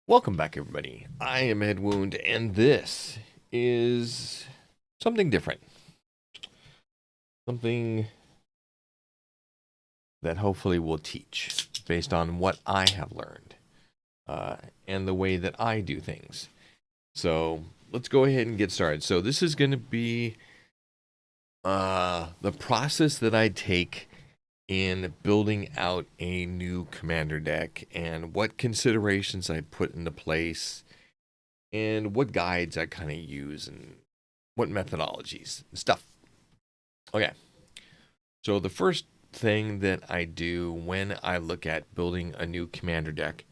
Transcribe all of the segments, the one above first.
Welcome back, everybody. I am Headwound, and this is something different. Something that hopefully will teach based on what I have learned and the way that I do things. So let's go ahead and get started. So this is going to be the process that I take in building out a new commander deck and what considerations I put into place and what guides I kind of use and what methodologies and stuff. Okay, so the first thing that I do when I look at building a new commander deck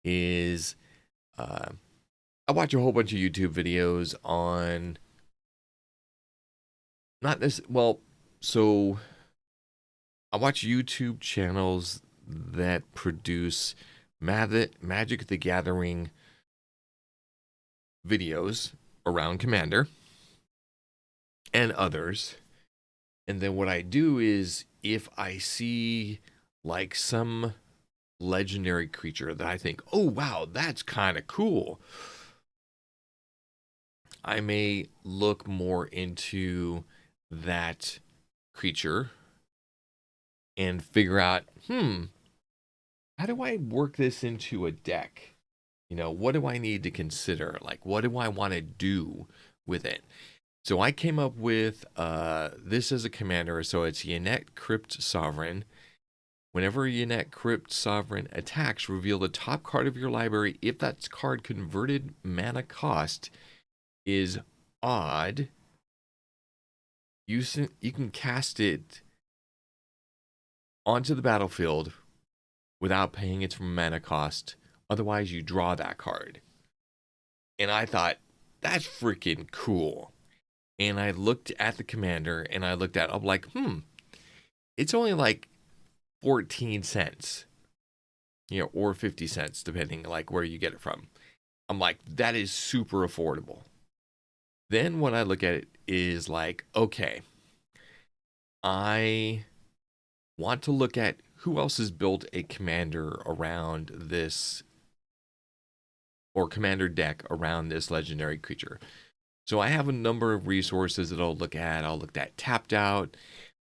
is I watch a whole bunch of YouTube videos on not this well, so I watch YouTube channels that produce Magic the Gathering videos around Commander and others. And then what I do is if I see like some legendary creature that I think, oh wow, that's kind of cool, I may look more into that creature and figure out, how do I work this into a deck? You know, what do I need to consider? Like, what do I want to do with it? So I came up with this as a commander. So it's Yannette Crypt Sovereign. Whenever Yannette Crypt Sovereign attacks, reveal the top card of your library. If that card converted mana cost is odd, you can cast it onto the battlefield without paying its mana cost. Otherwise, you draw that card. And I thought, that's freaking cool. And I looked at the commander and I'm like, it's only like 14 cents, or 50 cents, depending like where you get it from. I'm like, that is super affordable. Then when I look at it is like, okay, I want to look at who else has built a commander around this or commander deck around this legendary creature. So I have a number of resources that I'll look at. I'll look at Tapped Out.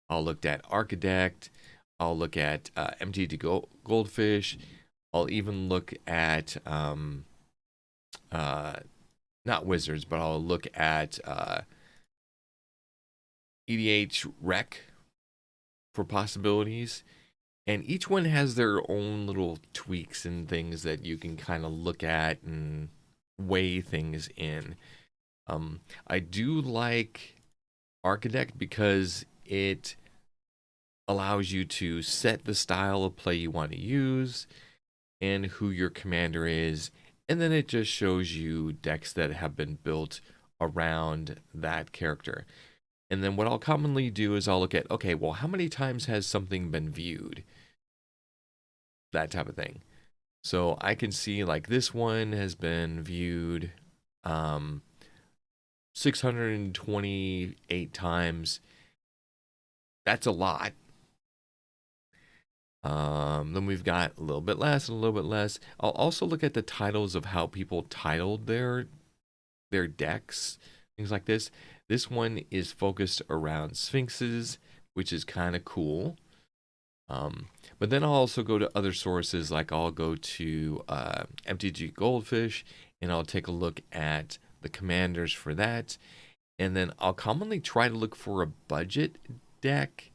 I'll look at Architect. I'll look at MTG Goldfish. I'll even look at not Wizards, but I'll look at EDH Rec for possibilities. And each one has their own little tweaks and things that you can kind of look at and weigh things in. I do like Architect because it allows you to set the style of play you want to use and who your commander is. And then it just shows you decks that have been built around that character. And then what I'll commonly do is I'll look at, okay, well, how many times has something been viewed? That type of thing. So I can see like this one has been viewed 628 times. That's a lot. Then we've got a little bit less and a little bit less. I'll also look at the titles of how people titled their decks, things like this. This one is focused around Sphinxes, which is kind of cool. But then I'll also go to other sources, like I'll go to MTG Goldfish, and I'll take a look at the commanders for that. And then I'll commonly try to look for a budget deck.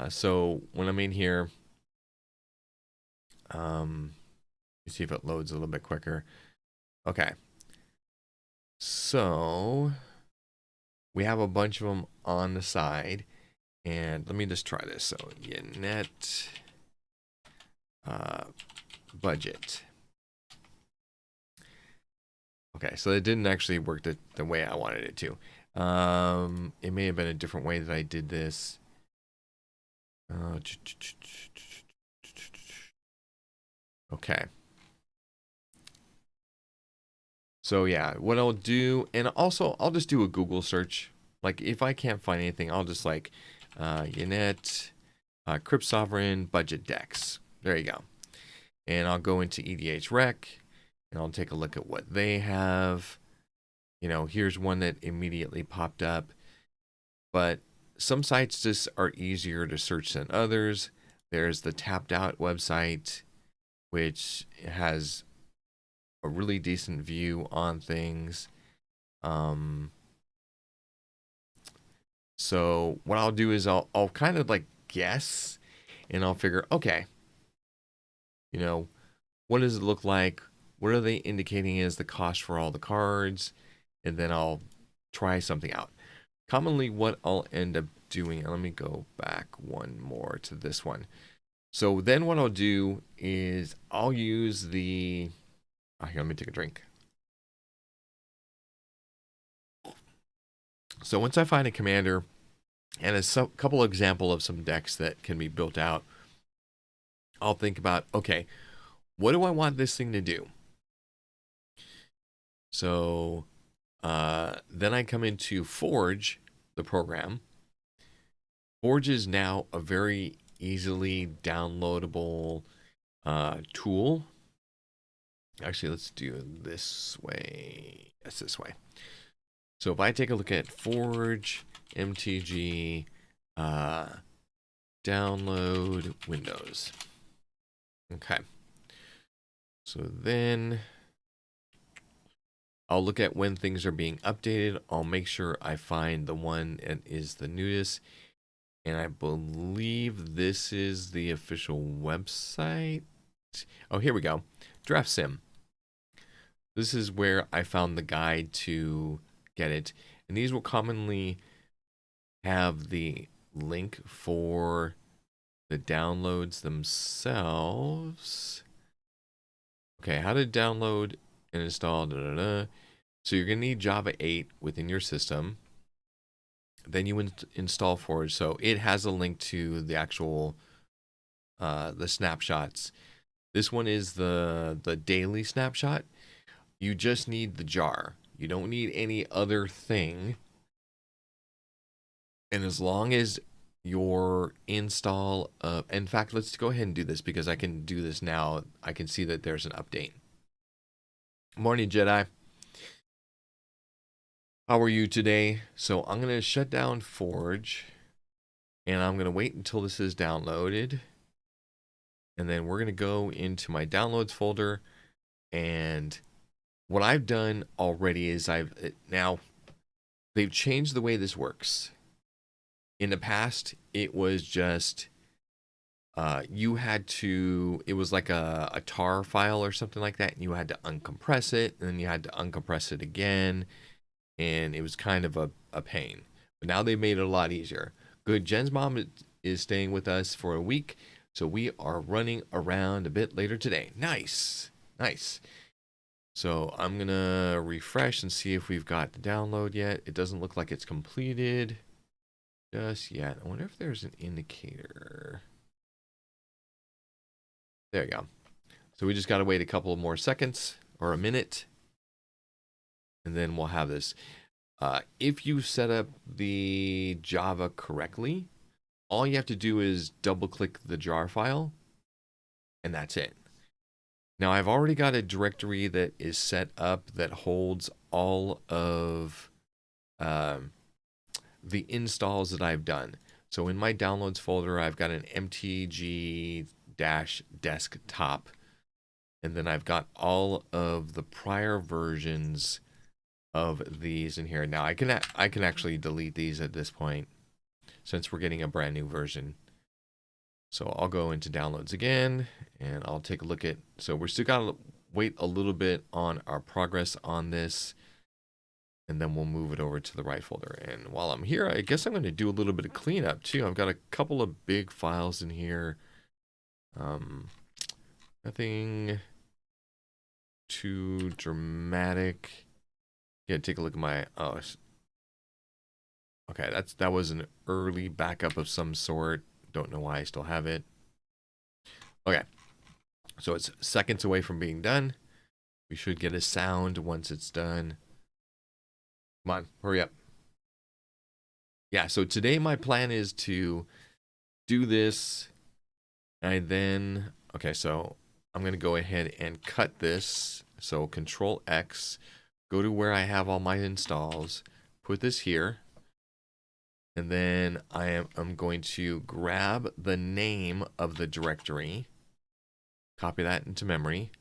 So when I'm in here, let's see if it loads a little bit quicker. Okay. So we have a bunch of them on the side. And let me just try this. So Yannette budget. Okay, so it didn't actually work the way I wanted it to. It may have been a different way that I did this. Okay. So yeah, what I'll do, and also I'll just do a Google search. Like if I can't find anything, I'll just like Yannette Crypt Sovereign budget decks. There you go. And I'll go into EDH Rec and I'll take a look at what they have. Here's one that immediately popped up, but some sites just are easier to search than others. There's the Tapped Out website, which has a really decent view on things. So what I'll do is I'll kind of like guess, and I'll figure, okay, what does it look like? What are they indicating as the cost for all the cards? And then I'll try something out. Commonly what I'll end up doing, let me go back one more to this one. So then what I'll do is I'll use the, here, let me take a drink. So once I find a commander and a couple example of some decks that can be built out, I'll think about, okay, what do I want this thing to do? So then I come into Forge, the program. Forge is now a very easily downloadable tool. Actually, let's do it this way. Yes, this way. So if I take a look at Forge, MTG, download Windows. Okay. So then I'll look at when things are being updated. I'll make sure I find the one that is the newest. And I believe this is the official website. Oh, here we go. Draft Sim. This is where I found the guide to get it. And these will commonly have the link for the downloads themselves. Okay, how to download and install. So you're going to need Java 8 within your system. Then you install Forge. So it has a link to the actual the snapshots. This one is the daily snapshot. You just need the jar. You don't need any other thing. And as long as your install in fact, let's go ahead and do this because I can do this now. I can see that there's an update. Morning, Jedi. How are you today? So I'm going to shut down Forge, and I'm going to wait until this is downloaded. And then we're going to go into my downloads folder. And what I've done already is now they've changed the way this works. In the past, it was just you had to, it was like a tar file or something like that, and you had to uncompress it, and then you had to uncompress it again, and it was kind of a pain. But now they made it a lot easier. Good, Jen's mom is staying with us for a week, so we are running around a bit later today. Nice, nice. So I'm gonna refresh and see if we've got the download yet. It doesn't look like it's completed just yet. I wonder if there's an indicator. There you go. So we just gotta wait a couple more seconds or a minute, and then we'll have this. If you set up the Java correctly, all you have to do is double click the jar file, and that's it. Now I've already got a directory that is set up that holds all of the installs that I've done. So in my downloads folder, I've got an mtg-desktop, and then I've got all of the prior versions of these in here. Now I can actually delete these at this point since we're getting a brand new version. So I'll go into downloads again, and I'll take a look at, so we're still gotta wait a little bit on our progress on this, and then we'll move it over to the right folder. And while I'm here, I guess I'm going to do a little bit of cleanup too. I've got a couple of big files in here. Nothing too dramatic. Yeah, take a look at my, oh, okay, that was an early backup of some sort. Don't know why I still have it. Okay, so it's seconds away from being done. We should get a sound once it's done. Come on, hurry up. Yeah, so today my plan is to do this, and then, okay, so I'm going to go ahead and cut this So Control X, go to where I have all my installs, put this here, and then I'm going to grab the name of the directory, copy that into memory,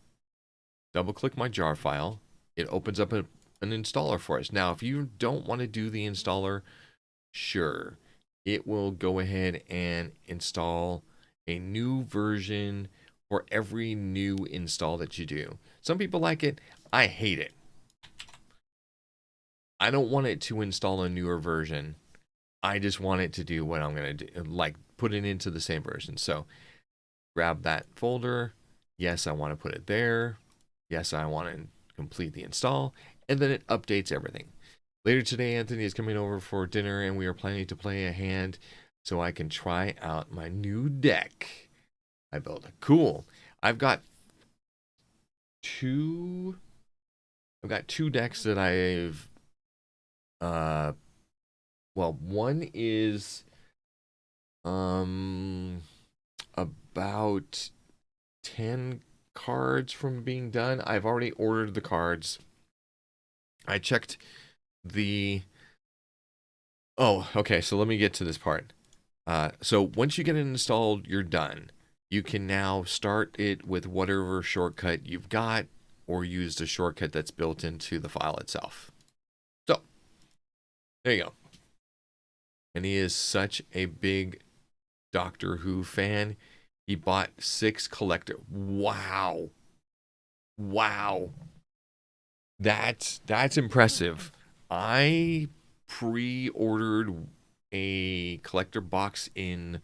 double click my jar file. It opens up an installer for us. Now, if you don't want to do the installer, sure, it will go ahead and install a new version for every new install that you do. Some people like it. I hate it. I don't want it to install a newer version. I just want it to do what I'm going to do, like put it into the same version. So grab that folder. Yes, I want to put it there. Yes, I want to complete the install. And then it updates everything. Later today, Anthony is coming over for dinner, and we are planning to play a hand so I can try out my new deck I built. Cool. I've got two decks that I've well, one is about 10 cards from being done. I've already ordered the cards. I checked the okay, so let me get to this part. So once you get it installed, you're done. You can now start it with whatever shortcut you've got, or use the shortcut that's built into the file itself. So there you go. And he is such a big Doctor Who fan. He bought 6 collector. Wow. That's impressive. I pre-ordered a collector box in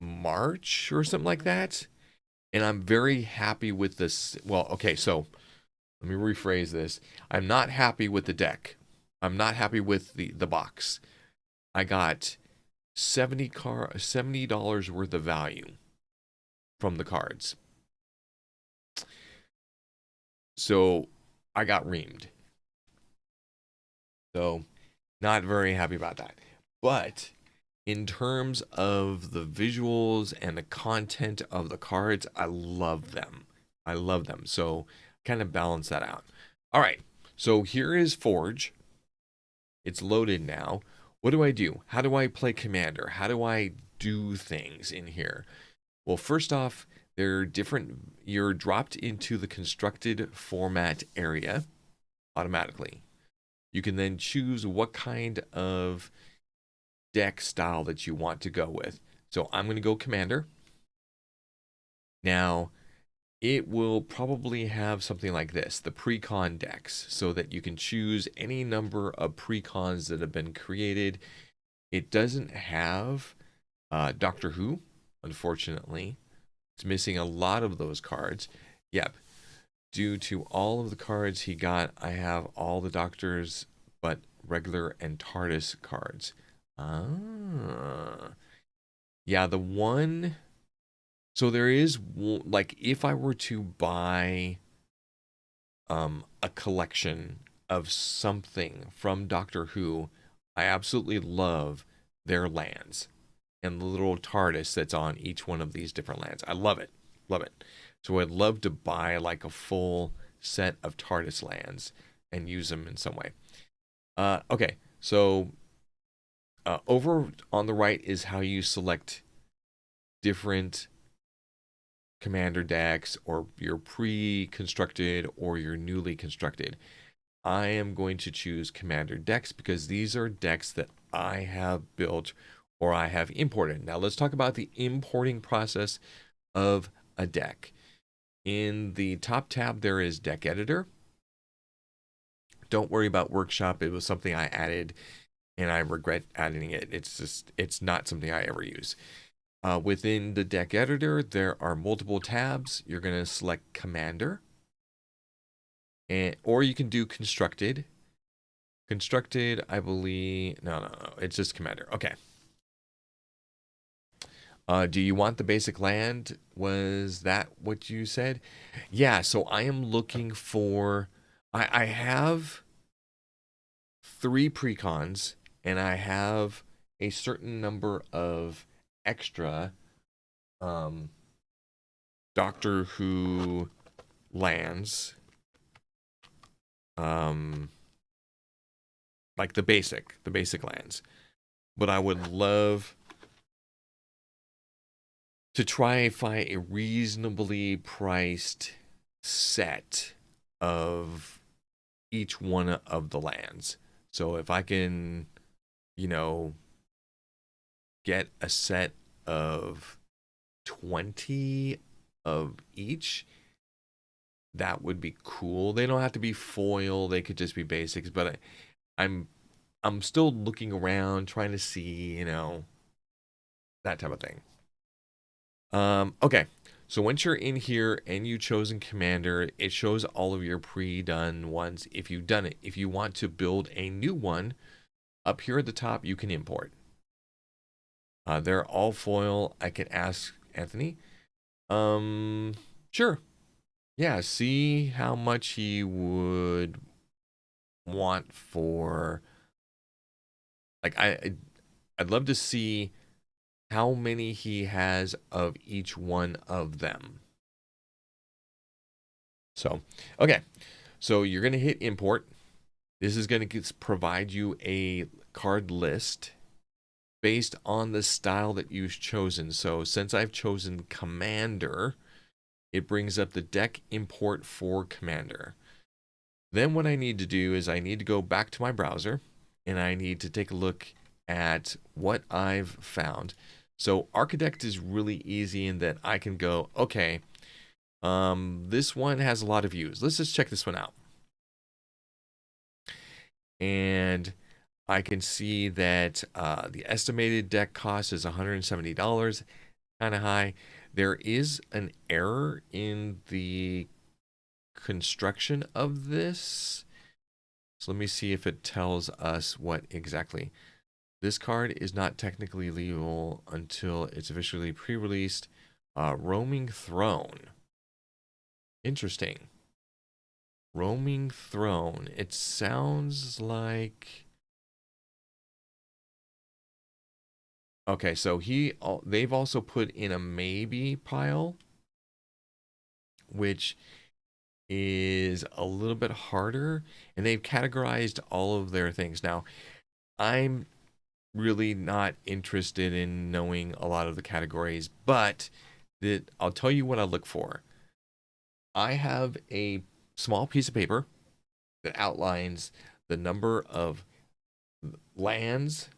March or something like that, and I'm very happy with this. Well, okay, so let me rephrase this. I'm not happy with the deck. I'm not happy with the box. I got $70 worth of value from the cards. So I got reamed. So not very happy about that. But in terms of the visuals and the content of the cards, I love them. I love them. So kind of balance that out. All right. So here is Forge. It's loaded now. What do? How do I play Commander? How do I do things in here? Well, first off, they're different. You're dropped into the constructed format area automatically. You can then choose what kind of deck style that you want to go with. So I'm going to go Commander. Now, it will probably have something like this, the pre-con decks, so that you can choose any number of pre-cons that have been created. It doesn't have Doctor Who, unfortunately. It's missing a lot of those cards. Yep. Due to all of the cards he got, I have all the Doctors but regular and TARDIS cards. Yeah, the one... So there is, like, if I were to buy a collection of something from Doctor Who, I absolutely love their lands and the little TARDIS that's on each one of these different lands. I love it. Love it. So I'd love to buy like a full set of TARDIS lands and use them in some way. Okay, so over on the right is how you select different commander decks, or your pre-constructed or your newly constructed. I am going to choose commander decks because these are decks that I have built or I have imported. Now let's talk about the importing process of a deck. In the top tab there is deck editor. Don't worry about workshop. It was something I added and I regret adding it. It's not something I ever use. Within the deck editor, there are multiple tabs. You're going to select Commander, or you can do Constructed. Constructed, I believe. No. It's just Commander. Okay. Do you want the basic land? Was that what you said? Yeah. So I am looking for. I have 3 precons, and I have a certain number of extra Doctor Who lands, like the basic lands. But I would love to try and find a reasonably priced set of each one of the lands. So if I can, you know, get a set of 20 of each, that would be cool. They don't have to be foil, they could just be basics, but I'm I'm still looking around trying to see, that type of thing. Okay. So once you're in here and you chosen commander, it shows all of your pre-done ones if you've done it. If you want to build a new one, up here at the top, you can import. They're all foil. I can ask Anthony. Sure. Yeah, see how much he would want for, like, I'd love to see how many he has of each one of them. So, okay. So you're going to hit import. This is going to provide you a card list based on the style that you've chosen. So since I've chosen commander, it brings up the deck import for commander. Then what I need to do is I need to go back to my browser and I need to take a look at what I've found. So Architect is really easy in that I can go, okay, this one has a lot of views. Let's just check this one out. And I can see that the estimated deck cost is $170, kind of high. There is an error in the construction of this. So let me see if it tells us what exactly. This card is not technically legal until it's officially pre-released. Roaming Throne. Interesting. Roaming Throne. It sounds like... Okay, so they've also put in a maybe pile, which is a little bit harder, and they've categorized all of their things. Now, I'm really not interested in knowing a lot of the categories, but I'll tell you what I look for. I have a small piece of paper that outlines the number of lands,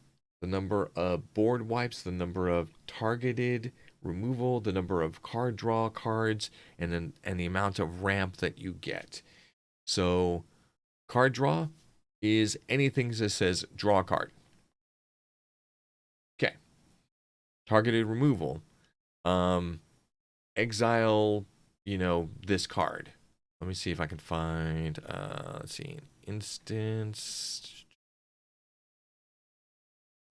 the number of board wipes, the number of targeted removal, the number of card draw cards, and the amount of ramp that you get. So card draw is anything that says draw a card. Okay. Targeted removal. Exile, this card. Let me see if I can find, let's see, instance,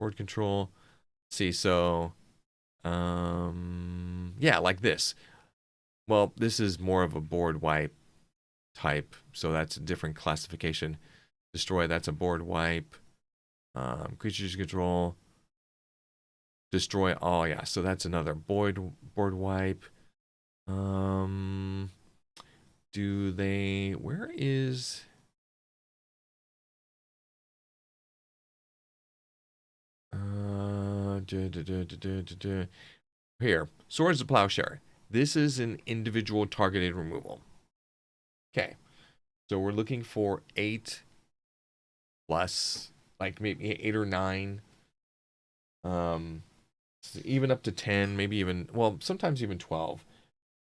board control. Let's see, so, yeah, like this. Well, this is more of a board wipe type, so that's a different classification. Destroy, that's a board wipe. Creatures control. Destroy all, yeah, so that's another board wipe. Where is... Here, Swords of Plowshare. This is an individual targeted removal. Okay, so we're looking for 8 plus, like maybe 8 or 9. Even up to 10, maybe even, well, sometimes even 12.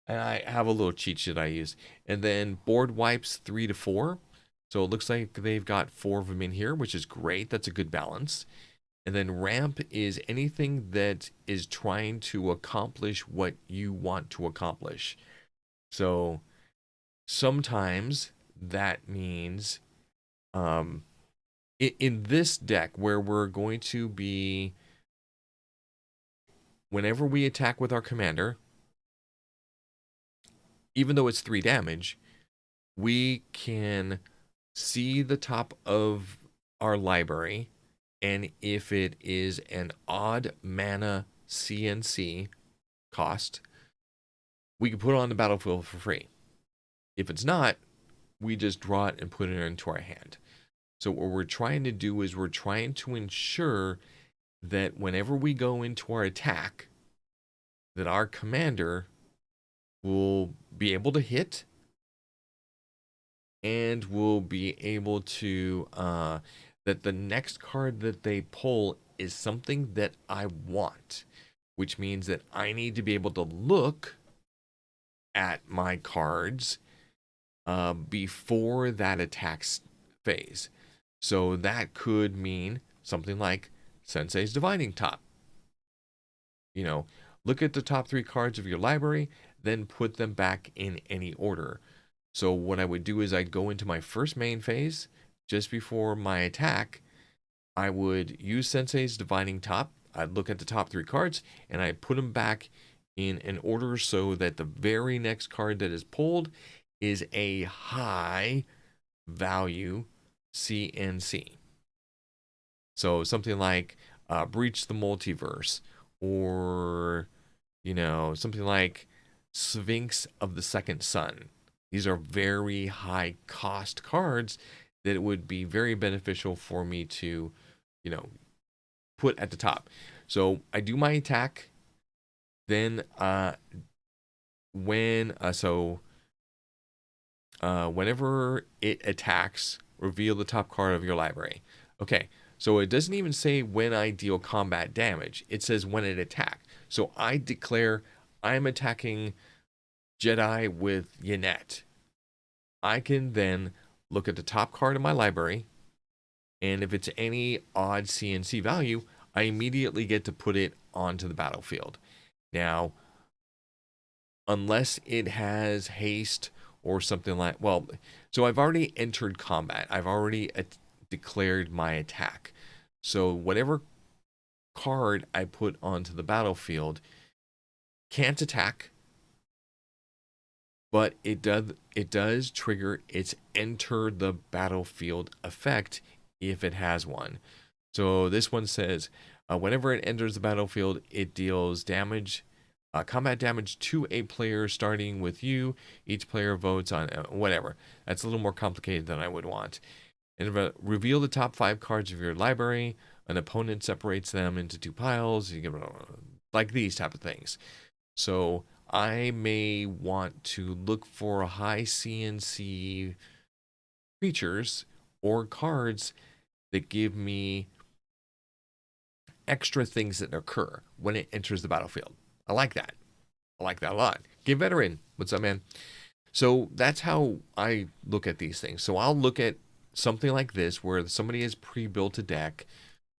And I have a little cheat sheet I use. And then board wipes 3 to 4. So it looks like they've got 4 of them in here, which is great. That's a good balance. And then ramp is anything that is trying to accomplish what you want to accomplish. So sometimes that means in this deck where we're going to be, whenever we attack with our commander, even though it's 3 damage, we can see the top of our library, and if it is an odd mana CNC cost, we can put it on the battlefield for free. If it's not, we just draw it and put it into our hand. So what we're trying to do is we're trying to ensure that whenever we go into our attack, that our commander will be able to hit and will be able to that the next card that they pull is something that I want, which means that I need to be able to look at my cards before that attack phase. So that could mean something like Sensei's Divining Top. You know, look at the top 3 cards of your library, then put them back in any order. So what I would do is I'd go into my first main phase just before my attack. I would use Sensei's Divining Top. I'd look at the top 3 cards and I'd put them back in an order so that the very next card that is pulled is a high value CNC. So something like Breach the Multiverse, or something like Sphinx of the Second Sun. These are very high cost cards that it would be very beneficial for me to put at the top. So I do my attack, then whenever it attacks, reveal the top card of your library. Okay, so it doesn't even say when I deal combat damage. It says when it attacks. So I declare I'm attacking Jedi with Yannette. I can then look at the top card of my library, and if it's any odd CNC value, I immediately get to put it onto the battlefield. Now, unless it has haste or something like, so I've already entered combat. I've already declared my attack. So whatever card I put onto the battlefield can't attack, but it does trigger its enter the battlefield effect if it has one. So this one says, whenever it enters the battlefield, it deals damage, combat damage to a player starting with you. Each player votes on whatever. That's a little more complicated than I would want. And reveal the top 5 cards of your library. An opponent separates them into 2 piles. You give like these type of things. So I may want to look for high CNC creatures or cards that give me extra things that occur when it enters the battlefield. I like that. I like that a lot. Get Veteran. What's up, man? So that's how I look at these things. So I'll look at something like this where somebody has pre-built a deck,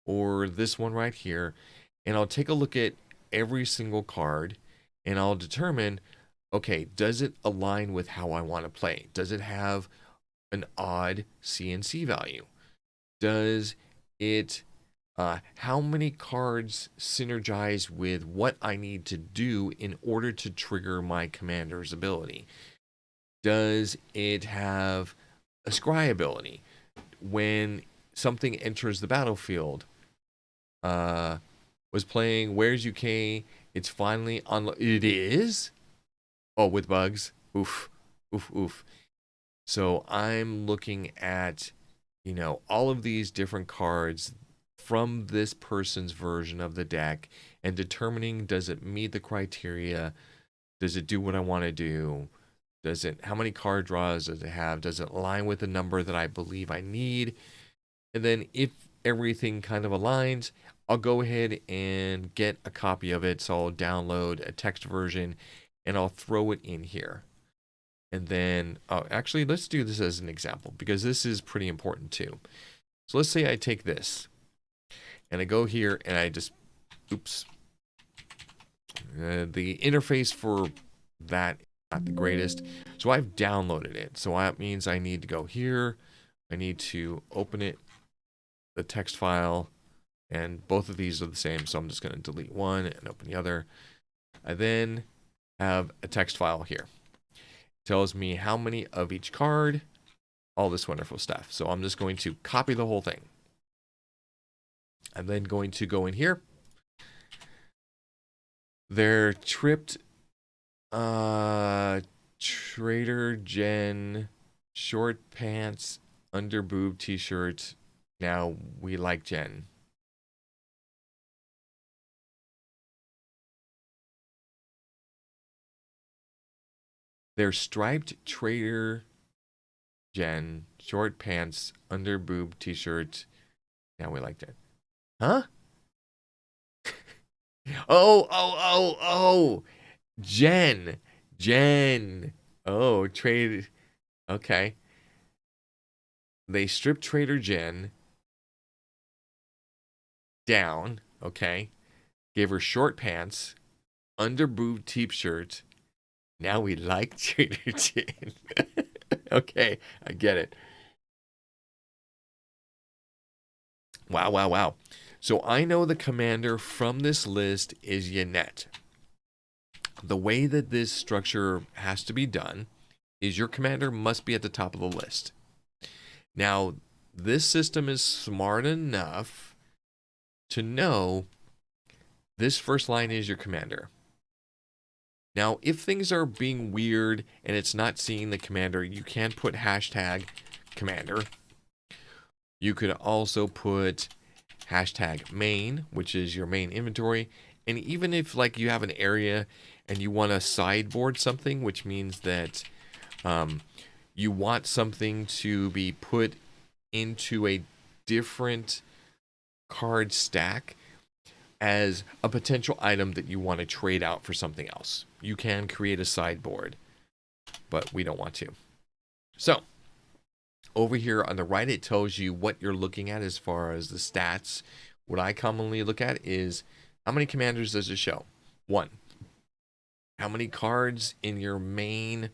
or this one right here, and I'll take a look at every single card and I'll determine, okay, does it align with how I want to play? Does it have an odd CNC value? Does it how many cards synergize with what I need to do in order to trigger my commander's ability? Does it have a scry ability? When something enters the battlefield, was playing Where's UK, it's finally on. It is? Oh, with bugs? Oof, oof, oof. So I'm looking at, all of these different cards from this person's version of the deck and determining, does it meet the criteria? Does it do what I want to do? How many card draws does it have? Does it align with the number that I believe I need? And then if everything kind of aligns, I'll go ahead and get a copy of it. So I'll download a text version and I'll throw it in here. And then, actually, let's do this as an example because this is pretty important too. So let's say I take this and I go here and I just, the interface for that is not the greatest. So I've downloaded it. So that means I need to go here. I need to open it, the text file, and both of these are the same. So I'm just going to delete one and open the other. I then have a text file here. It tells me how many of each card, all this wonderful stuff. So I'm just going to copy the whole thing. I'm then going to go in here. They're tripped Trader Jen, short pants, under boob t-shirt. Now we like Jen. They're striped Trader Jen, short pants, under boob t-shirt. Now we like Jen. Huh? Oh. Jen. Jen. Oh, trade. Okay. They stripped Trader Jen down. Okay. Gave her short pants, under boob t-shirt. Now we like Trader Jen. Okay, I get it. Wow. So I know the commander from this list is Yannette. The way that this structure has to be done is your commander must be at the top of the list. Now, this system is smart enough to know this first line is your commander. Now, if things are being weird and it's not seeing the commander, you can put hashtag commander. You could also put hashtag main, which is your main inventory. And even if like you have an area and you want to sideboard something, which means that you want something to be put into a different card stack as a potential item that you want to trade out for something else, you can create a sideboard, but we don't want to. So over here on the right, it tells you what you're looking at as far as the stats. What I commonly look at is how many commanders does it show? 1. How many cards in your main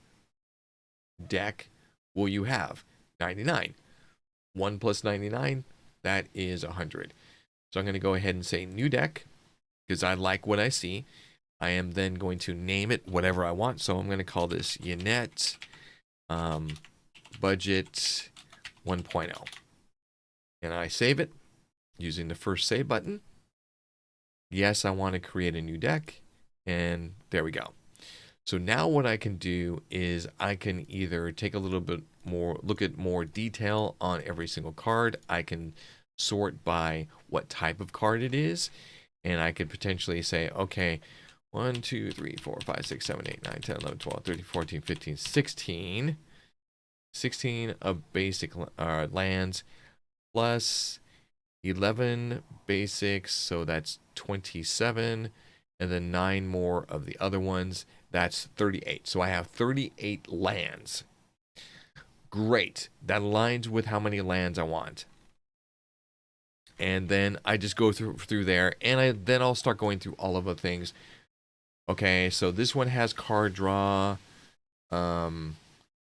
deck will you have? 99. 1 plus 99, that is 100. So I'm going to go ahead and say new deck because I like what I see. I am then going to name it whatever I want. So I'm going to call this Yannette Budget 1.0. And I save it using the first save button. Yes, I want to create a new deck. And there we go. So now what I can do is I can either take a little bit more, look at more detail on every single card. I can sort by what type of card it is. And I could potentially say, okay, 1, 2, 3, 4, 5, 6, 7, 8, 9, 10, 11, 12, 13, 14, 15, 16. 16 of basic lands plus 11 basics. So that's 27. And then 9 more of the other ones. That's 38. So I have 38 lands. Great. That aligns with how many lands I want. And then I just go through there, and then I'll start going through all of the things. Okay, so this one has card draw, and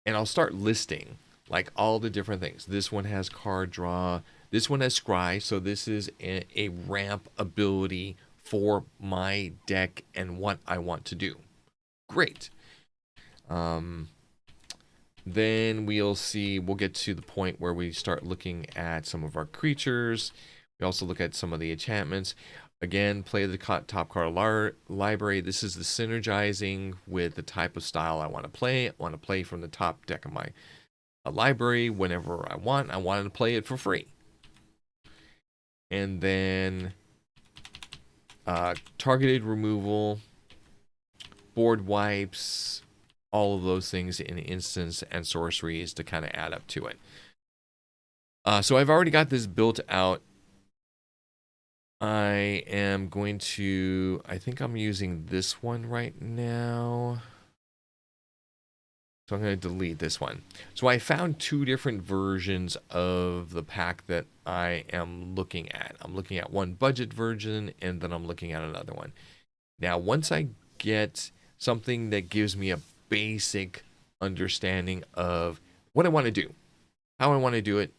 I'll start listing like all the different things. This one has card draw. This one has scry, so this is a ramp ability for my deck and what I want to do. Great. Then we'll get to the point where we start looking at some of our creatures. We also look at some of the enchantments. Again, play the top card library. This is the synergizing with the type of style I want to play. I want to play from the top deck of my library whenever I want. I wanted to play it for free. And then targeted removal, board wipes, all of those things in instance and sorceries to kind of add up to it. So I've already got this built out. I am going to, I think I'm using this one right now. So I'm going to delete this one. So I found 2 different versions of the pack that I am looking at. I'm looking at one budget version, and then I'm looking at another one. Now, once I get something that gives me a basic understanding of what I want to do, how I want to do it,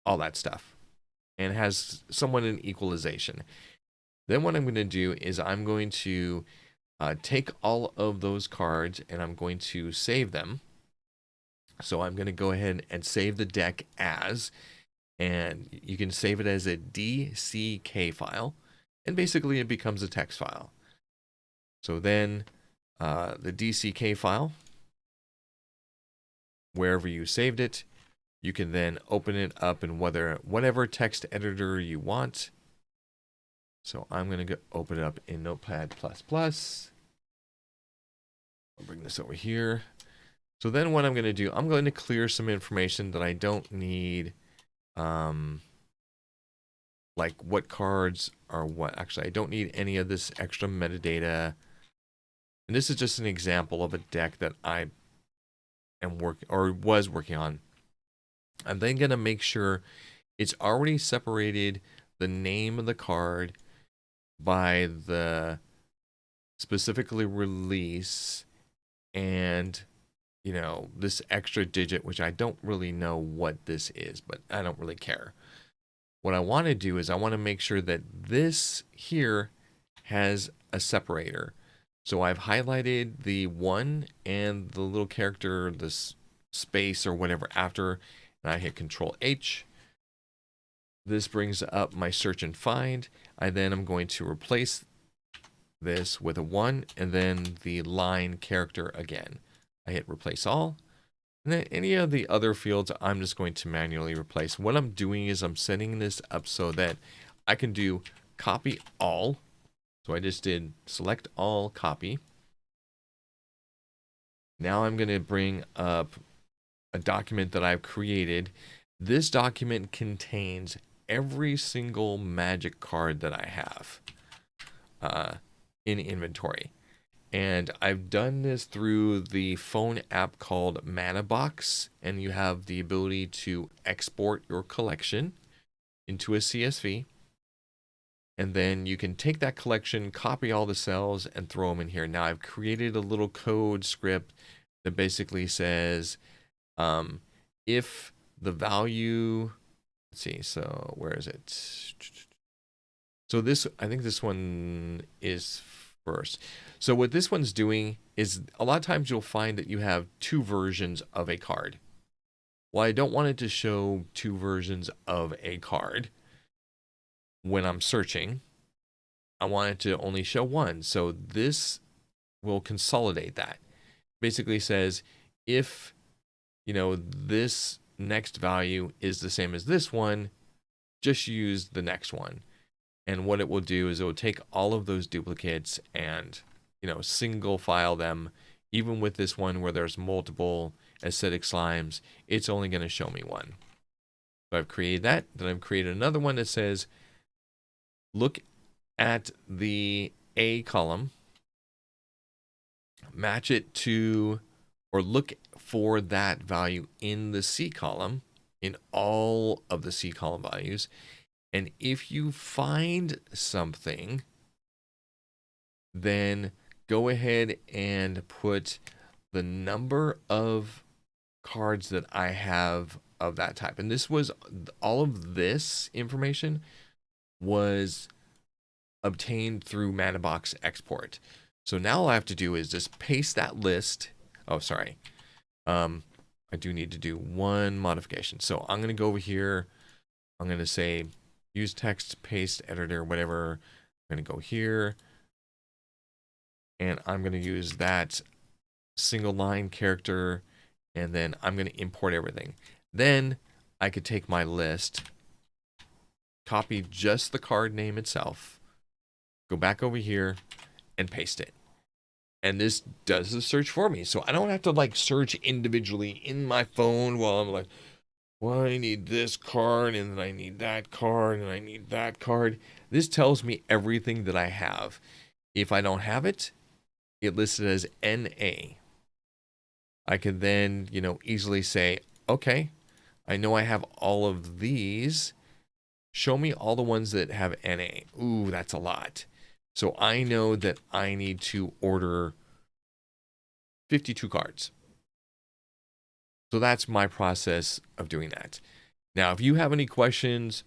all that stuff, and has somewhat an equalization. Then what I'm going to do is I'm going to take all of those cards and I'm going to save them. So I'm going to go ahead and save the deck as, and you can save it as a DCK file, and basically it becomes a text file. So then the DCK file, wherever you saved it. You can then open it up in whatever text editor you want. So I'm going to open it up in Notepad++. I'll bring this over here. So then what I'm going to do, I'm going to clear some information that I don't need, like what cards are what. Actually, I don't need any of this extra metadata. And this is just an example of a deck that I am was working on. I'm then going to make sure it's already separated the name of the card by the specifically release and, you know, this extra digit, which I don't really know what this is, but I don't really care. What I want to do is I want to make sure that this here has a separator. So I've highlighted the 1 and the little character, this space or whatever after, and I hit Control H. This brings up my search and find. I then am going to replace this with a 1 and then the line character again. I hit replace all. And then any of the other fields I'm just going to manually replace. What I'm doing is I'm setting this up so that I can do copy all. So I just did select all, copy. Now I'm going to bring up a document that I've created. This document contains every single magic card that I have in inventory. And I've done this through the phone app called ManaBox, and you have the ability to export your collection into a CSV. And then you can take that collection, copy all the cells, and throw them in here. Now I've created a little code script that basically says, if the value, let's see, so where is it? So this, I think this one is first. So what this one's doing is a lot of times you'll find that you have 2 versions of a card. Well, I don't want it to show 2 versions of a card when I'm searching. I want it to only show 1. So this will consolidate that. Basically says if, you know, this next value is the same as this one, just use the next one. And what it will do is it will take all of those duplicates and, you know, single file them. Even with this one where there's multiple acidic slimes, it's only going to show me 1. So I've created that. Then I've created another one that says, look at the A column, match it to, or look for that value in the C column, in all of the C column values. And if you find something, then go ahead and put the number of cards that I have of that type. And this was, all of this information was obtained through ManaBox export. So now all I have to do is just paste that list. Oh, sorry. I do need to do one modification. So I'm going to go over here. I'm going to say use text, paste, editor, whatever. I'm going to go here. And I'm going to use that single line character. And then I'm going to import everything. Then I could take my list, copy just the card name itself, go back over here and paste it. And this does the search for me. So I don't have to like search individually in my phone while I'm like, well, I need this card and then I need that card and I need that card. This tells me everything that I have. If I don't have it, it listed as NA. I could then, easily say, okay, I know I have all of these. Show me all the ones that have NA. Ooh, that's a lot. So I know that I need to order 52 cards. So that's my process of doing that. Now, if you have any questions,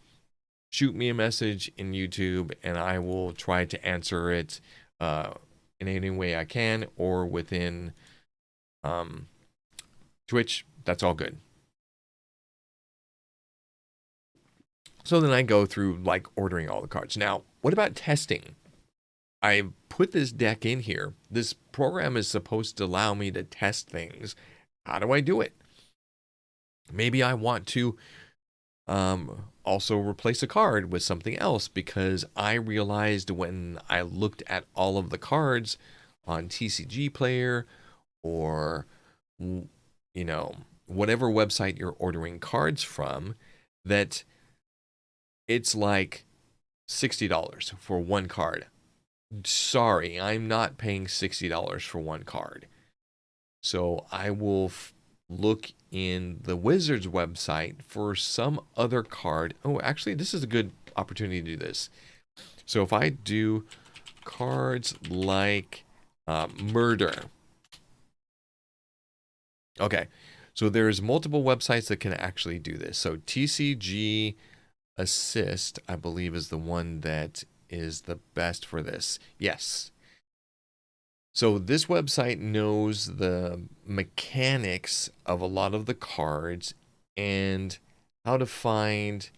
shoot me a message in YouTube and I will try to answer it in any way I can, or within Twitch. That's all good. So then I go through like ordering all the cards. Now, what about testing? I put this deck in here. This program is supposed to allow me to test things. How do I do it? Maybe I want to also replace a card with something else because I realized when I looked at all of the cards on TCG Player or, you know, whatever website you're ordering cards from, that it's like $60 for one card. Sorry, I'm not paying $60 for one card. So I will look in the Wizards website for some other card. Oh, actually, this is a good opportunity to do this. So if I do cards like Murder. Okay, so there's multiple websites that can actually do this. So TCG Assist, I believe, is the one that is the best for this. Yes. So this website knows the mechanics of a lot of the cards and how to find,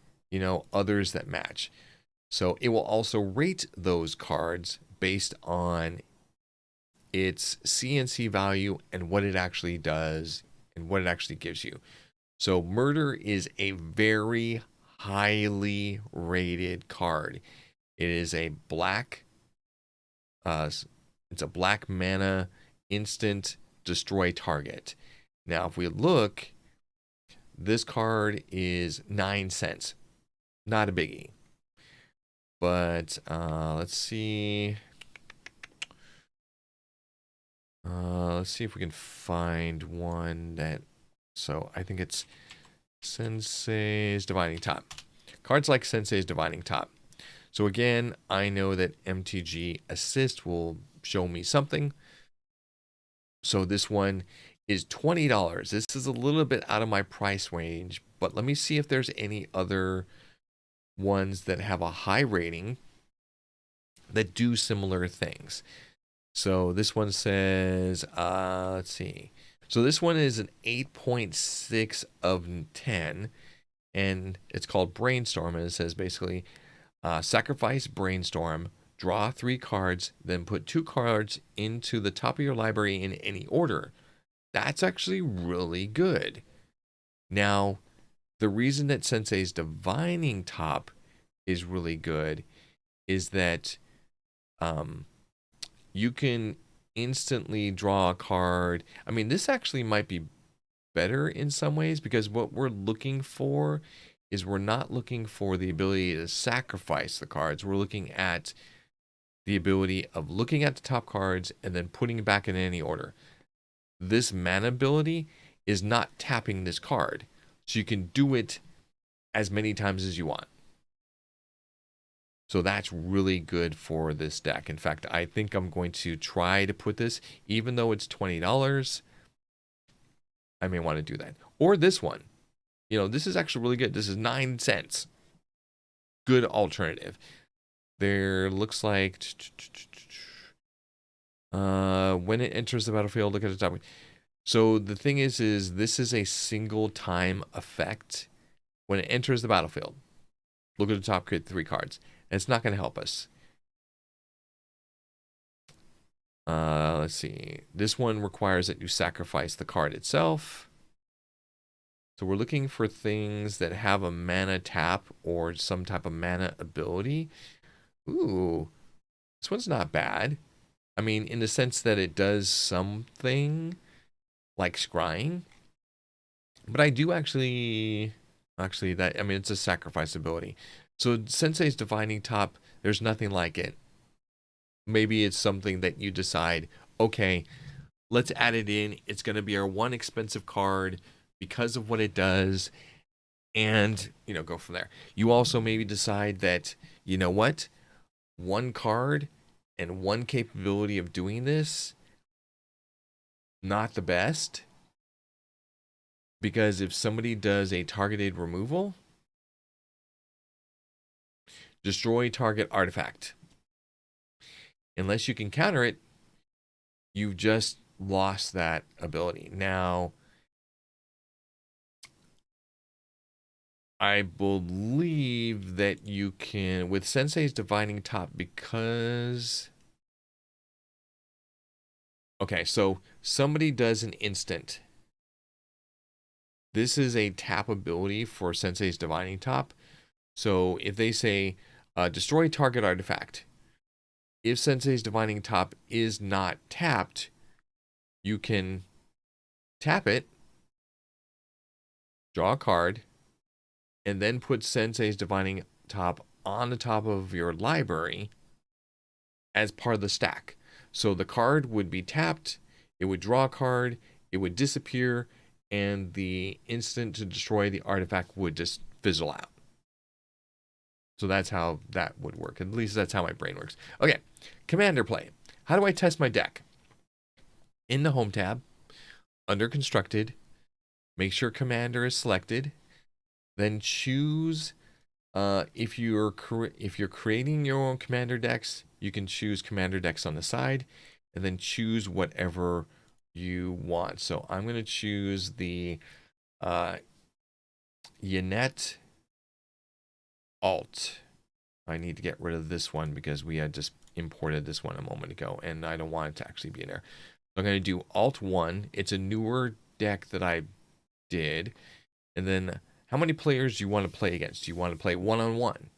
others that match. So it will also rate those cards based on its CNC value and what it actually does and what it actually gives you. So Murder is a very highly rated card. It is a black it's a black mana instant destroy target. Now if we look, this card is 9 cents. Not a biggie. But let's see. Let's see if we can find one that. So I think it's Sensei's Divining Top. Cards like Sensei's Divining Top. So again, I know that MTG Assist will show me something. So this one is $20. This is a little bit out of my price range, but let me see if there's any other ones that have a high rating that do similar things. So this one says, let's see. So this one is an 8.6 of 10, and it's called Brainstorm, and it says basically, sacrifice Brainstorm, draw 3 cards, then put 2 cards into the top of your library in any order. That's actually really good. Now, the reason that Sensei's Divining Top is really good is that you can instantly draw a card. I mean, this actually might be better in some ways because what we're looking for is we're not looking for the ability to sacrifice the cards. We're looking at the ability of looking at the top cards and then putting it back in any order. This mana ability is not tapping this card. So you can do it as many times as you want. So that's really good for this deck. In fact, I think I'm going to try to put this, even though it's $20, I may want to do that. Or this one. This is actually really good. This is 9 cents. Good alternative. There looks like when it enters the battlefield, look at the top. So the thing is this is a single time effect. When it enters the battlefield, look at the top 3 cards. And it's not going to help us. Let's see. This one requires that you sacrifice the card itself. So we're looking for things that have a mana tap or some type of mana ability. Ooh, this one's not bad. I mean, in the sense that it does something like scrying. But I do actually that, I mean, it's a sacrifice ability. So Sensei's Divining Top, there's nothing like it. Maybe it's something that you decide, okay, let's add it in. It's going to be our one expensive card because of what it does, and go from there. You also maybe decide that, you know what, one card and one capability of doing this, not the best, because if somebody does a targeted removal, destroy target artifact, unless you can counter it, you've just lost that ability. Now, I believe that you can, with Sensei's Divining Top, because... Okay, so somebody does an instant. this is a tap ability for Sensei's Divining Top. So if they say destroy target artifact, if Sensei's Divining Top is not tapped, you can tap it, draw a card, and then put Sensei's Divining Top on the top of your library as part of the stack. So the card would be tapped, it would draw a card, it would disappear, and the instant to destroy the artifact would just fizzle out. So that's how that would work. At least that's how my brain works. Okay, commander play. How do I test my deck? In the home tab, under constructed, make sure commander is selected. Then choose if you're creating your own commander decks, you can choose commander decks on the side, and then choose whatever you want. So I'm going to choose the Yannette alt. I need to get rid of this one because we had just imported this one a moment ago, and I don't want it to actually be in there. So I'm going to do alt 1. It's a newer deck that I did. And then how many players do you want to play against? Do you want to play one-on-one?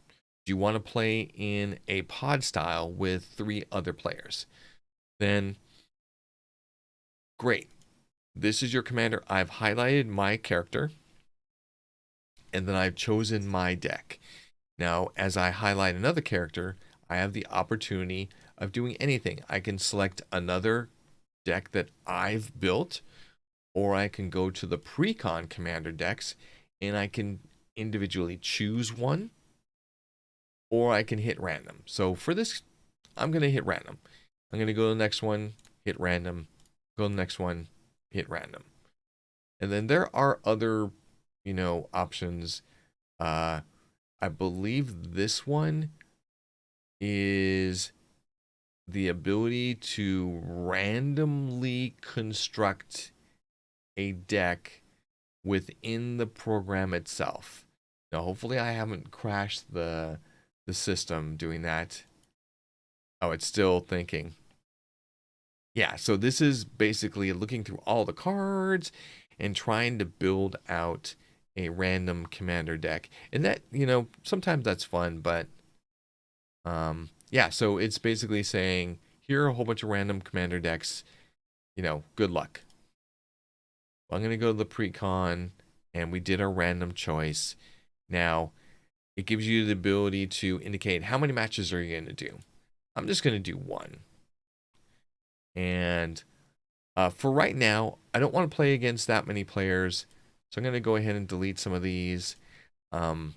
Do you want to play in a pod style with 3 other players? Then great. This is your commander. I've highlighted my character, and then I've chosen my deck. Now, as I highlight another character, I have the opportunity of doing anything. I can select another deck that I've built, or I can go to the pre-con commander decks and I can individually choose one, or I can hit random. So for this, I'm going to hit random. I'm going to go to the next one, hit random, go to the next one, hit random. And then there are other, options. I believe this one is the ability to randomly construct a deck within the program itself. Now, hopefully I haven't crashed the system doing that. Oh, it's still thinking. Yeah, so this is basically looking through all the cards and trying to build out a random commander deck. And that, sometimes that's fun, but yeah, so it's basically saying, here are a whole bunch of random commander decks, good luck. I'm going to go to the pre-con, and we did a random choice. Now, it gives you the ability to indicate how many matches are you going to do. I'm just going to do 1. And for right now, I don't want to play against that many players. So I'm going to go ahead and delete some of these. And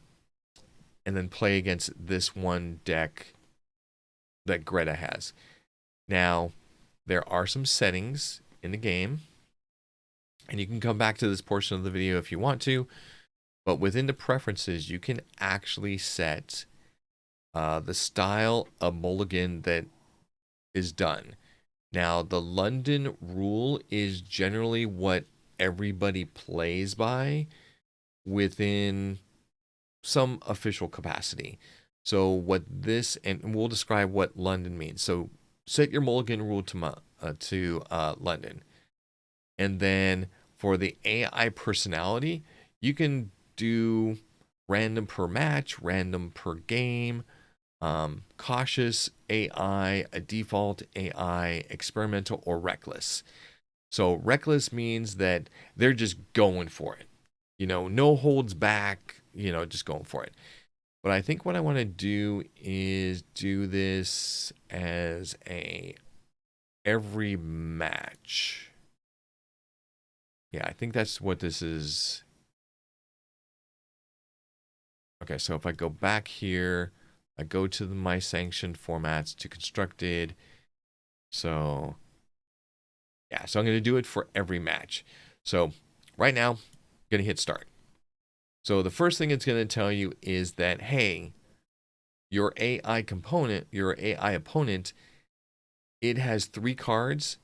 then play against this one deck that Greta has. Now, there are some settings in the game. And you can come back to this portion of the video if you want to. But within the preferences, you can actually set the style of mulligan that is done. Now, the London rule is generally what everybody plays by within some official capacity. So what this, and we'll describe what London means. So set your mulligan rule to London. And then for the AI personality, you can do random per match, random per game, cautious AI, a default AI, experimental, or reckless. So reckless means that they're just going for it. No holds back, just going for it. But I think what I want to do is do this as every match. Yeah, I think that's what this is. Okay, so if I go back here, I go to my sanctioned formats to constructed. So yeah, so I'm going to do it for every match. So right now, I'm going to hit start. So the first thing it's going to tell you is that, hey, your AI component, your AI opponent, it has 3 cards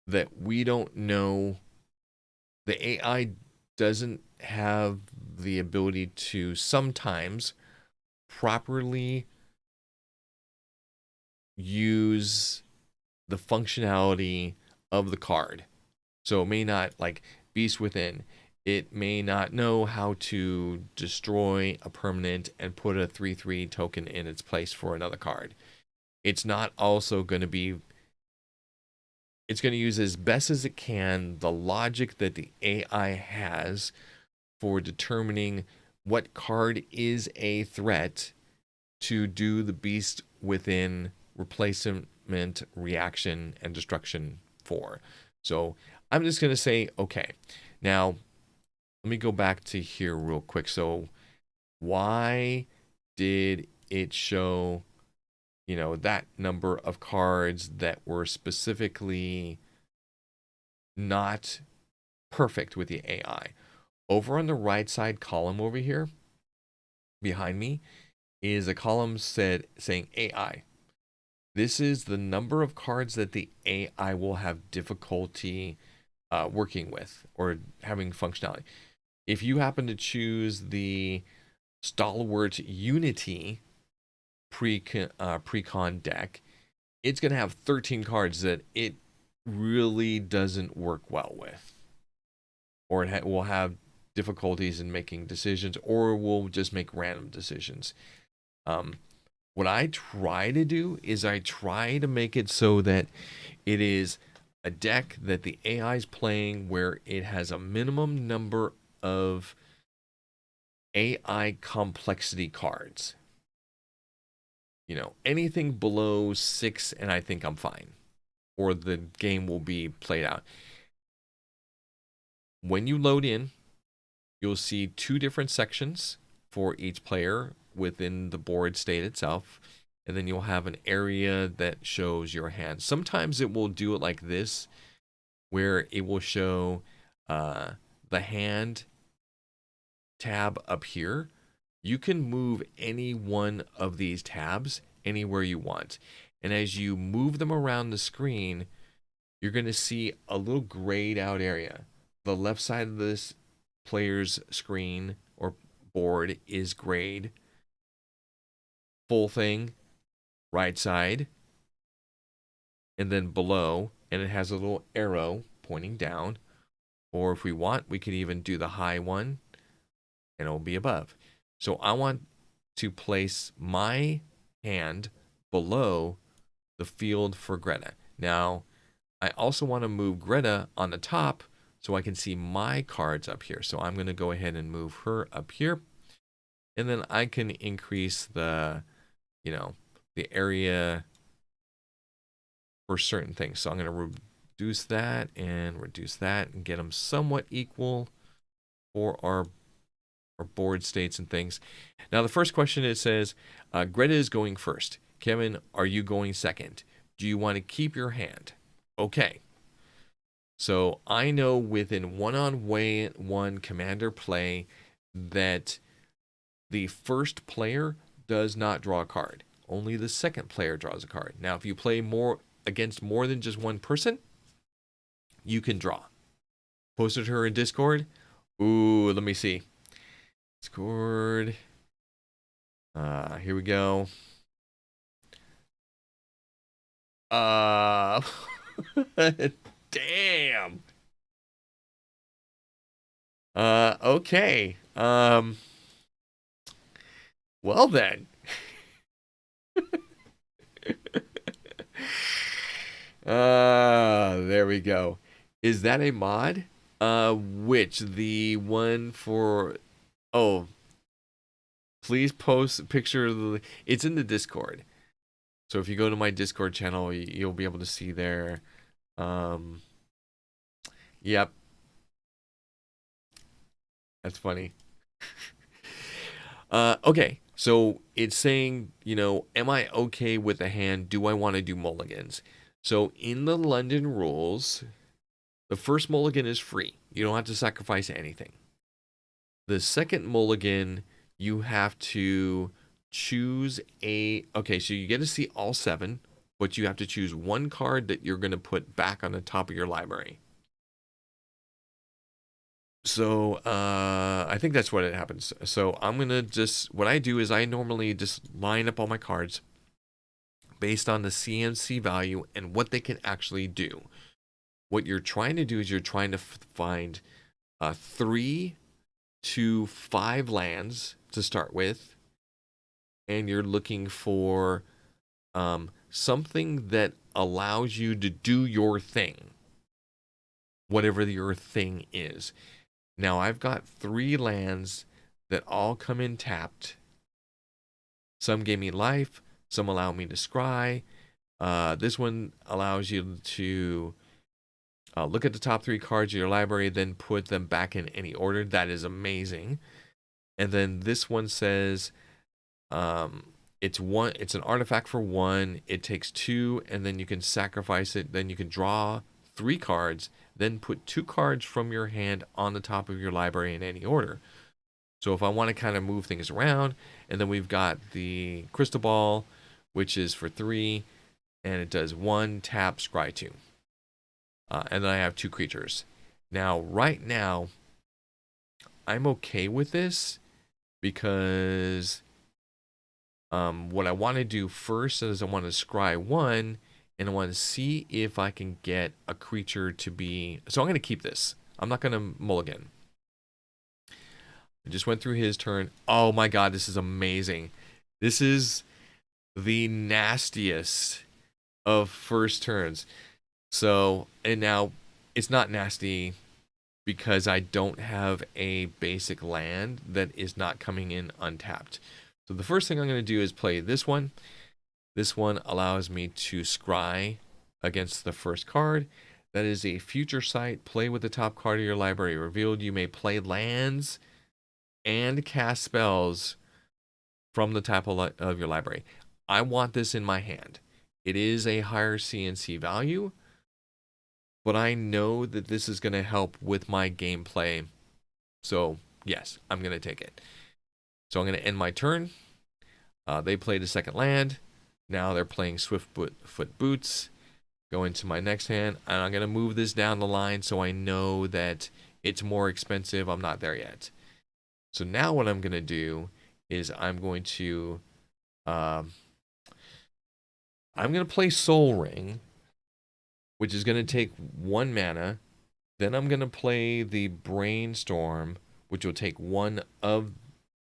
that we don't know. The AI doesn't have the ability to sometimes properly use the functionality of the card. So it may not, like Beast Within. It may not know how to destroy a permanent and put a 3/3 token in its place for another card. It's not also going to be, it's going to use as best as it can the logic that the AI has for determining what card is a threat to do the beast within replacement, reaction, and destruction for. So I'm just going to say, okay. Now, let me go back to here real quick. So why did it show, that number of cards that were specifically not perfect with the AI? Over on the right side column over here behind me is a column saying AI. This is the number of cards that the AI will have difficulty working with or having functionality. If you happen to choose the Stalwart Unity pre-con deck, it's going to have 13 cards that it really doesn't work well with. Or it will have difficulties in making decisions, or will just make random decisions. What I try to do is I try to make it so that it is a deck that the AI is playing where it has a minimum number of AI complexity cards. Anything below 6 and I think I'm fine, or the game will be played out. When you load in, you'll see 2 different sections for each player within the board state itself, and then you'll have an area that shows your hand. Sometimes it will do it like this, where it will show the hand tab up here. You can move any one of these tabs anywhere you want, and as you move them around the screen, you're going to see a little grayed out area. The left side of this player's screen or board is grayed. Full thing, right side, and then below, and it has a little arrow pointing down. Or if we want, we could even do the high one, and it'll be above. So I want to place my hand below the field for Greta. Now, I also want to move Greta on the top so I can see my cards up here. So I'm going to go ahead and move her up here. And then I can increase the, the area for certain things. So I'm going to reduce that and get them somewhat equal for our board states and things. Now, the first question, it says, Greta is going first. Kevin, are you going second? Do you want to keep your hand? Okay. So I know within one-on-one commander play that the first player does not draw a card. Only the second player draws a card. Now, if you play against more than just one person, you can draw. Posted her in Discord. Ooh, let me see. Discord. Here we go. Damn. Okay. Well then. There we go. Is that a mod? Which? The one for... Oh. Please post a picture of the... It's in the Discord. So if you go to my Discord channel, you'll be able to see there. Yep. That's funny. Okay. So it's saying, am I okay with the hand? Do I want to do mulligans? So in the London rules, the first mulligan is free. You don't have to sacrifice anything. The second mulligan, you have to choose okay, so you get to see all 7, but you have to choose one card that you're going to put back on the top of your library. So I think that's what it happens. So I'm going to just, what I do is I normally just line up all my cards based on the CMC value and what they can actually do. What you're trying to do is you're trying to find 3 to 5 lands to start with, and you're looking for something that allows you to do your thing, whatever your thing is. Now, I've got 3 lands that all come in tapped. Some gave me life, some allow me to scry. This one allows you to look at the top 3 cards of your library, then put them back in any order. That is amazing. And then this one says it's an artifact for 1. It takes 2, and then you can sacrifice it. Then you can draw 3 cards, then put 2 cards from your hand on the top of your library in any order. So if I want to kind of move things around, and then we've got the crystal ball, which is for 3, and it does 1 tap, scry 2. And then I have 2 creatures. Now, right now, I'm okay with this because what I want to do first is I want to scry 1, and I want to see if I can get a creature to be... So I'm going to keep this. I'm not going to mulligan. I just went through his turn. Oh my god, this is amazing. This is the nastiest of first turns. So, and now it's not nasty because I don't have a basic land that is not coming in untapped. So the first thing I'm going to do is play this one. This one allows me to scry against the first card. That is a future sight. Play with the top card of your library revealed. You may play lands and cast spells from the top of your library. I want this in my hand. It is a higher CNC value, but I know that this is going to help with my gameplay. So yes, I'm going to take it. So I'm going to end my turn. They played a second land. Now they're playing Swiftfoot Boots. Go into my next hand, and I'm going to move this down the line so I know that it's more expensive. I'm not there yet. So now what I'm going to do is I'm going to play Soul Ring, which is going to take 1 mana. Then I'm going to play the Brainstorm, which will take 1 of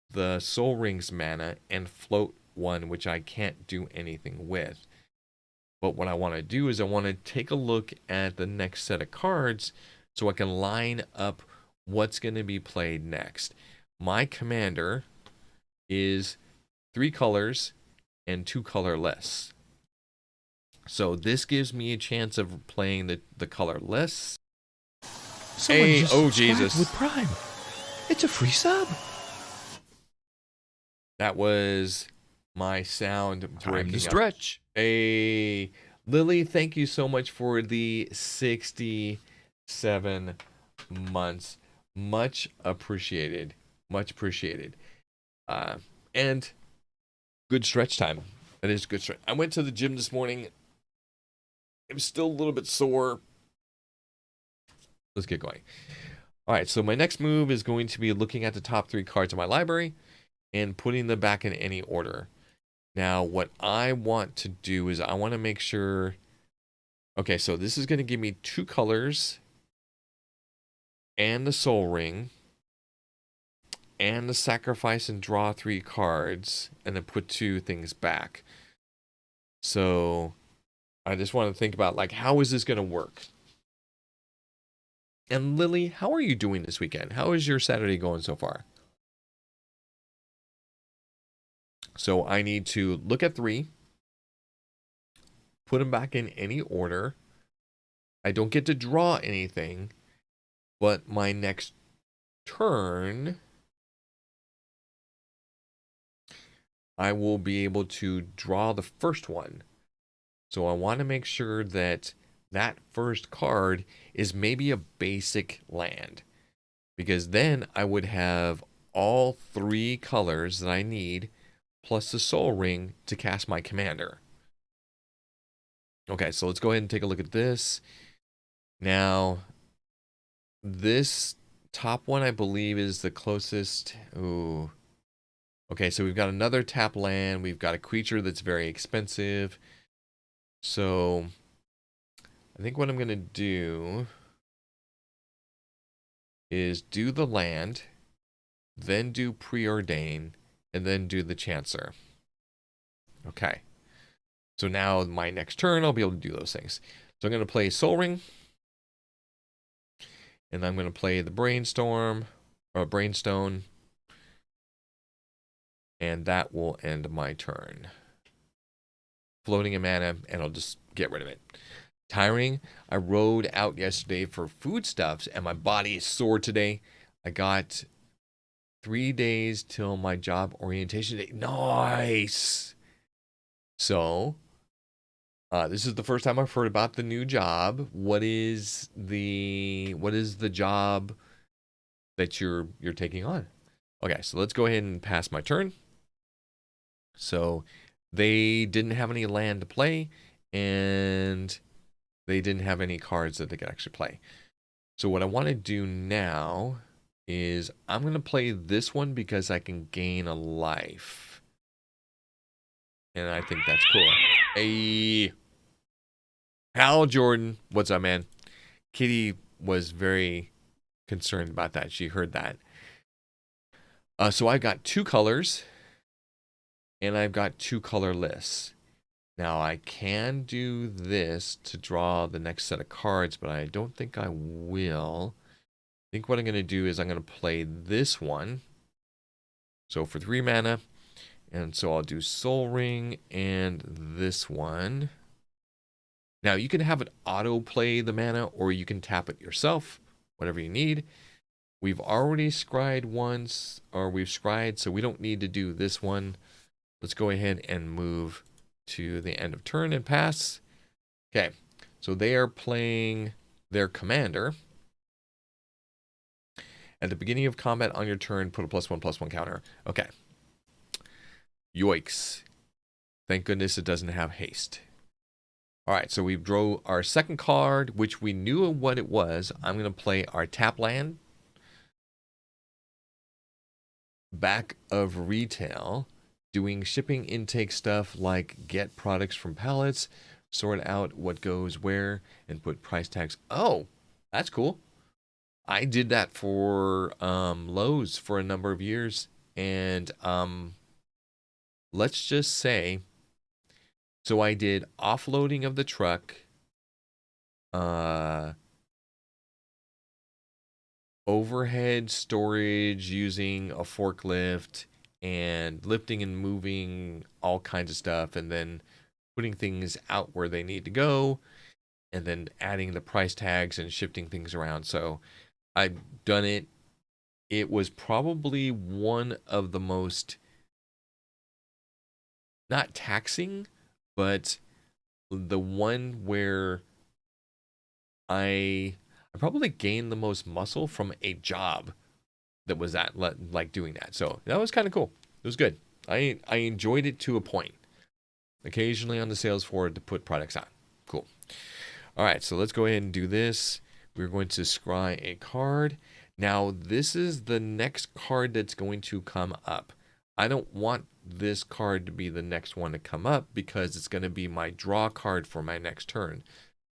the Soul Ring's mana and float 1, which I can't do anything with. But what I want to do is I want to take a look at the next set of cards so I can line up what's going to be played next. My commander is 3 colors and 2 colorless. So this gives me a chance of playing the colorless. Hey, oh Jesus. With Prime. It's a free sub. That was my sound breaking Time to stretch. Up. Hey, Lily, thank you so much for the 67 months. Much appreciated. Much appreciated. And good stretch time. That is good stretch. I went to the gym this morning. I'm still a little bit sore. Let's get going. All right, so my next move is going to be looking at the top 3 cards of my library and putting them back in any order. Now, what I want to do is I want to make sure... Okay, so this is going to give me 2 colors and the Soul Ring and the sacrifice and draw 3 cards and then put 2 things back. So I just want to think about, like, how is this going to work? And Lily, how are you doing this weekend? How is your Saturday going so far? So I need to look at 3, put them back in any order. I don't get to draw anything, but my next turn, I will be able to draw the first one. So I want to make sure that that first card is maybe a basic land, because then I would have all 3 colors that I need plus the Soul Ring to cast my commander. Okay, so let's go ahead and take a look at this. Now, this top one, I believe, is the closest. Ooh. Okay, so we've got another tap land. We've got a creature that's very expensive. So I think what I'm going to do is do the land, then do preordain, and then do the chancer. Okay. So now my next turn, I'll be able to do those things. So I'm going to play Soul Ring. And I'm going to play the Brainstorm, or Brainstone. And that will end my turn. Floating a mana, and I'll just get rid of it. Tiring. I rode out yesterday for foodstuffs, and my body is sore today. I got 3 days till my job orientation day. Nice. So, this is the first time I've heard about the new job. What is the job that you're taking on? Okay, so let's go ahead and pass my turn. So they didn't have any land to play, and they didn't have any cards that they could actually play. So what I want to do now is I'm going to play this one because I can gain a life. And I think that's cool. Hey, Hal Jordan, what's up, man? Kitty was very concerned about that. She heard that. So I got 2 colors, and I've got 2 colorless. Now I can do this to draw the next set of cards, but I don't think I will. I think what I'm going to do is I'm going to play this one. So for 3 mana, and so I'll do Soul Ring and this one. Now you can have it auto play the mana, or you can tap it yourself, whatever you need. We've already scryed once, or we've scryed, so we don't need to do this one. Let's go ahead and move to the end of turn and pass. Okay, so they are playing their commander. At the beginning of combat on your turn, put a +1/+1 counter. Okay. Yoicks. Thank goodness it doesn't have haste. All right, so we drew our second card, which we knew what it was. I'm going to play our tap land. Back of retail, doing shipping intake stuff like get products from pallets, sort out what goes where, and put price tags. Oh, that's cool. I did that for Lowe's for a number of years, and let's just say, so I did offloading of the truck, overhead storage using a forklift, and lifting and moving all kinds of stuff, and then putting things out where they need to go, and then adding the price tags and shifting things around. So I've done it. It was probably one of the most, not taxing, but the one where I probably gained the most muscle from a job that was that, like doing that. So that was kind of cool. It was good. I enjoyed it to a point. Occasionally on the sales floor to put products on. Cool. All right, so let's go ahead and do this. We're going to scry a card. Now, this is the next card that's going to come up. I don't want this card to be the next one to come up because it's going to be my draw card for my next turn.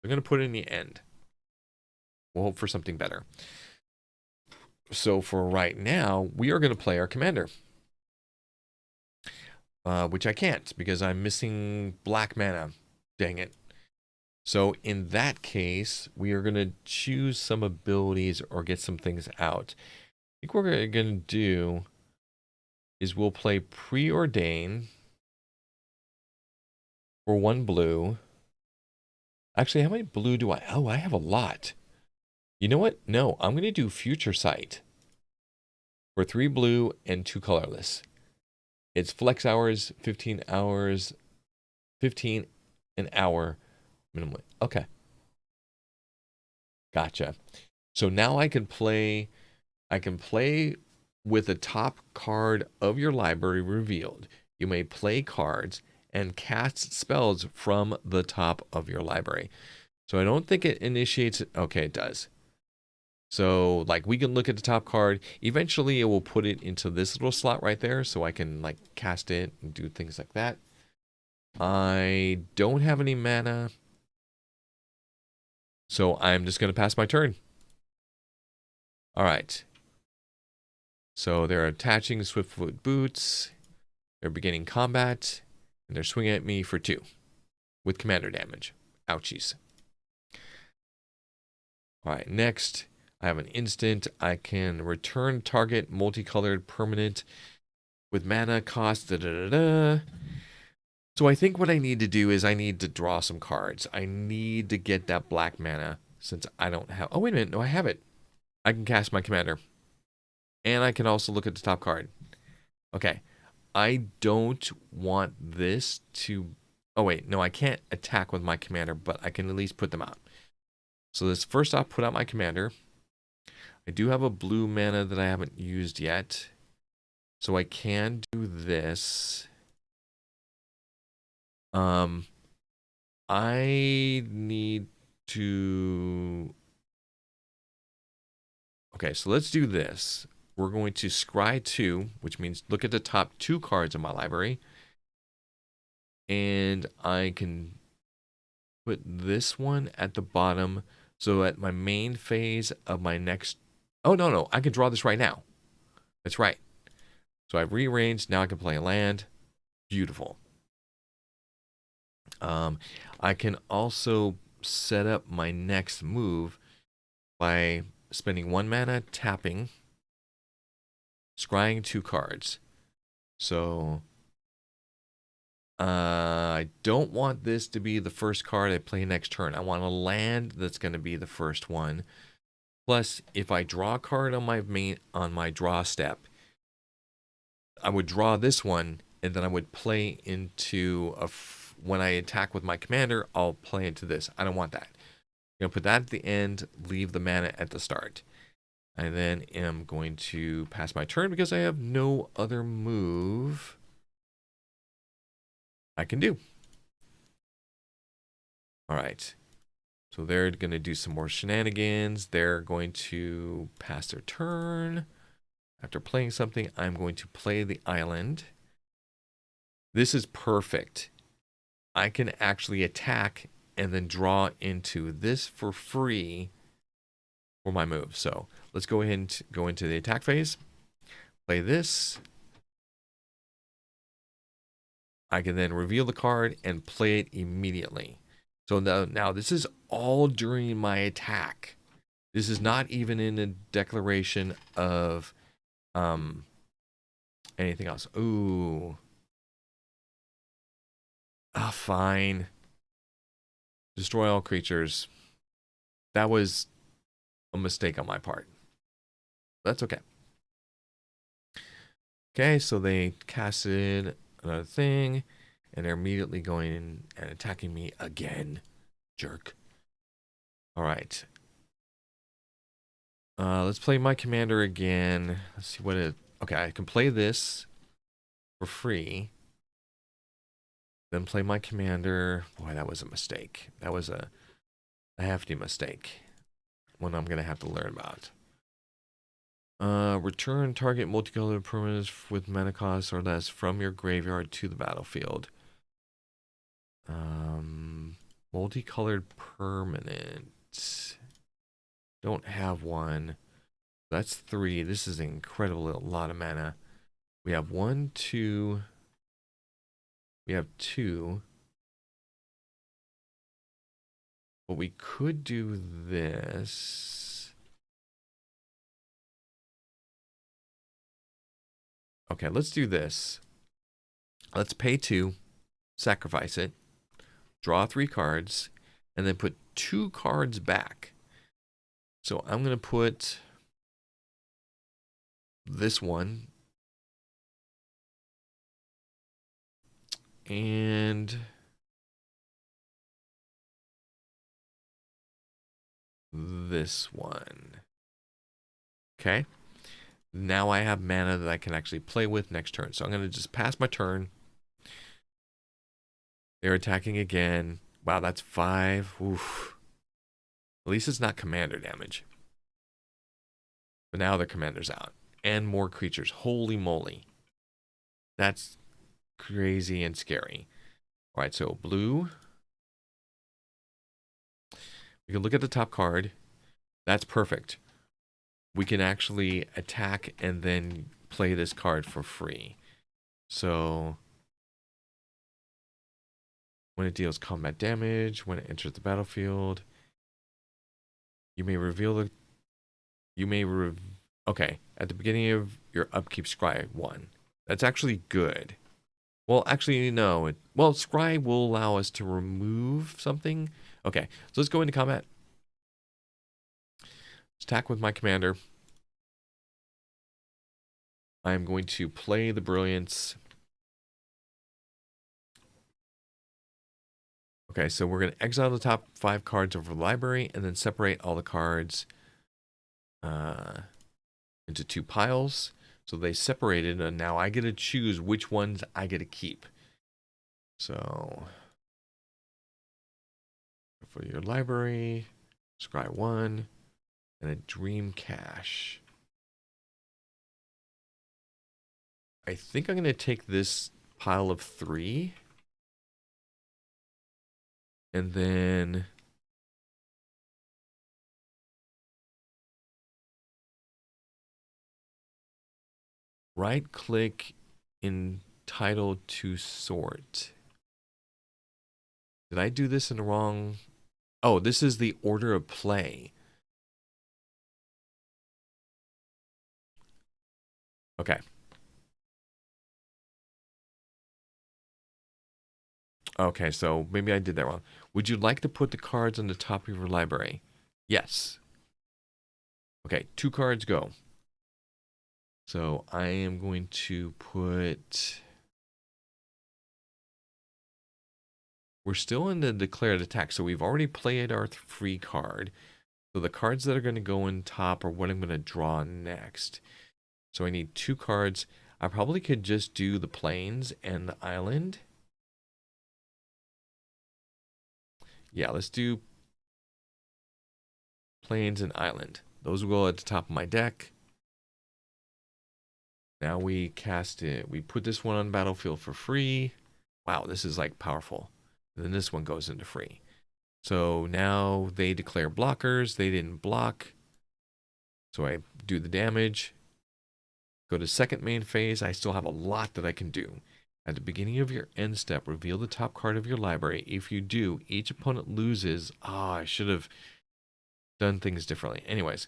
I'm going to put it in the end. We'll hope for something better. So for right now, we are going to play our commander. Which I can't because I'm missing black mana. Dang it. So in that case, we are going to choose some abilities or get some things out. I think what we're going to do is we'll play Preordain for 1 blue. Actually, how many blue do I? Oh, I have a lot. You know what? No, I'm going to do Future Sight for 3 blue and 2 colorless. It's flex hours, 15 hours, 15 an hour minimally. Okay. Gotcha. So now I can play with the top card of your library revealed. You may play cards and cast spells from the top of your library. So I don't think it initiates it. Okay, it does. So like we can look at the top card. Eventually it will put it into this little slot right there so I can like cast it and do things like that. I don't have any mana. So I'm just going to pass my turn. All right. So they're attaching Swiftfoot boots. They're beginning combat. And they're swinging at me for 2 with commander damage. Ouchies. All right, next, I have an instant. I can return target multicolored permanent with mana cost. Da, da, da, da. So I think what I need to do is I need to draw some cards. I need to get that black mana since I don't have... Oh, wait a minute. No, I have it. I can cast my commander. And I can also look at the top card. Okay. I don't want this to... Oh, wait. No, I can't attack with my commander, but I can at least put them out. So let's first off put out my commander. I do have a blue mana that I haven't used yet. So I can do this. I need to... Okay, so let's do this. We're going to scry 2, which means look at the top 2 cards in my library. And I can put this one at the bottom. So at my main phase of my next... Oh, no. I can draw this right now. That's right. So I've rearranged. Now I can play a land. Beautiful. I can also set up my next move by spending 1 mana, tapping, scrying 2 cards. So I don't want this to be the first card I play next turn. I want a land that's going to be the first one. Plus, if I draw a card on my draw step, I would draw this one, and then I would play into when I attack with my commander, I'll play into this. I don't want that. I'm going to put that at the end, leave the mana at the start. I then am going to pass my turn because I have no other move I can do. All right. So they're going to do some more shenanigans. They're going to pass their turn. After playing something, I'm going to play the island. This is perfect. I can actually attack and then draw into this for free for my move. So let's go ahead and go into the attack phase. Play this. I can then reveal the card and play it immediately. So now this is all during my attack. This is not even in a declaration of anything else. Ooh. Ah, fine. Destroy all creatures. That was a mistake on my part. That's okay. Okay, so they casted another thing, and they're immediately going in and attacking me again. Jerk. All right. Let's play my commander again. Let's see what it... Okay, I can play this for free. Then play my commander. Boy, that was a mistake. That was a hefty mistake. One I'm going to have to learn about. Return target multicolored permanents with mana cost or less from your graveyard to the battlefield. Multicolored permanent. Don't have one. That's 3. This is an incredible lot of mana. We have 1, 2. We have 2. But we could do this. Okay, let's do this. Let's pay 2, sacrifice it, draw 3 cards, and then put 2 cards back. So I'm going to put this one and this one. Okay. Now I have mana that I can actually play with next turn. So I'm going to just pass my turn. They're attacking again. Wow, that's 5. Oof. At least it's not commander damage. But now their commander's out. And more creatures. Holy moly. That's crazy and scary. All right, so blue. We can look at the top card. That's perfect. we can actually attack and then play this card for free. So when it deals combat damage, when it enters the battlefield, you may reveal the okay, at the beginning of your upkeep, scry 1. That's actually good. Well, actually, no. Well, scry will allow us to remove something. Okay, so let's go into combat. Let's attack with my commander. I'm going to play the Brilliance. Okay, so we're going to exile the top 5 cards of the library and then separate all the cards into 2 piles. So they separated, and now I get to choose which ones I get to keep. So for your library, scry 1, and a Dream Cache. I think I'm going to take this pile of 3. And then right click entitled to sort. Did I do this in the wrong? Oh, this is the order of play. Okay. Okay, so maybe I did that wrong. Would you like to put the cards on the top of your library? Yes. Okay, 2 cards go. So I am going to put... We're still in the declared attack, so we've already played our free card. So the cards that are going to go in top are what I'm going to draw next. So I need 2 cards. I probably could just do the plains and the island. Yeah, let's do plains and island. Those will go at the top of my deck. Now we cast it. We put this one on battlefield for free. Wow, this is like powerful. And then this one goes into free. So now they declare blockers. They didn't block. So I do the damage. Go to second main phase. I still have a lot that I can do. At the beginning of your end step, reveal the top card of your library. If you do, each opponent loses. I should have done things differently. Anyways,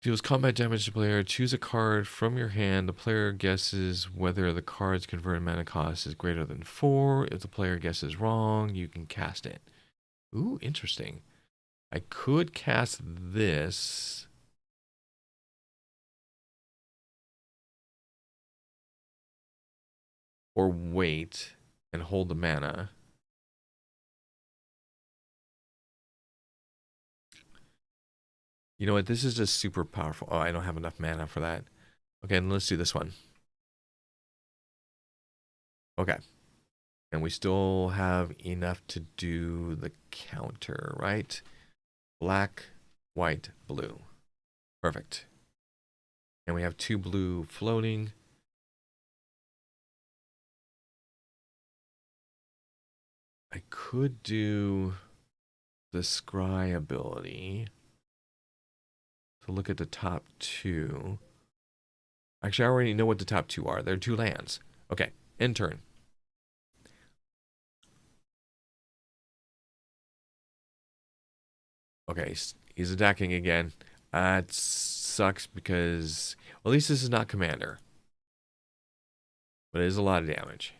deals combat damage to player. Choose a card from your hand. The player guesses whether the card's converted mana cost is greater than 4. If the player guesses wrong, you can cast it. Ooh, interesting. I could cast this. Or wait and hold the mana. You know what? This is just super powerful. Oh, I don't have enough mana for that. Okay, and let's do this one. Okay. And we still have enough to do the counter, right? Black, white, blue. Perfect. And we have 2 blue floating. I could do the scry ability to look at the top 2. Actually, I already know what the top 2 are. They're 2 lands. Okay, end turn. Okay, he's attacking again. That sucks because, well, at least this is not commander. But it is a lot of damage.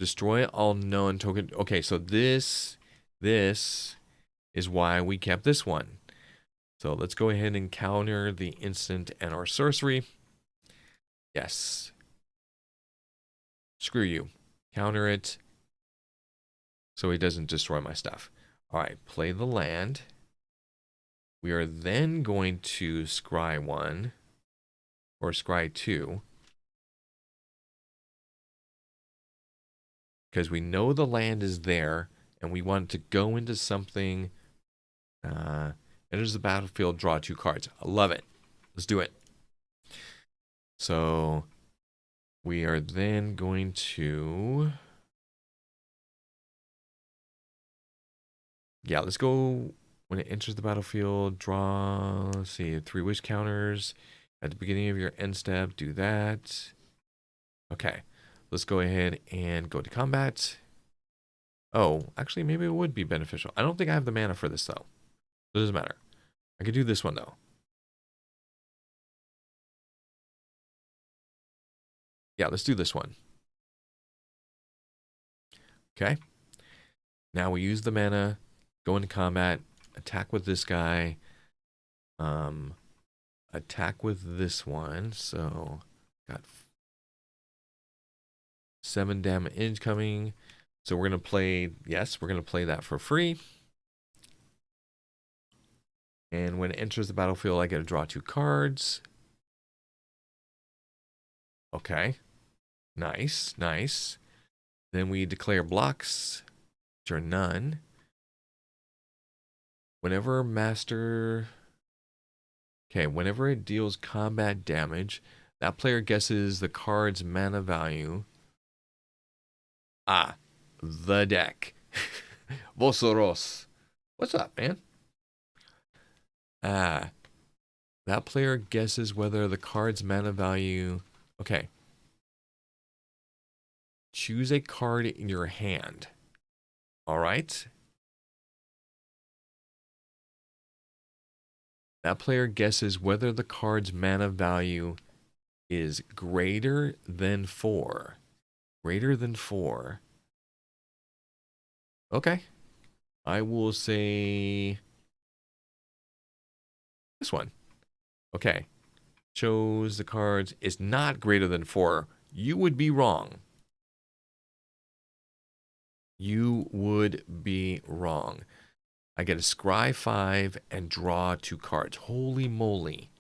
Destroy all known token. Okay, so this is why we kept this one. So let's go ahead and counter the instant and our sorcery. Yes. Screw you. Counter it so he doesn't destroy my stuff. All right, play the land. We are then going to scry 1 or scry 2. Because we know the land is there and we want to go into something. Enters the battlefield, draw 2 cards. I love it. Let's do it. So we are then going to Yeah, let's go. When it enters the battlefield, draw, let's see, 3 wish counters. At the beginning of your end step, do that. Okay, let's go ahead and go to combat. Oh, actually, maybe it would be beneficial. I don't think I have the mana for this, though. It doesn't matter. I could do this one, though. Yeah, let's do this one. Okay. Now we use the mana, go into combat, attack with this guy, attack with this one. So, got 7 damage incoming. So we're going to play, yes, we're going to play that for free. And when it enters the battlefield, I get to draw 2 cards. Okay. Nice, nice. Then we declare blocks, which are none. Whenever master... Okay, whenever it deals combat damage, that player guesses the card's mana value. Ah, the deck. Vosoros. What's up, man? Ah, that player guesses whether the card's mana value... Okay. Choose a card in your hand. All right. That player guesses whether the card's mana value is greater than 4. Greater than 4. Okay. I will say this one. Okay. Chose the cards. It's not greater than 4. You would be wrong. You would be wrong. I get a scry 5 and draw 2 cards. Holy moly.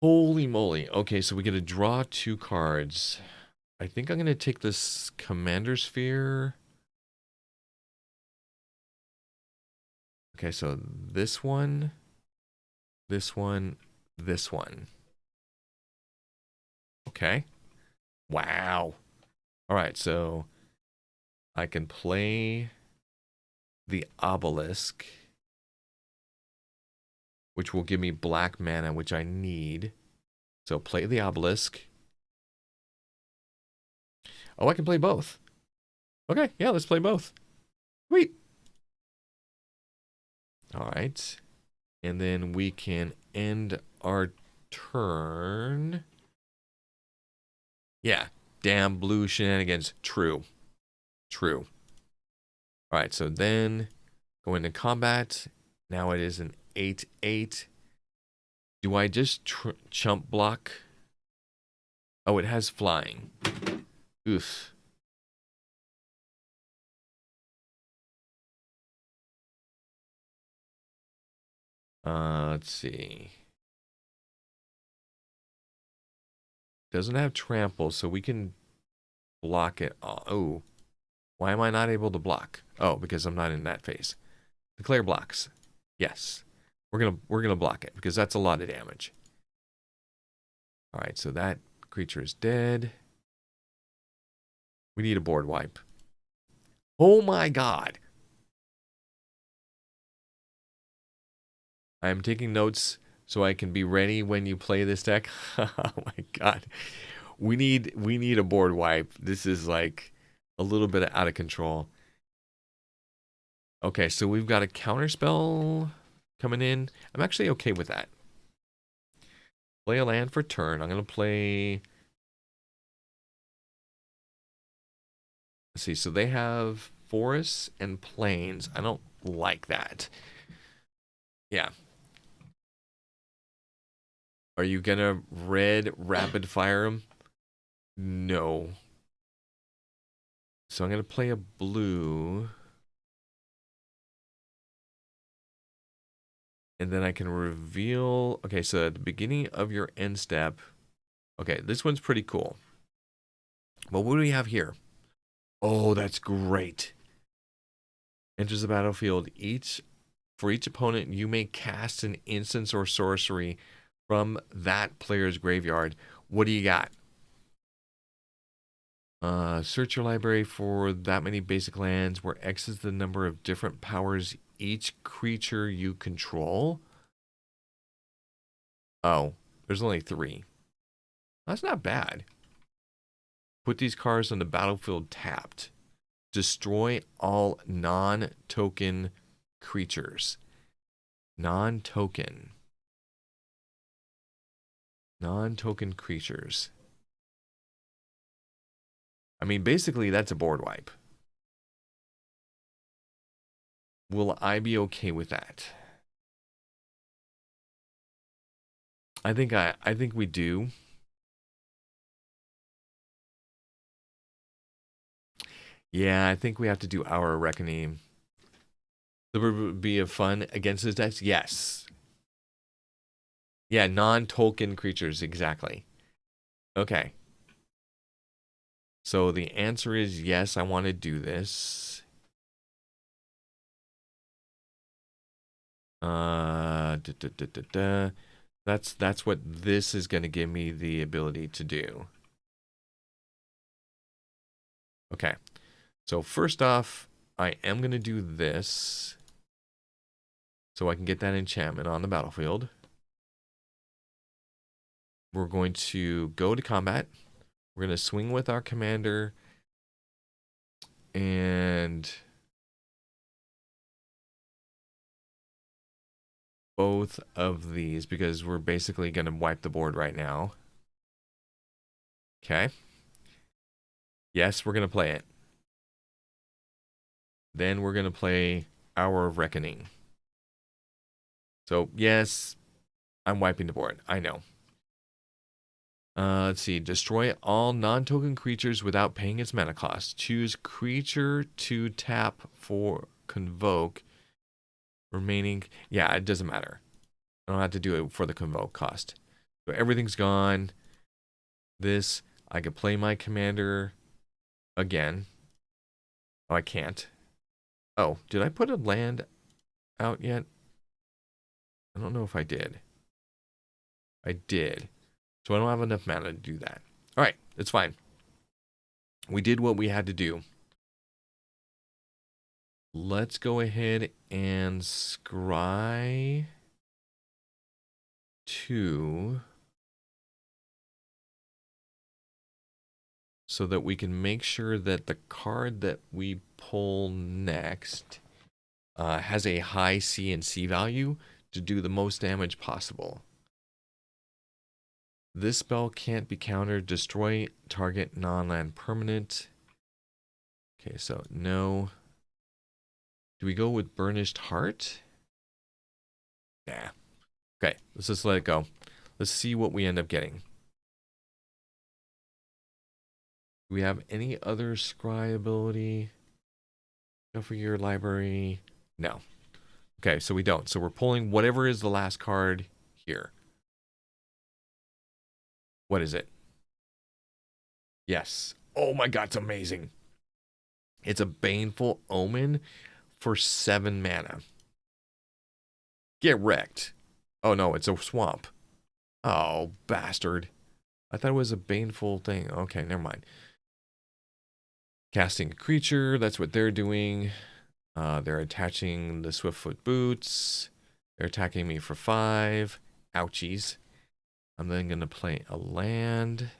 Holy moly. Okay, so we get to draw 2 cards. I think I'm going to take this Commander Sphere. Okay, so this one, this one, this one. Okay. Wow. All right, so I can play the Obelisk, which will give me black mana, which I need. So play the Obelisk. Oh, I can play both. Okay, yeah, let's play both. Sweet. All right. And then we can end our turn. Yeah, damn blue shenanigans. True. True. All right, so then go into combat. Now it is an 8/8. Do I just chump block? Oh, it has flying. Oof. Let's see. Doesn't have trample, so we can block it. Oh, why am I not able to block? Oh, because I'm not in that phase. Declare blocks. Yes, we're gonna block it because that's a lot of damage. All right, so that creature is dead. We need a board wipe. Oh my god! I am taking notes so I can be ready when you play this deck. Oh my god. We need a board wipe. This is like a little bit out of control. Okay, so we've got a counter spell coming in. I'm actually okay with that. Play a land for turn. I'm going to play... Let's see, so they have forests and plains. I don't like that. Yeah. Are you going to red rapid fire them? No. So I'm going to play a blue. And then I can reveal... Okay, so at the beginning of your end step... Okay, this one's pretty cool. But what do we have here? Oh, that's great. Enters the battlefield. For each opponent, you may cast an instance or sorcery from that player's graveyard. What do you got? Search your library for that many basic lands where X is the number of different powers each creature you control. Oh, there's only 3. That's not bad. Put these cards on the battlefield tapped. Destroy all non-token creatures. Non-token creatures. I mean, basically, that's a board wipe. Will I be okay with that? I think we do. Yeah, I think we have to do our reckoning. There would be a fun against his decks? Yes. Yeah, non-token creatures, exactly. Okay. So the answer is yes, I want to do this. That's what this is going to give me the ability to do. Okay. So first off, I am going to do this so I can get that enchantment on the battlefield. We're going to go to combat. We're going to swing with our commander and both of these because we're basically going to wipe the board right now. Okay. Yes, we're going to play it. Then we're going to play Hour of Reckoning. So, yes, I'm wiping the board. I know. Let's see. Destroy all non-token creatures without paying its mana cost. Choose creature to tap for convoke. Remaining. Yeah, it doesn't matter. I don't have to do it for the convoke cost. So everything's gone. This, I could play my commander again. Oh, I can't. Oh, did I put a land out yet? I don't know if I did. I did. So I don't have enough mana to do that. All right, it's fine. We did what we had to do. Let's go ahead and scry 2 so that we can make sure that the card that we pull next has a high C and C value to do the most damage possible. This spell can't be countered. Destroy target non-land permanent. Okay, so no. Do we go with Burnished Heart? Nah. Okay, let's just let it go. Let's see what we end up getting. Do we have any other scry ability? Shuffle your library. No. Okay, so we don't. So we're pulling whatever is the last card here. What is it? Yes. Oh my god, it's amazing. It's a Baneful Omen for 7 mana. Get wrecked. Oh no, it's a swamp. Oh, bastard. I thought it was a baneful thing. Okay, never mind. Casting a creature, that's what they're doing. They're attaching the Swiftfoot Boots. They're attacking me for 5. Ouchies. I'm then going to play a land.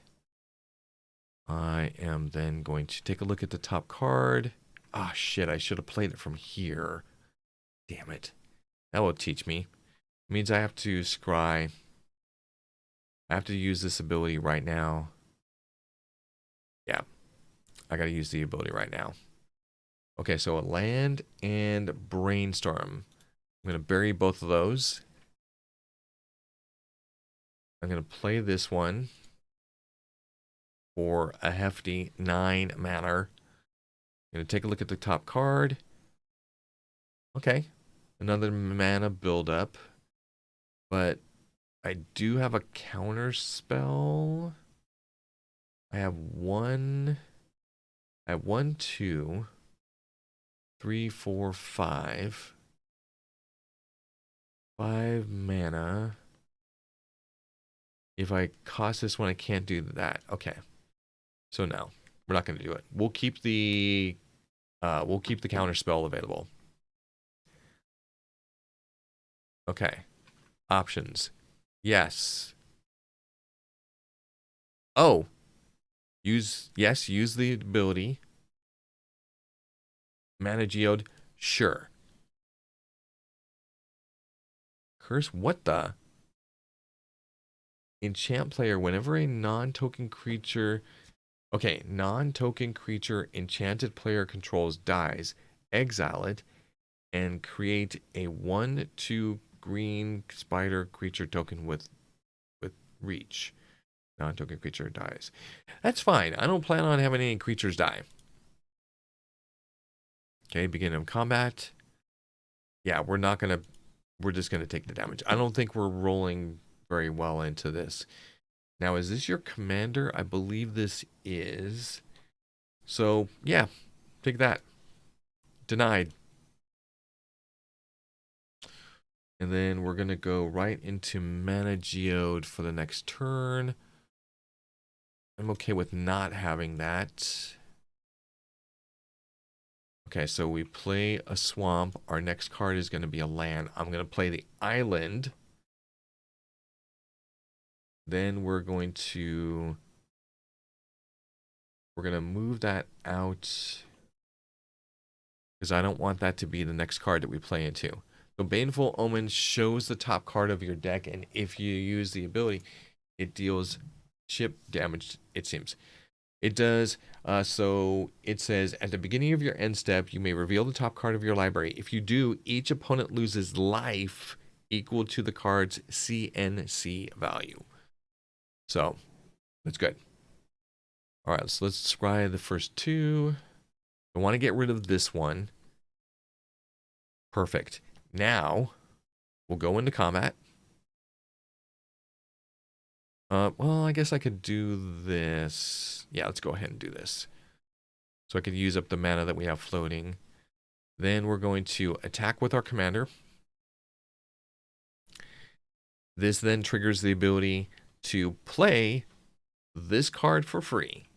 I am then going to take a look at the top card. Ah, shit, I should have played it from here. Damn it. That will teach me. It means I have to scry. I have to use this ability right now. Yeah. I got to use the ability right now. Okay, so a land and brainstorm. I'm going to bury both of those. I'm going to play this one for a hefty 9 mana. I'm going to take a look at the top card. Okay, another mana buildup. But I do have a counter spell. I have 1, 2, 3, 4, 5. 5 mana. If I cost this one, I can't do that. Okay. So now, we're not going to do it. We'll keep the counter spell available. Okay. Options. Yes. Oh. Use the ability. Mana Geode. Sure. Curse. What the? Enchant player. Whenever a non-token creature. Okay. Non-token creature enchanted player controls dies. Exile it. And create a 1/2 green spider creature token with reach. Non-token creature dies. That's fine. I don't plan on having any creatures die. Okay, beginning of combat. Yeah, we're just gonna take the damage. I don't think we're rolling very well into this. Now, is this your commander? I believe this is. So, yeah, take that. Denied. And then we're gonna go right into Mana Geode for the next turn. I'm okay with not having that. Okay, so we play a swamp. Our next card is going to be a land. I'm going to play the island. Then we're going to move that out because I don't want that to be the next card that we play into. So Baneful Omen shows the top card of your deck, and if you use the ability, it deals chip damage, it seems. It does. So it says, at the beginning of your end step, you may reveal the top card of your library. If you do, each opponent loses life equal to the card's CNC value. So that's good. All right, so let's scry the first two. I want to get rid of this one. Perfect. Now we'll go into combat. Well, I guess I could do this. Yeah, let's go ahead and do this. So I could use up the mana that we have floating. Then we're going to attack with our commander. This then triggers the ability to play this card for free.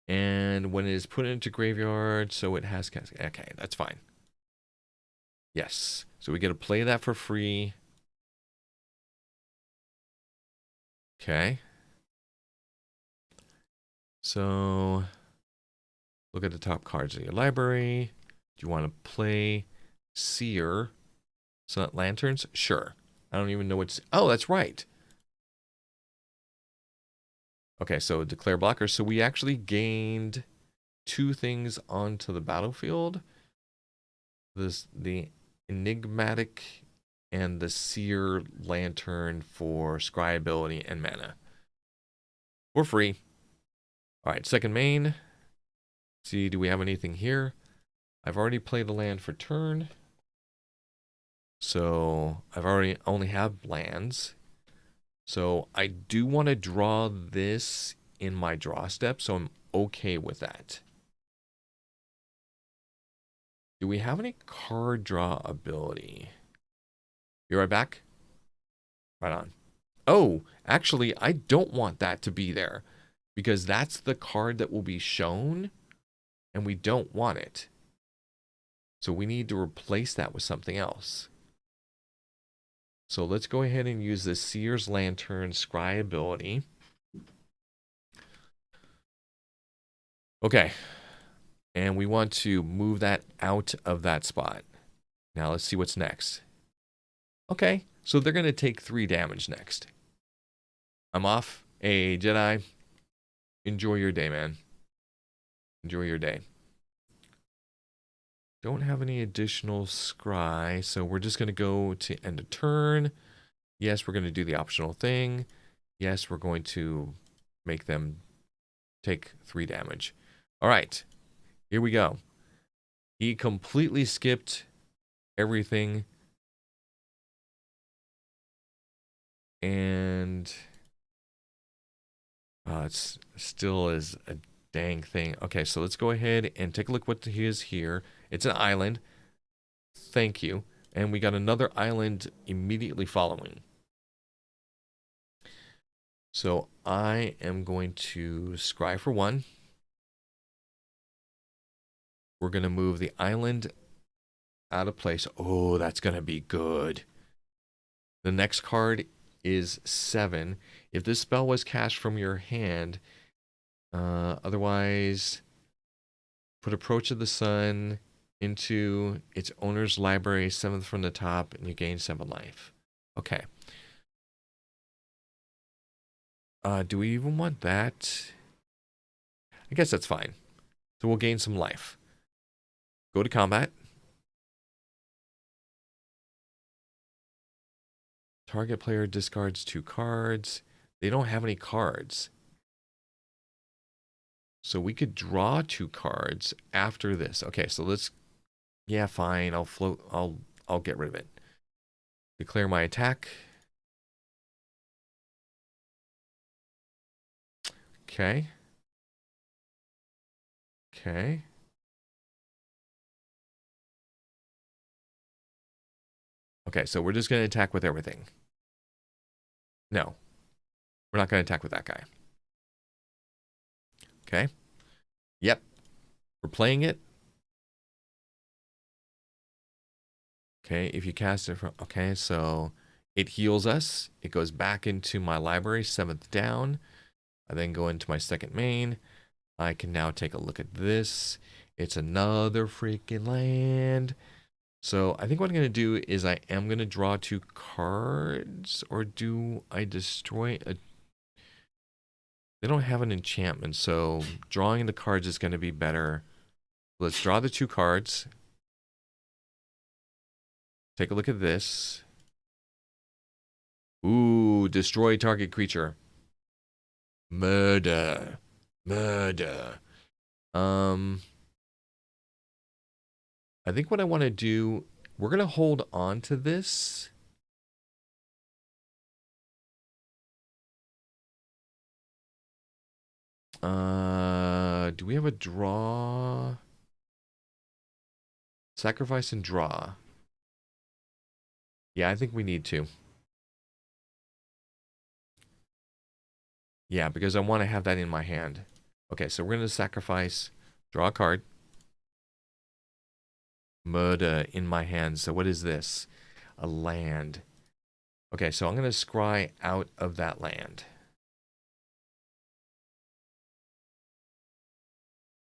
And when it is put into graveyard, so it has... Okay, that's fine. Yes. So we get to play that for free. Okay. So look at the top cards of your library. Do you want to play Seer? Sun Lanterns? Sure. I don't even know what's... Oh, that's right. Okay, so declare blocker. So we actually gained 2 things onto the battlefield. The Enigmatic and the Seer Lantern for scry ability and mana. For free. All right, second main. See, do we have anything here? I've already played a land for turn. So I've already only have lands. So I do want to draw this in my draw step, so I'm okay with that. Do we have any card draw ability? Be right back. Right on. Oh, actually, I don't want that to be there because that's the card that will be shown and we don't want it. So we need to replace that with something else. So let's go ahead and use the Seer's Lantern scry ability. Okay. And we want to move that out of that spot. Now let's see what's next. Okay. So they're going to take 3 damage next. I'm off. Hey, Jedi. Enjoy your day, man. Enjoy your day. Don't have any additional scry, so we're just going to go to end of turn. Yes, we're going to do the optional thing. Yes, we're going to make them take 3 damage. All right, here we go. He completely skipped everything. And it's still is a dang thing. Okay, so let's go ahead and take a look what he is here. It's an island. Thank you. And we got another island immediately following. So I am going to scry for 1. We're going to move the island out of place. Oh, that's going to be good. The next card is 7. If this spell was cast from your hand, otherwise, put Approach of the Sun into its owner's library, 7th from the top, and you gain 7 life. Okay. Do we even want that? I guess that's fine. So we'll gain some life. Go to combat. Target player discards 2 cards. They don't have any cards. So we could draw 2 cards after this. Okay, so let's... Yeah, fine. I'll float. I'll get rid of it. Declare my attack. Okay. Okay. Okay, so we're just going to attack with everything. No. We're not going to attack with that guy. Okay. Yep. We're playing it. Okay, if you cast it from... Okay, so it heals us. It goes back into my library, 7th down. I then go into my second main. I can now take a look at this. It's another freaking land. So I think what I'm going to do is I am going to draw 2 cards. Or do I destroy a... They don't have an enchantment, so drawing the cards is going to be better. Let's draw the 2 cards. Take a look at this. Ooh, destroy target creature. Murder. Murder. I think what I want to do, we're going to hold on to this. Do we have a draw? Sacrifice and draw. Yeah, I think we need to. Yeah, because I want to have that in my hand. Okay, so we're going to sacrifice, draw a card. Murder in my hand. So what is this? A land. Okay, so I'm going to scry out of that land.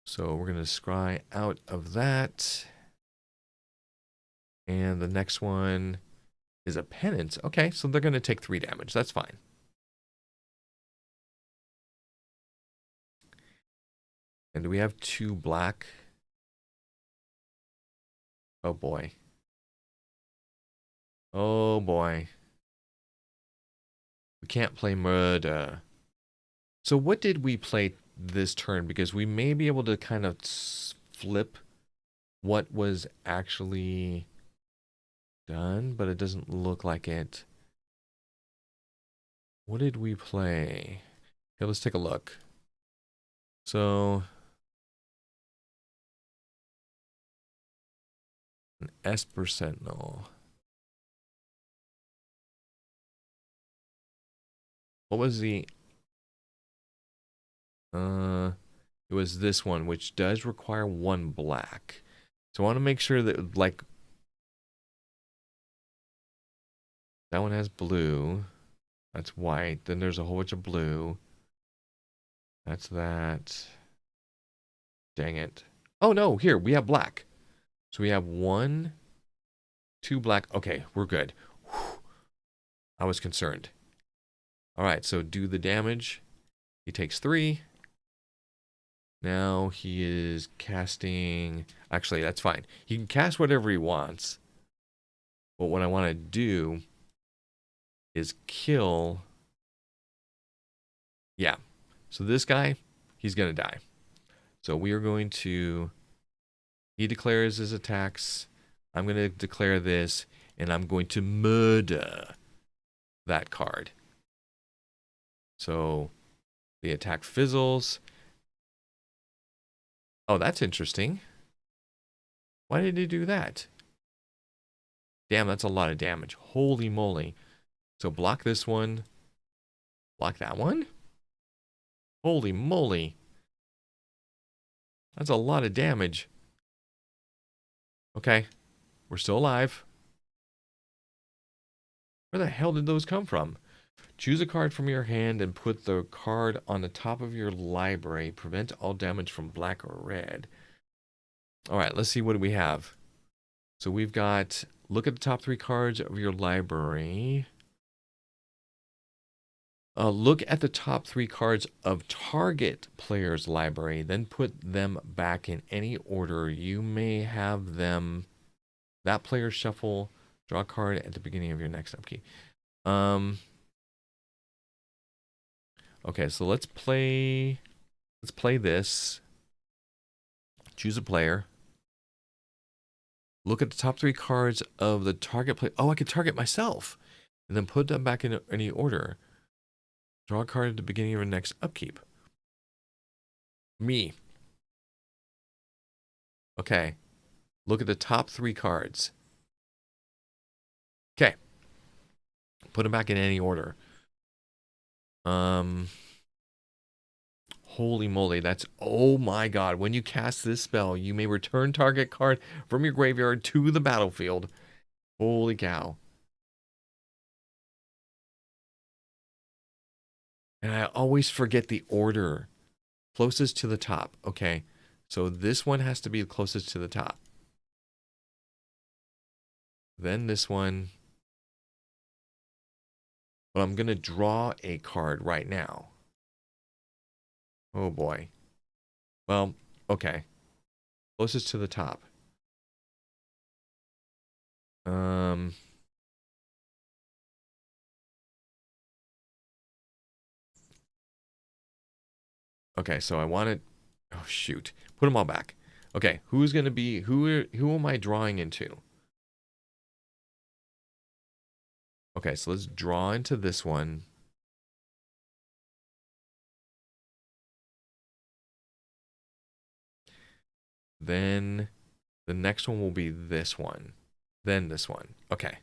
So we're going to scry out of that. And the next one is a penance. Okay, so they're going to take 3 damage. That's fine. And do we have 2 black? Oh boy. Oh boy. We can't play murder. So what did we play this turn? Because we may be able to kind of flip what was actually done, but it doesn't look like it. What did we play? Okay, let's take a look. So an Esper Sentinel. What was the... it was this one, which does require 1 black. So I want to make sure that, like... That one has blue. That's white. Then there's a whole bunch of blue. That's that. Dang it. Oh no, here, we have black. So we have 1, 2 black. Okay, we're good. Whew. I was concerned. Alright, so do the damage. He takes 3. Now he is casting... Actually, that's fine. He can cast whatever he wants. But what I want to do is kill... Yeah. So this guy, he's going to die. So we are going to... He declares his attacks. I'm going to declare this. And I'm going to murder that card. So the attack fizzles. Oh, that's interesting. Why did he do that? Damn, that's a lot of damage. Holy moly. So block this one. Block that one? Holy moly. That's a lot of damage. Okay, we're still alive. Where the hell did those come from? Choose a card from your hand and put the card on the top of your library. Prevent all damage from black or red. All right, let's see what we have. So we've got, look at the top 3 cards of your library. Look at the top 3 cards of target player's library, then put them back in any order. You may have them, that player shuffle, draw a card at the beginning of your next upkeep. Okay, so let's play this. Choose a player. Look at the top 3 cards of the target player. Oh, I could target myself. And then put them back in any order. Draw a card at the beginning of your next upkeep. Me. Okay. Look at the top 3 cards. Okay. Put them back in any order. Holy moly, that's, oh my god. When you cast this spell, you may return target card from your graveyard to the battlefield. Holy cow. And I always forget the order. Closest to the top. Okay. So this one has to be closest to the top. Then this one. But I'm going to draw a card right now. Oh boy. Well, okay. Closest to the top. Okay, so I want it. Oh shoot. Put them all back. Okay, who's going to be who am I drawing into? Okay, so let's draw into this one. Then the next one will be this one. Then this one. Okay.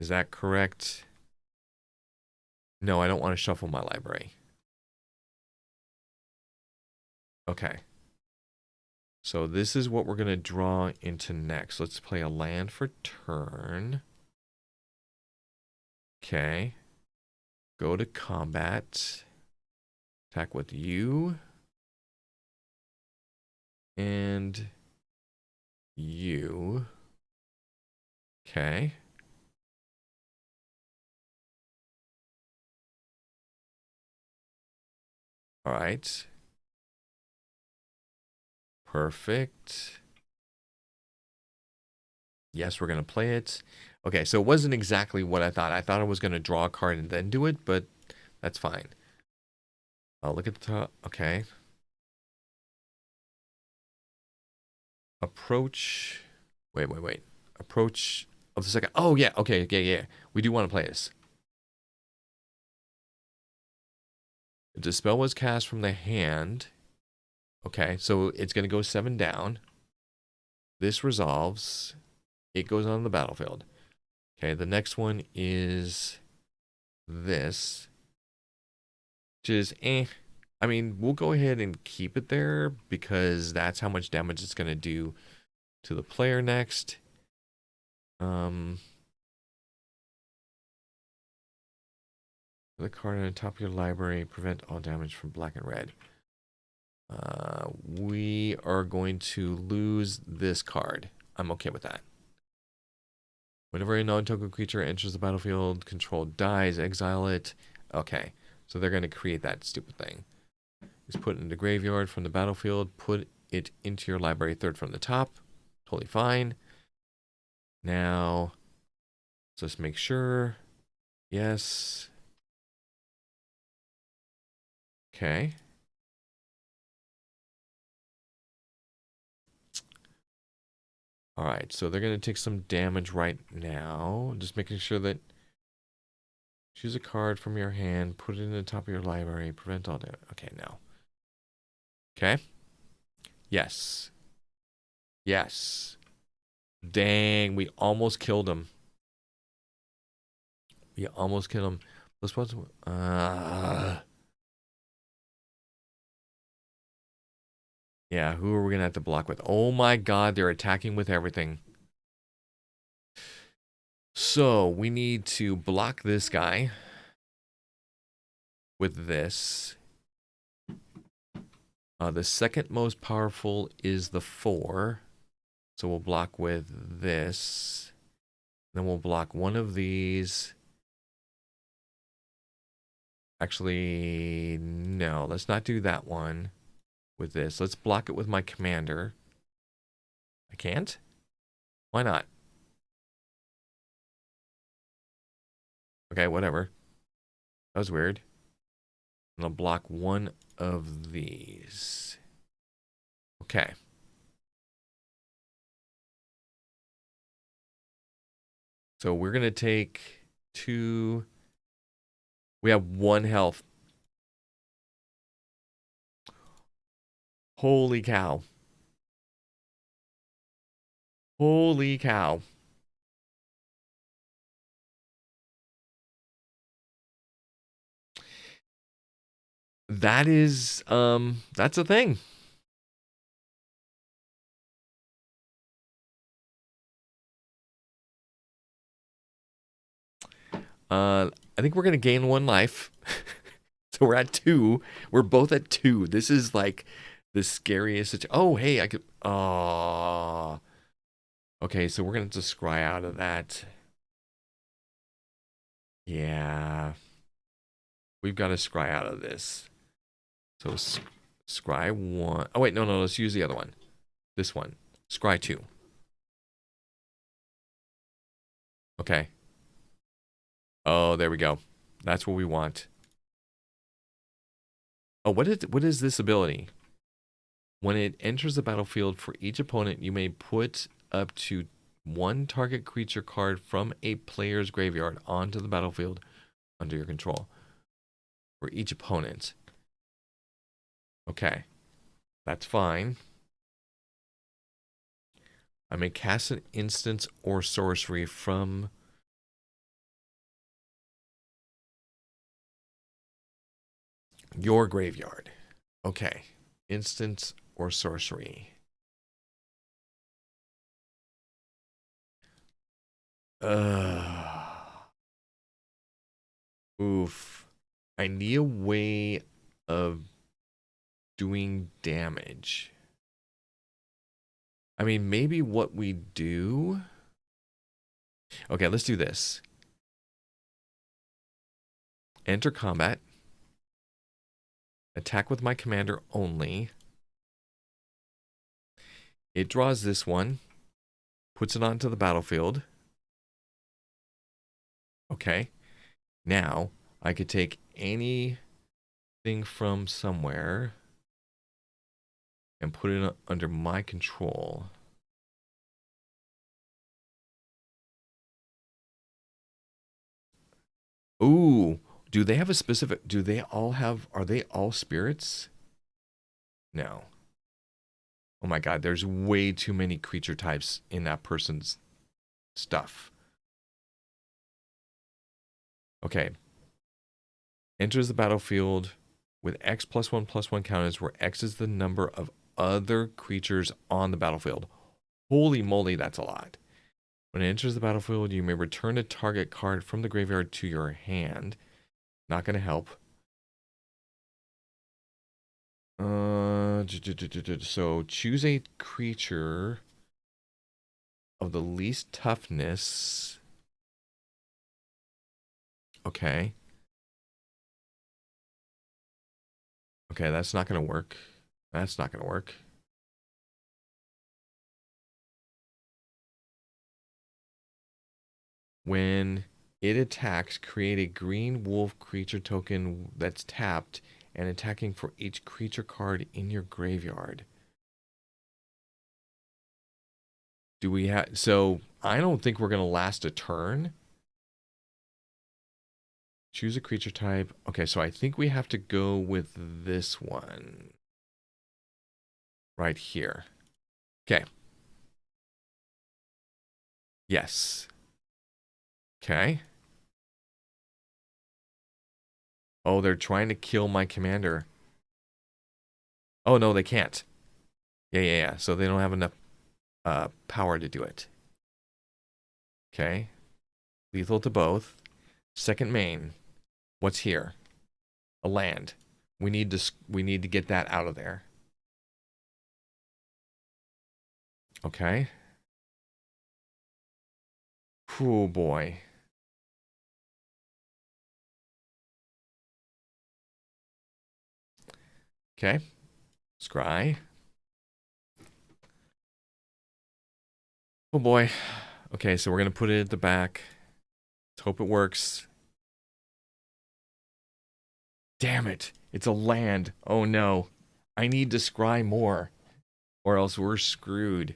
Is that correct? No, I don't want to shuffle my library. Okay. So this is what we're going to draw into next. Let's play a land for turn. Okay. Go to combat. Attack with you. And you. Okay. All right. Perfect. Yes, we're going to play it. Okay, so it wasn't exactly what I thought. I thought I was going to draw a card and then do it, but that's fine. I'll look at the top. Okay. Approach. Wait. Approach of the second. Oh, yeah. Okay, yeah. We do want to play this. If the spell was cast from the hand. Okay, so it's going to go 7 down. This resolves. It goes on the battlefield. Okay, the next one is this. Which is I mean, we'll go ahead and keep it there because that's how much damage it's going to do to the player next. The card on the top of your library, prevent all damage from black and red. We are going to lose this card. I'm okay with that. Whenever a non-token creature enters the battlefield, control dies, exile it. Okay, so they're going to create that stupid thing. Just put it in the graveyard from the battlefield, put it into your library 3rd from the top. Totally fine. Now, let's just make sure. Yes. Okay. All right, so they're going to take some damage right now. Just making sure that choose a card from your hand, put it in the top of your library, prevent all damage. Okay, now. Okay. Yes. Yes. Dang, we almost killed him. We almost killed him. Let's put Yeah, who are we gonna have to block with? Oh my god, they're attacking with everything. So we need to block this guy with this. The second most powerful is the 4. So we'll block with this. Then we'll block one of these. Actually, no, let's not do that one with this. Let's block it with my commander. I can't? Why not? Okay, whatever. That was weird. And I'll block one of these. Okay. So we're going to take 2. We have 1 health. Holy cow. Holy cow. That is, that's a thing. I think we're going to gain 1 life. So we're at 2. We're both at 2. This is like the scariest. Oh, hey, I could. Oh. Okay, so we're going to have to scry out of that. Yeah. We've got to scry out of this. So scry 1. Oh, wait, no, let's use the other one. This one. Scry 2. Okay. Oh, there we go. That's what we want. Oh, what is this ability? When it enters the battlefield, for each opponent, you may put up to 1 target creature card from a player's graveyard onto the battlefield under your control. For each opponent. Okay. That's fine. I may cast an instance or sorcery from your graveyard. Okay. Instance or sorcery. Oof. I need a way of doing damage. I mean, maybe what we do. Okay, let's do this. Enter combat. Attack with my commander only. It draws this one. Puts it onto the battlefield. Okay. Now, I could take anything from somewhere and put it under my control. Ooh, do they have a specific, do they all have, are they all spirits? No. Oh my god, there's way too many creature types in that person's stuff. Okay. Enters the battlefield with X +1/+1 counters, where X is the number of other creatures on the battlefield. Holy moly, that's a lot. When it enters the battlefield, you may return a target card from the graveyard to your hand. Not going to help. So choose a creature of the least toughness. Okay. Okay, that's not going to work. That's not going to work. When it attacks, create a green wolf creature token that's tapped and attacking for each creature card in your graveyard. Do we have... So, I don't think we're going to last a turn. Choose a creature type. Okay, so I think we have to go with this one. Right here. Okay. Yes. Okay. Oh, they're trying to kill my commander. Oh, no, they can't. Yeah. So they don't have enough power to do it. Okay. Lethal to both. Second main. What's here? A land. We need to get that out of there. Okay. Oh boy. Okay. Scry. Oh boy. Okay, so we're gonna put it at the back. Let's hope it works. Damn it. It's a land. Oh no. I need to scry more, or else we're screwed.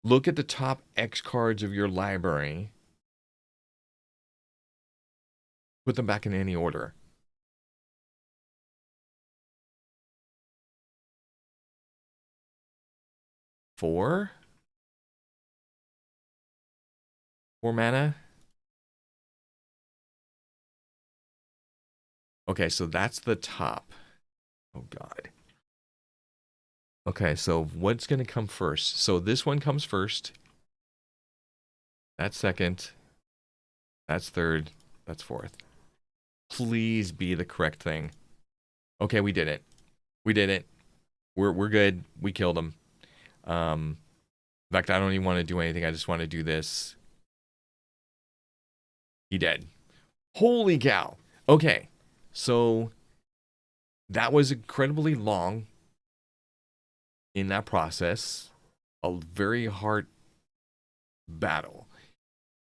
Look at the top X cards of your library. Put them back in any order. Four? 4 mana? Okay, so that's the top. Oh god. Okay, so what's gonna come first? So this one comes first. That's second. That's third. That's fourth. Please be the correct thing. Okay, we did it. We did it. We're good. We killed him. In fact, I don't even want to do anything. I just want to do this. He dead. Holy cow. Okay, so that was incredibly long in that process. A very hard battle.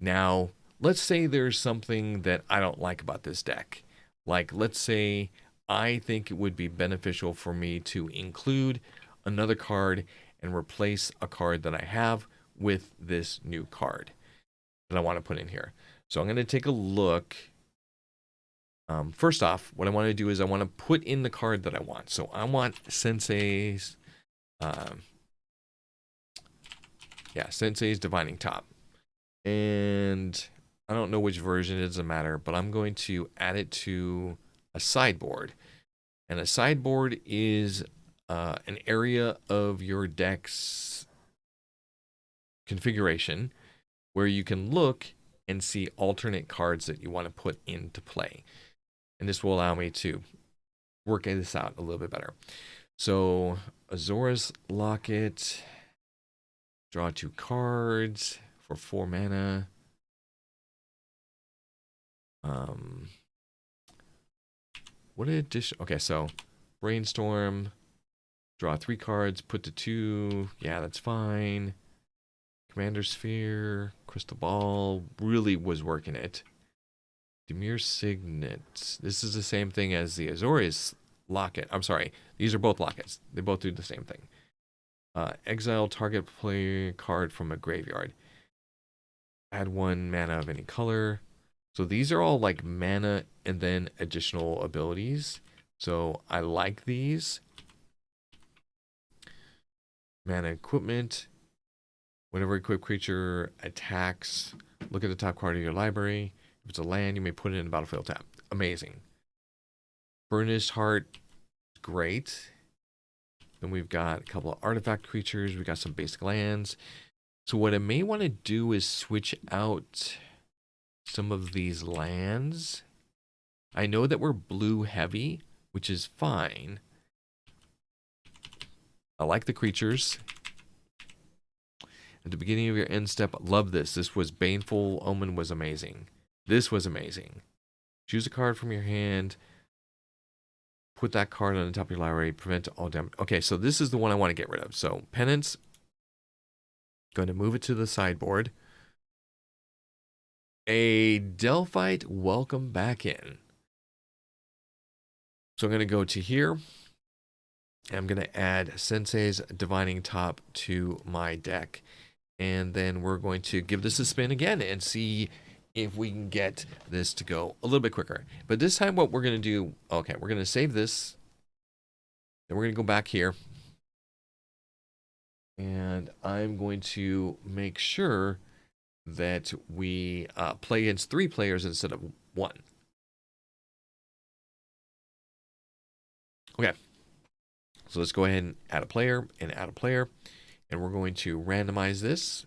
Now, let's say there's something that I don't like about this deck. Like, let's say I think it would be beneficial for me to include another card and replace a card that I have with this new card that I want to put in here. So I'm going to take a look. First off, what I want to do is I want to put in the card that I want. So I want Sensei's, Sensei's Divining Top. And I don't know which version, it doesn't matter, but I'm going to add it to a sideboard. And a sideboard is an area of your deck's configuration where you can look and see alternate cards that you want to put into play. And this will allow me to work this out a little bit better. So, Azorius Locket, draw 2 cards for 4 mana. What addition? Okay, so Brainstorm, draw 3 cards, put to 2. Yeah, that's fine. Commander Sphere, Crystal Ball, really was working it. Demir Signet. This is the same thing as the Azorius Locket. I'm sorry, these are both lockets. They both do the same thing. Exile target player card from a graveyard. Add 1 mana of any color. So these are all like mana and then additional abilities. So I like these. Mana equipment. Whenever a equipped creature attacks, look at the top card of your library. If it's a land, you may put it in a battlefield tap. Amazing. Burnished Heart, great. Then we've got a couple of artifact creatures. We got some basic lands. So what I may want to do is switch out some of these lands. I know that we're blue heavy, which is fine. I like the creatures. At the beginning of your end step, love this. This was Baneful Omen was amazing. This was amazing. Choose a card from your hand. Put that card on the top of your library. Prevent all damage. Okay, so this is the one I want to get rid of. So Penance. Going to move it to the sideboard. A Delphite, welcome back in. So I'm going to go to here. And I'm going to add Sensei's Divining Top to my deck. And then we're going to give this a spin again and see if we can get this to go a little bit quicker. But this time what we're going to do, okay, we're going to save this. Then we're going to go back here. And I'm going to make sure that we play against 3 players instead of 1. Okay, so let's go ahead and add a player and add a player. And we're going to randomize this,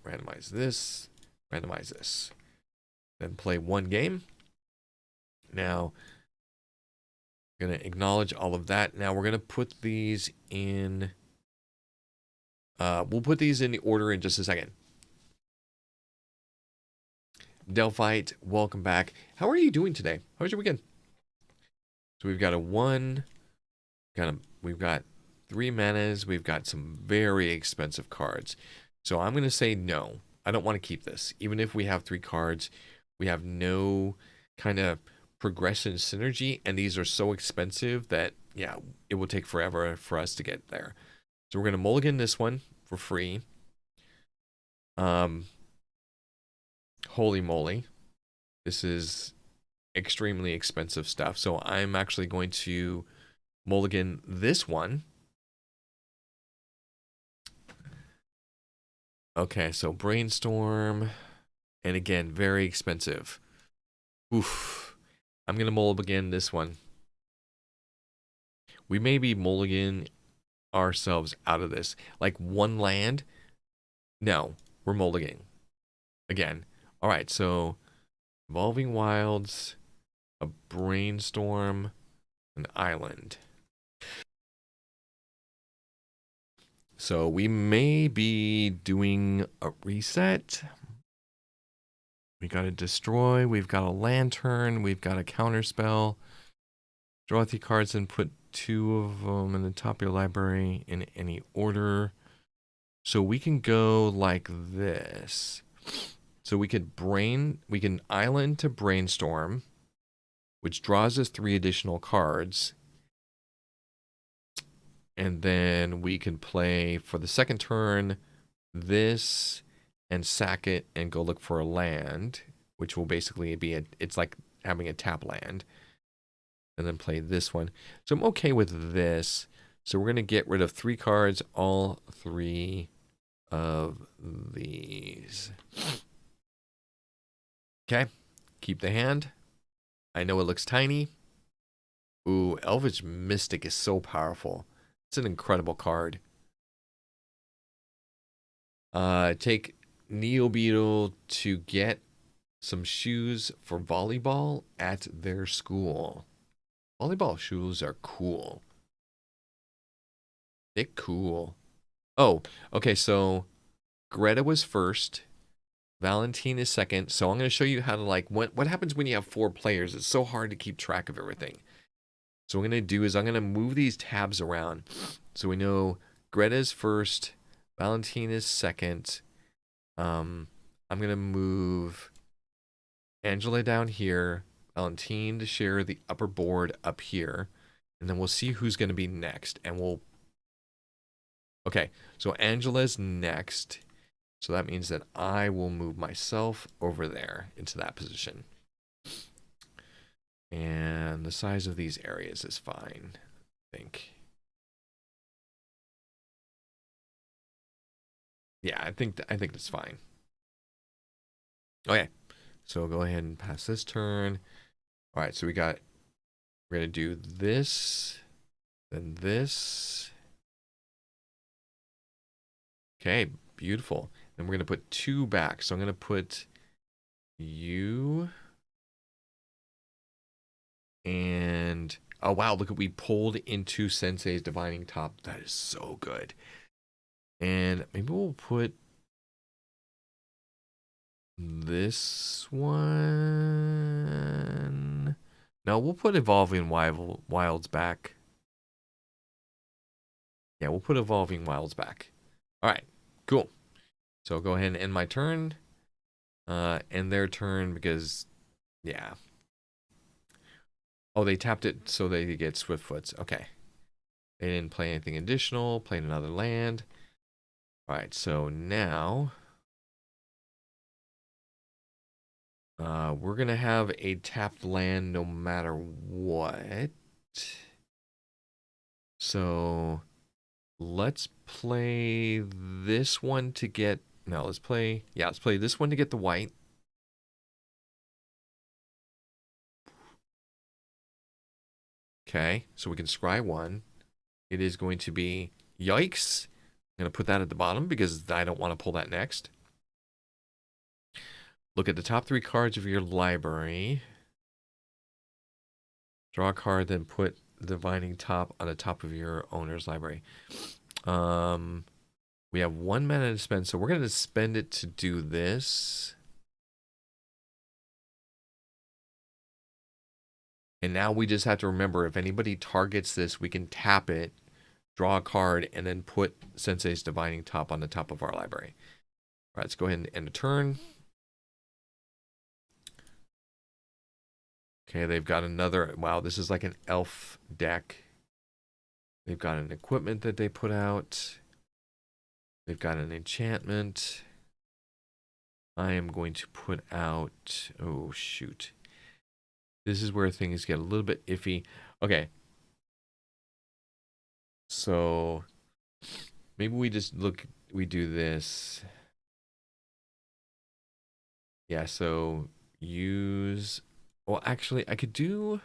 randomize this, randomize this. Then play one game. Now, I'm going to acknowledge all of that. Now we're going to put these in, we'll put these in the order in just a second. Delphite, welcome back. How are you doing today? How was your weekend? So we've got a 1, we've got 3 manas, we've got some very expensive cards. So I'm going to say no. I don't want to keep this. Even if we have 3 cards, we have no kind of progression synergy, and these are so expensive that, yeah, it will take forever for us to get there. So we're going to mulligan this one for free. Holy moly. This is extremely expensive stuff. So I'm actually going to mulligan this one. Okay, so brainstorm. And again, very expensive. Oof. I'm going to mulligan this one. We may be mulligan ourselves out of this. Like 1 land. No, we're mulliganing. Again. All right, so Evolving Wilds, a brainstorm, an island. So we may be doing a reset. We got a destroy. We've got a lantern. We've got a counterspell. Draw 3 cards and put 2 of them in the top of your library in any order. So we can go like this. So we can island to brainstorm, which draws us 3 additional cards. And then we can play for the second turn this and sack it and go look for a land, which will basically be it's like having a tap land. And then play this one. So I'm okay with this. So we're going to get rid of 3 cards, all 3 of these. Okay, keep the hand. I know it looks tiny. Ooh, Elvish Mystic is so powerful. It's an incredible card. Take Neo Beetle to get some shoes for volleyball at their school. Volleyball shoes are cool. They're cool. Oh, okay, so Greta was first. Valentine is second. So I'm going to show you how to, like, what happens when you have 4 players. It's so hard to keep track of everything. So what I'm going to do is I'm going to move these tabs around. So we know Greta's first, Valentine is second. I'm going to move Angela down here, Valentine to share the upper board up here, and then we'll see who's going to be next. And we'll... Okay, so Angela's next. So that means that I will move myself over there into that position. And the size of these areas is fine, I think. Yeah, I think that's fine. Okay, so go ahead and pass this turn. All right, so we're gonna do this, then this. Okay, beautiful. Then we're gonna put 2 back. So I'm gonna put you and oh wow, look at, we pulled into Sensei's Divining Top. That is so good. And maybe we'll put this one. No, we'll put Evolving Wilds back. Yeah, we'll put Evolving Wilds back. All right, cool. So I'll go ahead and end my turn. End their turn because, yeah. Oh, they tapped it so they get Swiftfoots. Okay. They didn't play anything additional, played another land. All right, so now we're going to have a tapped land no matter what. So let's play this one to get... No, let's play this one to get the white. Okay, so we can scry 1. It is going to be yikes. I'm going to put that at the bottom because I don't want to pull that next. Look at the top 3 cards of your library. Draw a card, then put the Divining Top on the top of your owner's library. We have 1 mana to spend, so we're going to spend it to do this. And now we just have to remember, if anybody targets this, we can tap it, draw a card, and then put Sensei's Divining Top on the top of our library. All right, let's go ahead and end the turn. Okay, they've got another. Wow, this is like an elf deck. They've got an equipment that they put out. They've got an enchantment. I am going to put out. Oh, shoot. This is where things get a little bit iffy. Okay. So maybe we just we do this. Yeah, so use. Well, actually, I could do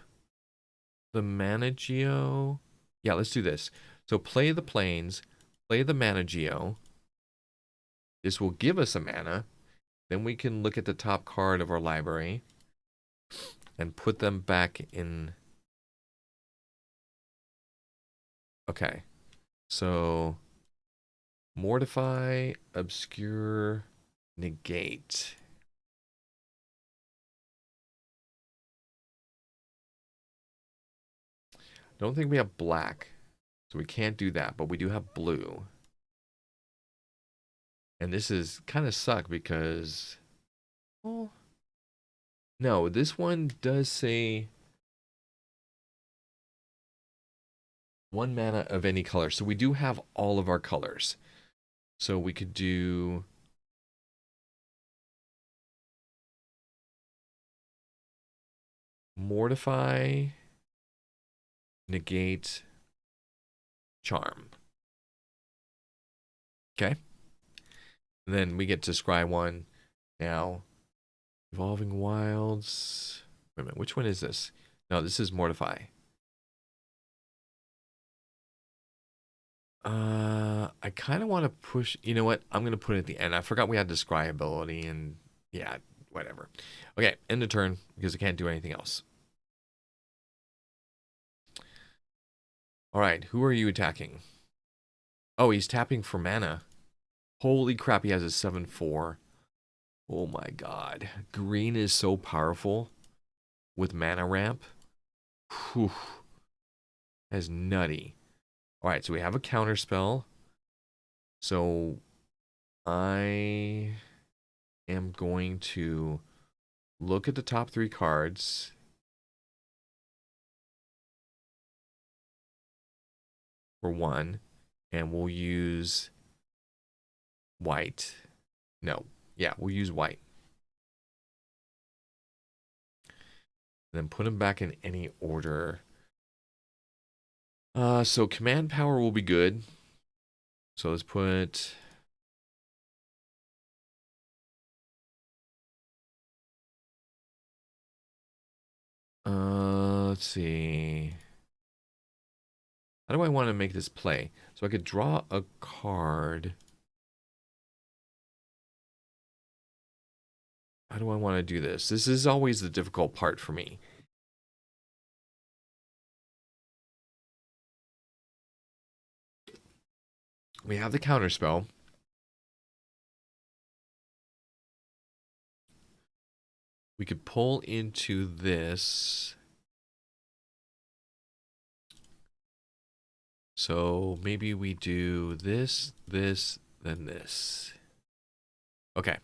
the Mana Geo. Yeah, let's do this. So play the planes, play the Mana Geo. This will give us a mana. Then we can look at the top card of our library and put them back in. Okay. So mortify, obscure, negate. Don't think we have black, so we can't do that, but we do have blue. And this is kind of suck because, well, no, this one does say 1 mana of any color. So we do have all of our colors. So we could do mortify, negate, charm. Okay. And then we get to scry 1. Now, evolving wilds. Wait a minute, which one is this? No, this is mortify. I kind of want to push. You know what? I'm going to put it at the end. I forgot we had the scry ability, and yeah, whatever. Okay, end the turn because I can't do anything else. All right, who are you attacking? Oh, he's tapping for mana. Holy crap, he has a 7/4. Oh my god. Green is so powerful with mana ramp. Whew. That's nutty. All right, so we have a counter spell. So I am going to look at the top 3 cards. For 1, and we'll use white. No, yeah, we'll use white. And then put them back in any order. So command power will be good. So let's put let's see. How do I want to make this play? So I could draw a card. How do I want to do this? This is always the difficult part for me. We have the counter spell. We could pull into this. So maybe we do this, this, then this. Okay.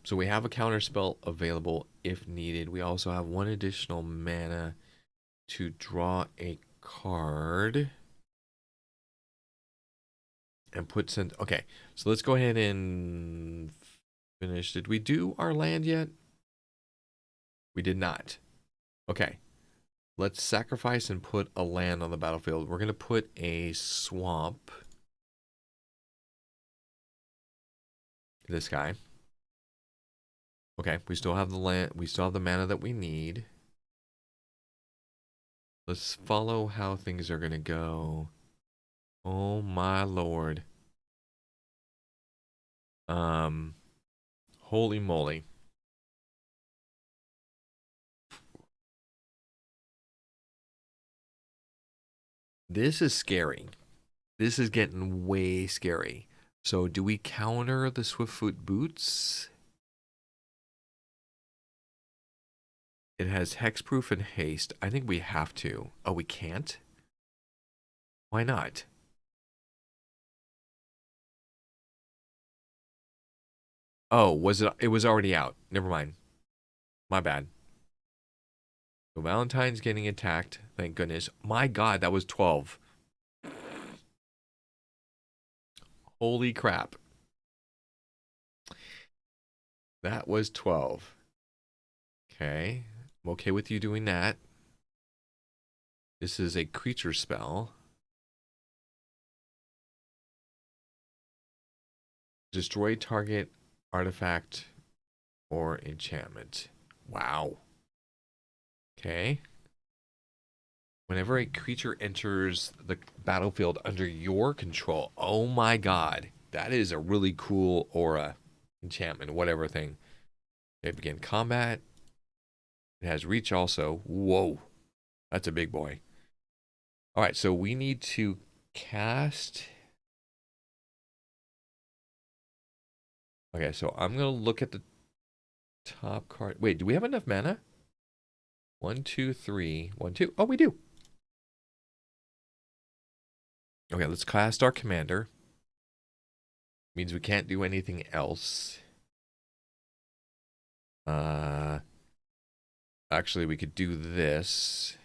So we have a counter spell available if needed. We also have 1 additional mana to draw a card. And put send. Okay, so let's go ahead and finish. Did we do our land yet? We did not. Okay. Let's sacrifice and put a land on the battlefield. We're going to put a swamp. This guy. Okay, we still have the land. We still have the mana that we need. Let's follow how things are gonna go. Oh my lord. Holy moly. This is scary. This is getting way scary. So do we counter the Swiftfoot boots? It has hexproof and haste. I think we have to. Oh, we can't? Why not? Oh, was it? It was already out. Never mind. My bad. So Valentine's getting attacked. Thank goodness. My God, that was 12. Holy crap. That was 12. Okay. I'm okay with you doing that. This is a creature spell. Destroy target artifact or enchantment. Wow. Okay. Whenever a creature enters the battlefield under your control. Oh my God. That is a really cool aura. Enchantment, whatever thing. Okay, begin combat. It has reach also. Whoa. That's a big boy. All right, so we need to cast. Okay, so I'm going to look at the top card. Wait, do we have enough mana? 1, 2, 3. 1, 2. Oh, we do. Okay, let's cast our commander. Means we can't do anything else. Actually, we could do this.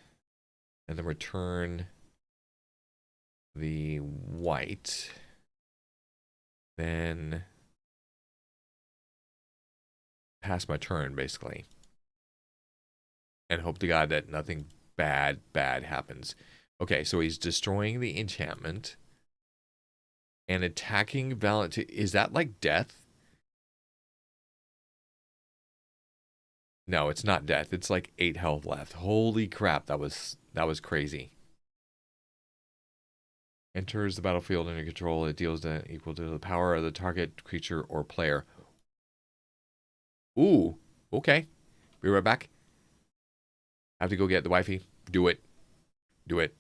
And then return the white. Then pass my turn, basically. And hope to God that nothing bad happens. Okay, so he's destroying the enchantment. And attacking Valentine. Is that like death? No, it's not death. It's like 8 health left. Holy crap, that was crazy. Enters the battlefield under control. It deals that equal to the power of the target creature or player. Ooh, okay. Be right back. Have to go get the wifey. Do it. Do it.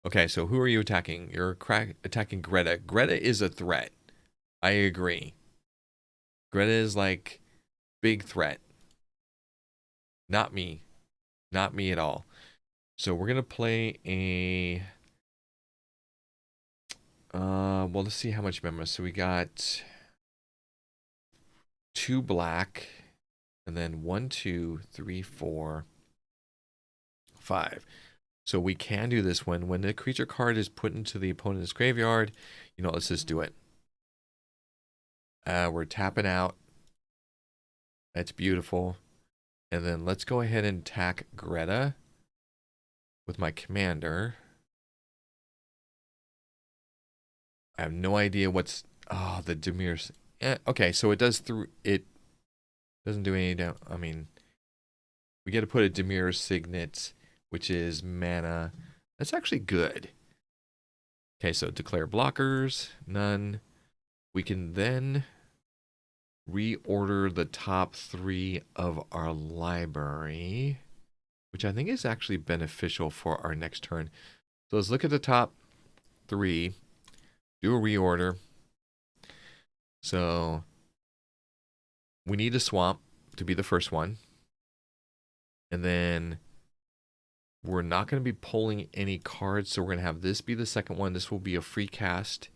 Okay, so who are you attacking? You're attacking Greta. Greta is a threat. I agree. Greta is like big threat. Not me. Not me at all. So we're gonna play a well, let's see how much mana. So we got 2 black and then 1, 2, 3, 4, 5. So we can do this one. When the creature card is put into the opponent's graveyard, you know, let's just do it. We're tapping out. That's beautiful. And then let's go ahead and attack Greta with my commander. I have no idea what's... Oh, the Demir's... okay, so it does through... It doesn't do any down... I mean... We get to put a Demir's Signet, which is mana. That's actually good. Okay, so declare blockers. None. We can then reorder the top 3 of our library, which I think is actually beneficial for our next turn. So let's look at the top 3. Do a reorder. So we need a swamp to be the first one. And then we're not going to be pulling any cards. So we're going to have this be the second one. This will be a free cast.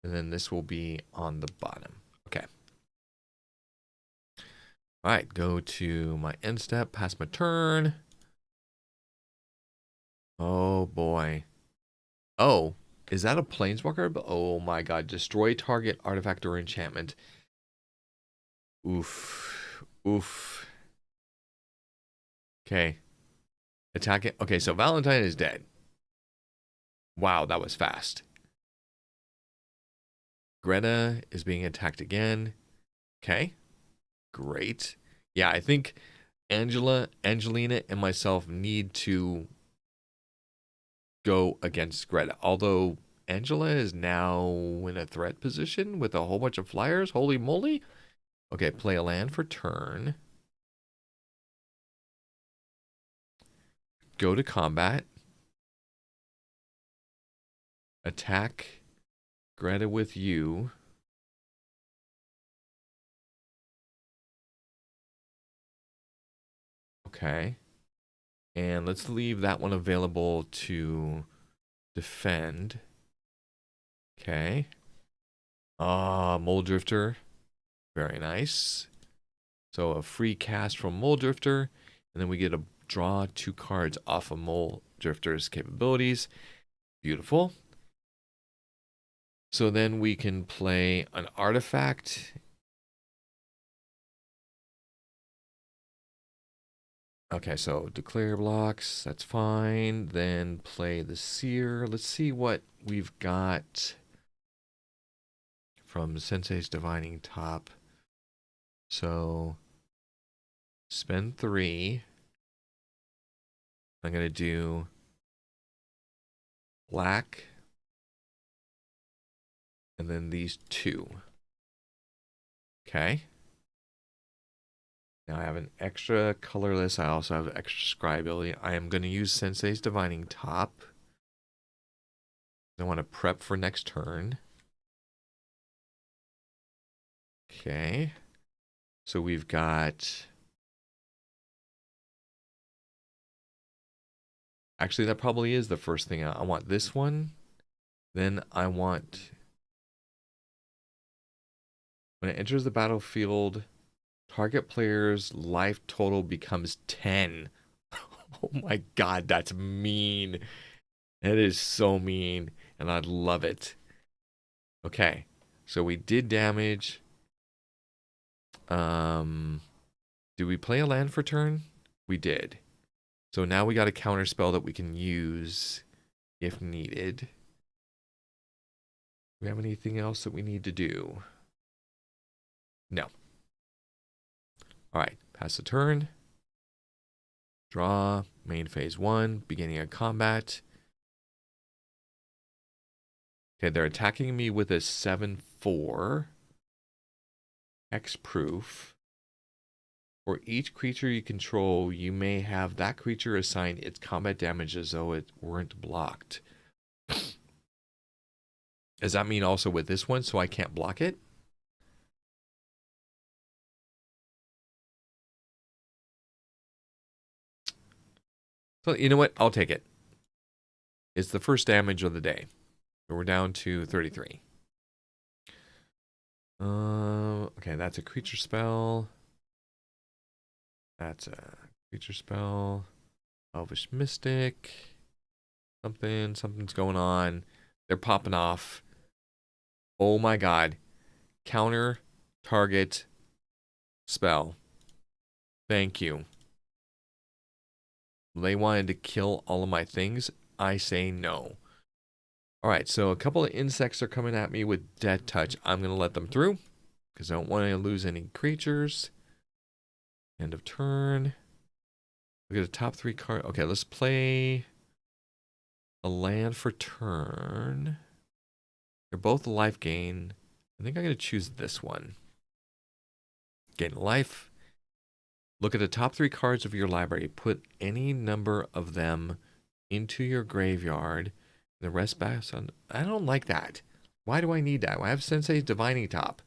And then this will be on the bottom. Okay. All right. Go to my end step. Pass my turn. Oh, boy. Oh, is that a planeswalker? Oh, my God. Destroy target artifact or enchantment. Oof. Oof. Okay. Attack it. Okay, so Valentine is dead. Wow, that was fast. Greta is being attacked again. Okay. Great. Yeah, I think Angelina, and myself need to go against Greta. Although Angela is now in a threat position with a whole bunch of flyers. Holy moly. Okay, play a land for turn. Go to combat. Attack Greta with you. Okay. And let's leave that one available to defend. Okay. Mole Drifter. Very nice. So a free cast from Mole Drifter. And then we get a draw 2 cards off of Mole Drifter's capabilities. Beautiful. So then we can play an artifact. Okay, so declare blocks, that's fine. Then play the Seer. Let's see what we've got from Sensei's Divining Top. So spend 3. I'm going to do black. And then these 2. Okay. Now I have an extra colorless. I also have extra scry ability. I am going to use Sensei's Divining Top. I want to prep for next turn. Okay. So we've got... Actually, that probably is the first thing. I want this one. Then I want... When it enters the battlefield, target player's life total becomes 10. Oh my god, that's mean. That is so mean. And I love it. Okay. So we did damage. Did we play a land for turn? We did. So now we got a counter spell that we can use if needed. Do we have anything else that we need to do? No. All right, pass the turn. Draw, main phase 1, beginning of combat. Okay, they're attacking me with a 7/4. Hexproof. For each creature you control, you may have that creature assigned its combat damage as though it weren't blocked. Does that mean also with this one, so I can't block it? So you know what? I'll take it. It's the first damage of the day. So we're down to 33. Okay, that's a creature spell. That's a creature spell. Elvish Mystic. Something's going on. They're popping off. Oh my god. Counter, target, spell. Thank you. They wanted to kill all of my things. I say no. Alright, so a couple of insects are coming at me with Death Touch. I'm going to let them through because I don't want to lose any creatures. End of turn. Look at the top 3 cards. Okay, let's play a land for turn. They're both life gain. I think I'm going to choose this one. Gain life. Look at the top 3 cards of your library. Put any number of them into your graveyard. The rest back on. I don't like that. Why do I need that? I have Sensei's Divining Top.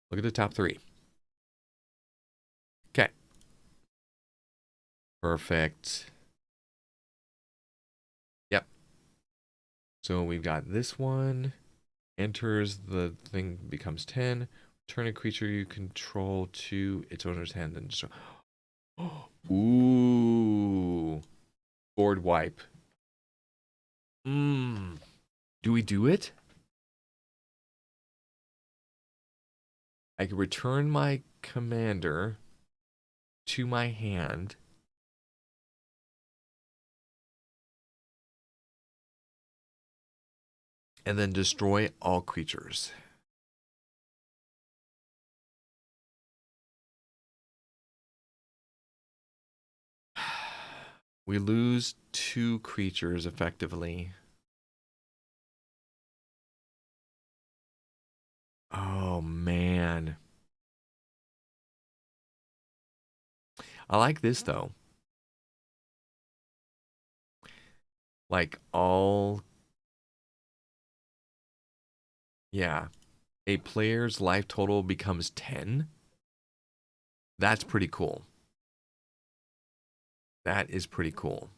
Look at the top 3. Okay. Perfect. Yep. So we've got this one. Enters, the thing becomes 10. Turn a creature you control to its owner's hand and destroy. Ooh. Board wipe. Do we do it? I can return my commander to my hand. And then destroy all creatures. We lose 2 creatures effectively. Oh, man. I like this, though. Like, all... Yeah. A player's life total becomes 10. That's pretty cool. That is pretty cool.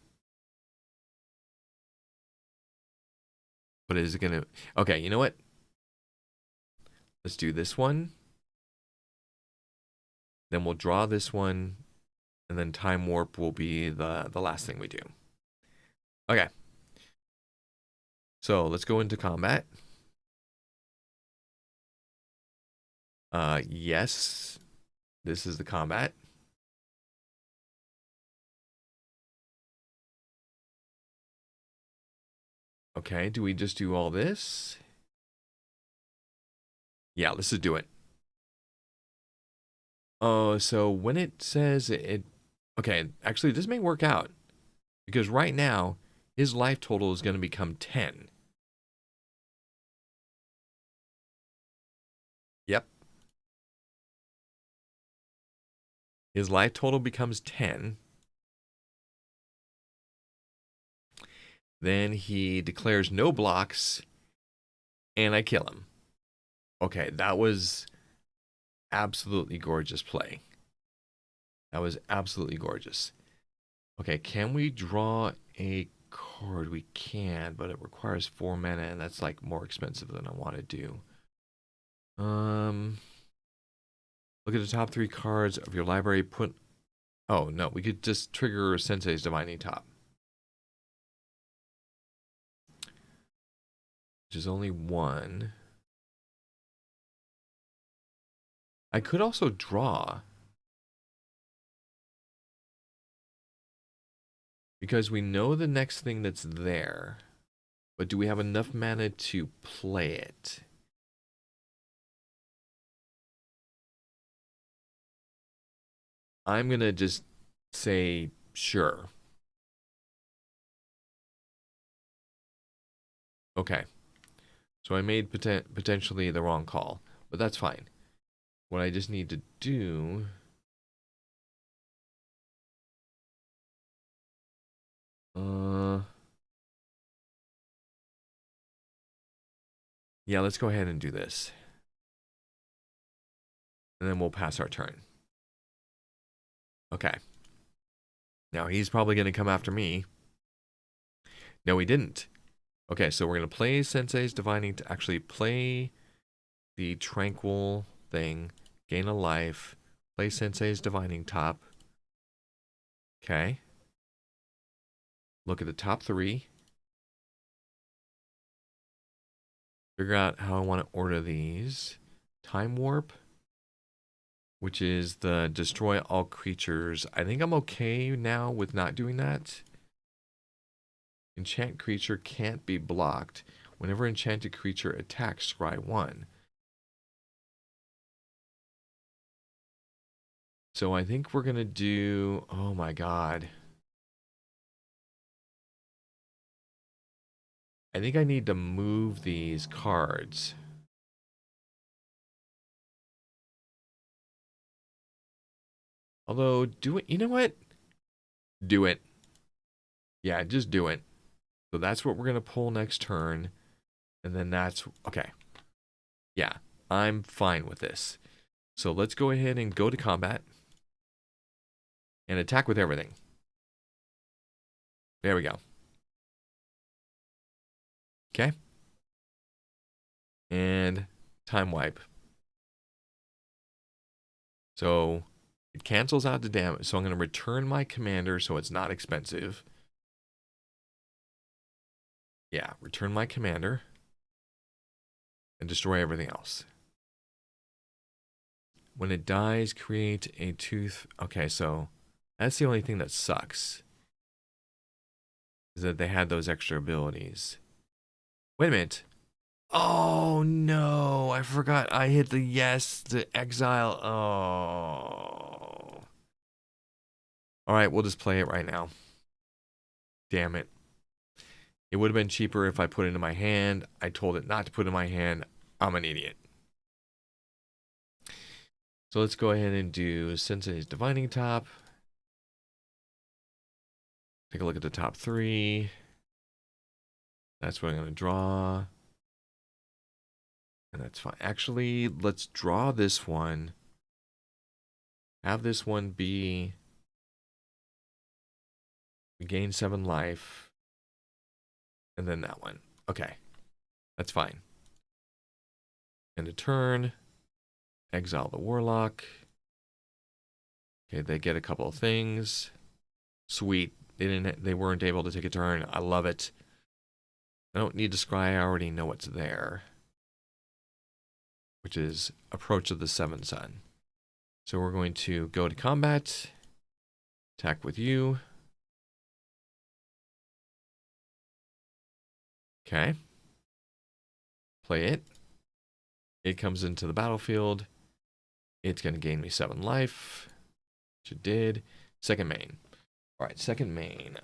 But is it going to... Okay, you know what? Let's do this one. Then we'll draw this one. And then Time Warp will be the last thing we do. Okay. So let's go into combat. Yes. This is the combat. Okay, do we just do all this? Yeah, let's just do it. Oh, so when it says it... Okay, actually, this may work out. Because right now, his life total is going to become 10. Yep. His life total becomes 10. Then he declares no blocks, and I kill him. Okay, that was absolutely gorgeous play. That was absolutely gorgeous. Okay, can we draw a card? We can, but it requires 4 mana, and that's like more expensive than I want to do. Look at the top 3 cards of your library. Oh no, we could just trigger Sensei's Divining Top, which is only 1. I could also draw, because we know the next thing that's there, but do we have enough mana to play it? I'm gonna just say sure. Okay. So I made potentially the wrong call, but that's fine. What I just need to do... Yeah, let's go ahead and do this. And then we'll pass our turn. Okay. Now he's probably going to come after me. No, he didn't. Okay, so we're going to play Sensei's Divining to actually play the Tranquil thing, gain a life, play Sensei's Divining Top. Okay. Look at the top 3. Figure out how I want to order these. Time Warp, which is the destroy all creatures. I think I'm okay now with not doing that. Enchant creature can't be blocked. Whenever enchanted creature attacks, scry 1. So I think we're going to do... Oh my god. I think I need to move these cards. Although, do it... You know what? Do it. Yeah, just do it. So that's what we're going to pull next turn. And then that's... Okay. Yeah, I'm fine with this. So let's go ahead and go to combat. And attack with everything. There we go. Okay. And time wipe. So it cancels out the damage. So I'm going to return my commander so it's not expensive. Yeah, return my commander. And destroy everything else. When it dies, create a tooth. Okay, so that's the only thing that sucks. Is that they had those extra abilities. Wait a minute. Oh no, I forgot I hit the yes to exile. Oh. Alright, we'll just play it right now. Damn it. It would have been cheaper if I put it in my hand. I told it not to put it in my hand. I'm an idiot. So let's go ahead and do Sensei's Divining Top. Take a look at the top 3. That's what I'm going to draw. And that's fine. Actually, let's draw this one. Have this one be... We gain 7 life. And then that one. Okay. That's fine. End a turn. Exile the Warlock. Okay, they get a couple of things. Sweet. They weren't able to take a turn. I love it. I don't need to scry. I already know what's there. Which is Approach of the Seven Sun. So we're going to go to combat. Attack with you. Okay. Play it. It comes into the battlefield. It's going to gain me 7 life. Which it did. Second main. Alright, second main.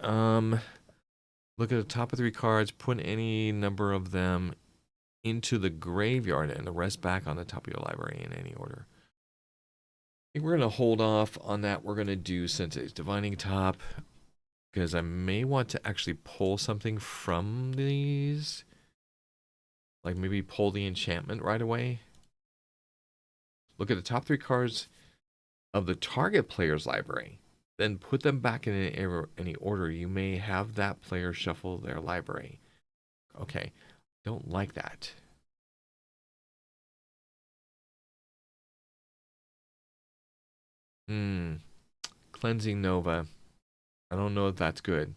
Look at the top of 3 cards. Put any number of them into the graveyard and the rest back on the top of your library in any order. I think we're going to hold off on that. We're going to do Sensei's Divining Top. Because I may want to actually pull something from these. Like maybe pull the enchantment right away. Look at the top 3 cards of the target player's library. Then put them back in any order. You may have that player shuffle their library. Okay, don't like that. Cleansing Nova. I don't know if that's good.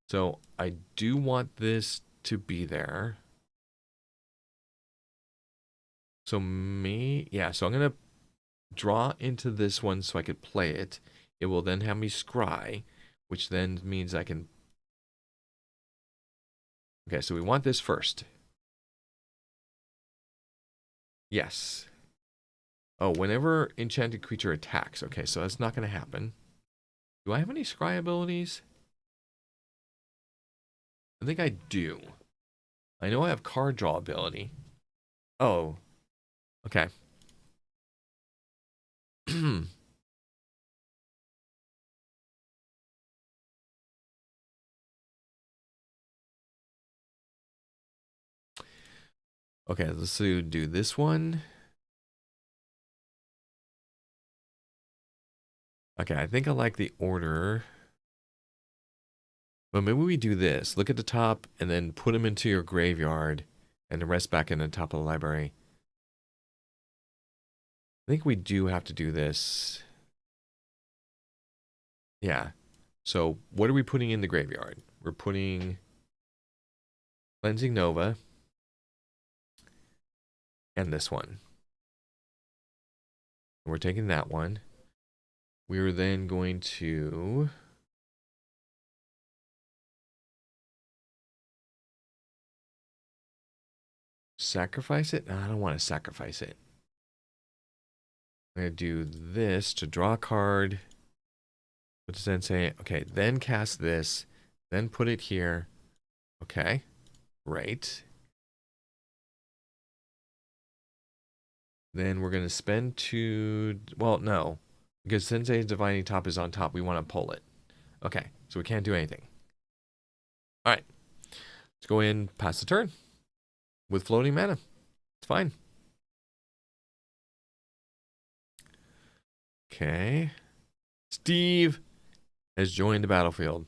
So I do want this to be there. So so I'm going to draw into this one so I could play it. It will then have me scry, which then means I can... Okay, so we want this first. Yes. Oh, whenever enchanted creature attacks. Okay, so that's not going to happen. Do I have any scry abilities? I think I do. I know I have card draw ability. Oh. Okay. Okay, let's do this one. Okay, I think I like the order. But maybe we do this. Look at the top and then put them into your graveyard and the rest back in the top of the library. I think we do have to do this. Yeah. So what are we putting in the graveyard? We're putting Cleansing Nova and this one. We're taking that one. We're then going to sacrifice it. No, I don't want to sacrifice it. I'm going to do this to draw a card. What does that say? Okay, then cast this. Then put it here. Okay, great. Then we're going to spend 2... Well, no. Because Sensei's Divining Top is on top. We want to pull it. Okay, so we can't do anything. Alright. Let's go in and pass the turn. With floating mana. It's fine. Okay. Steve has joined the battlefield.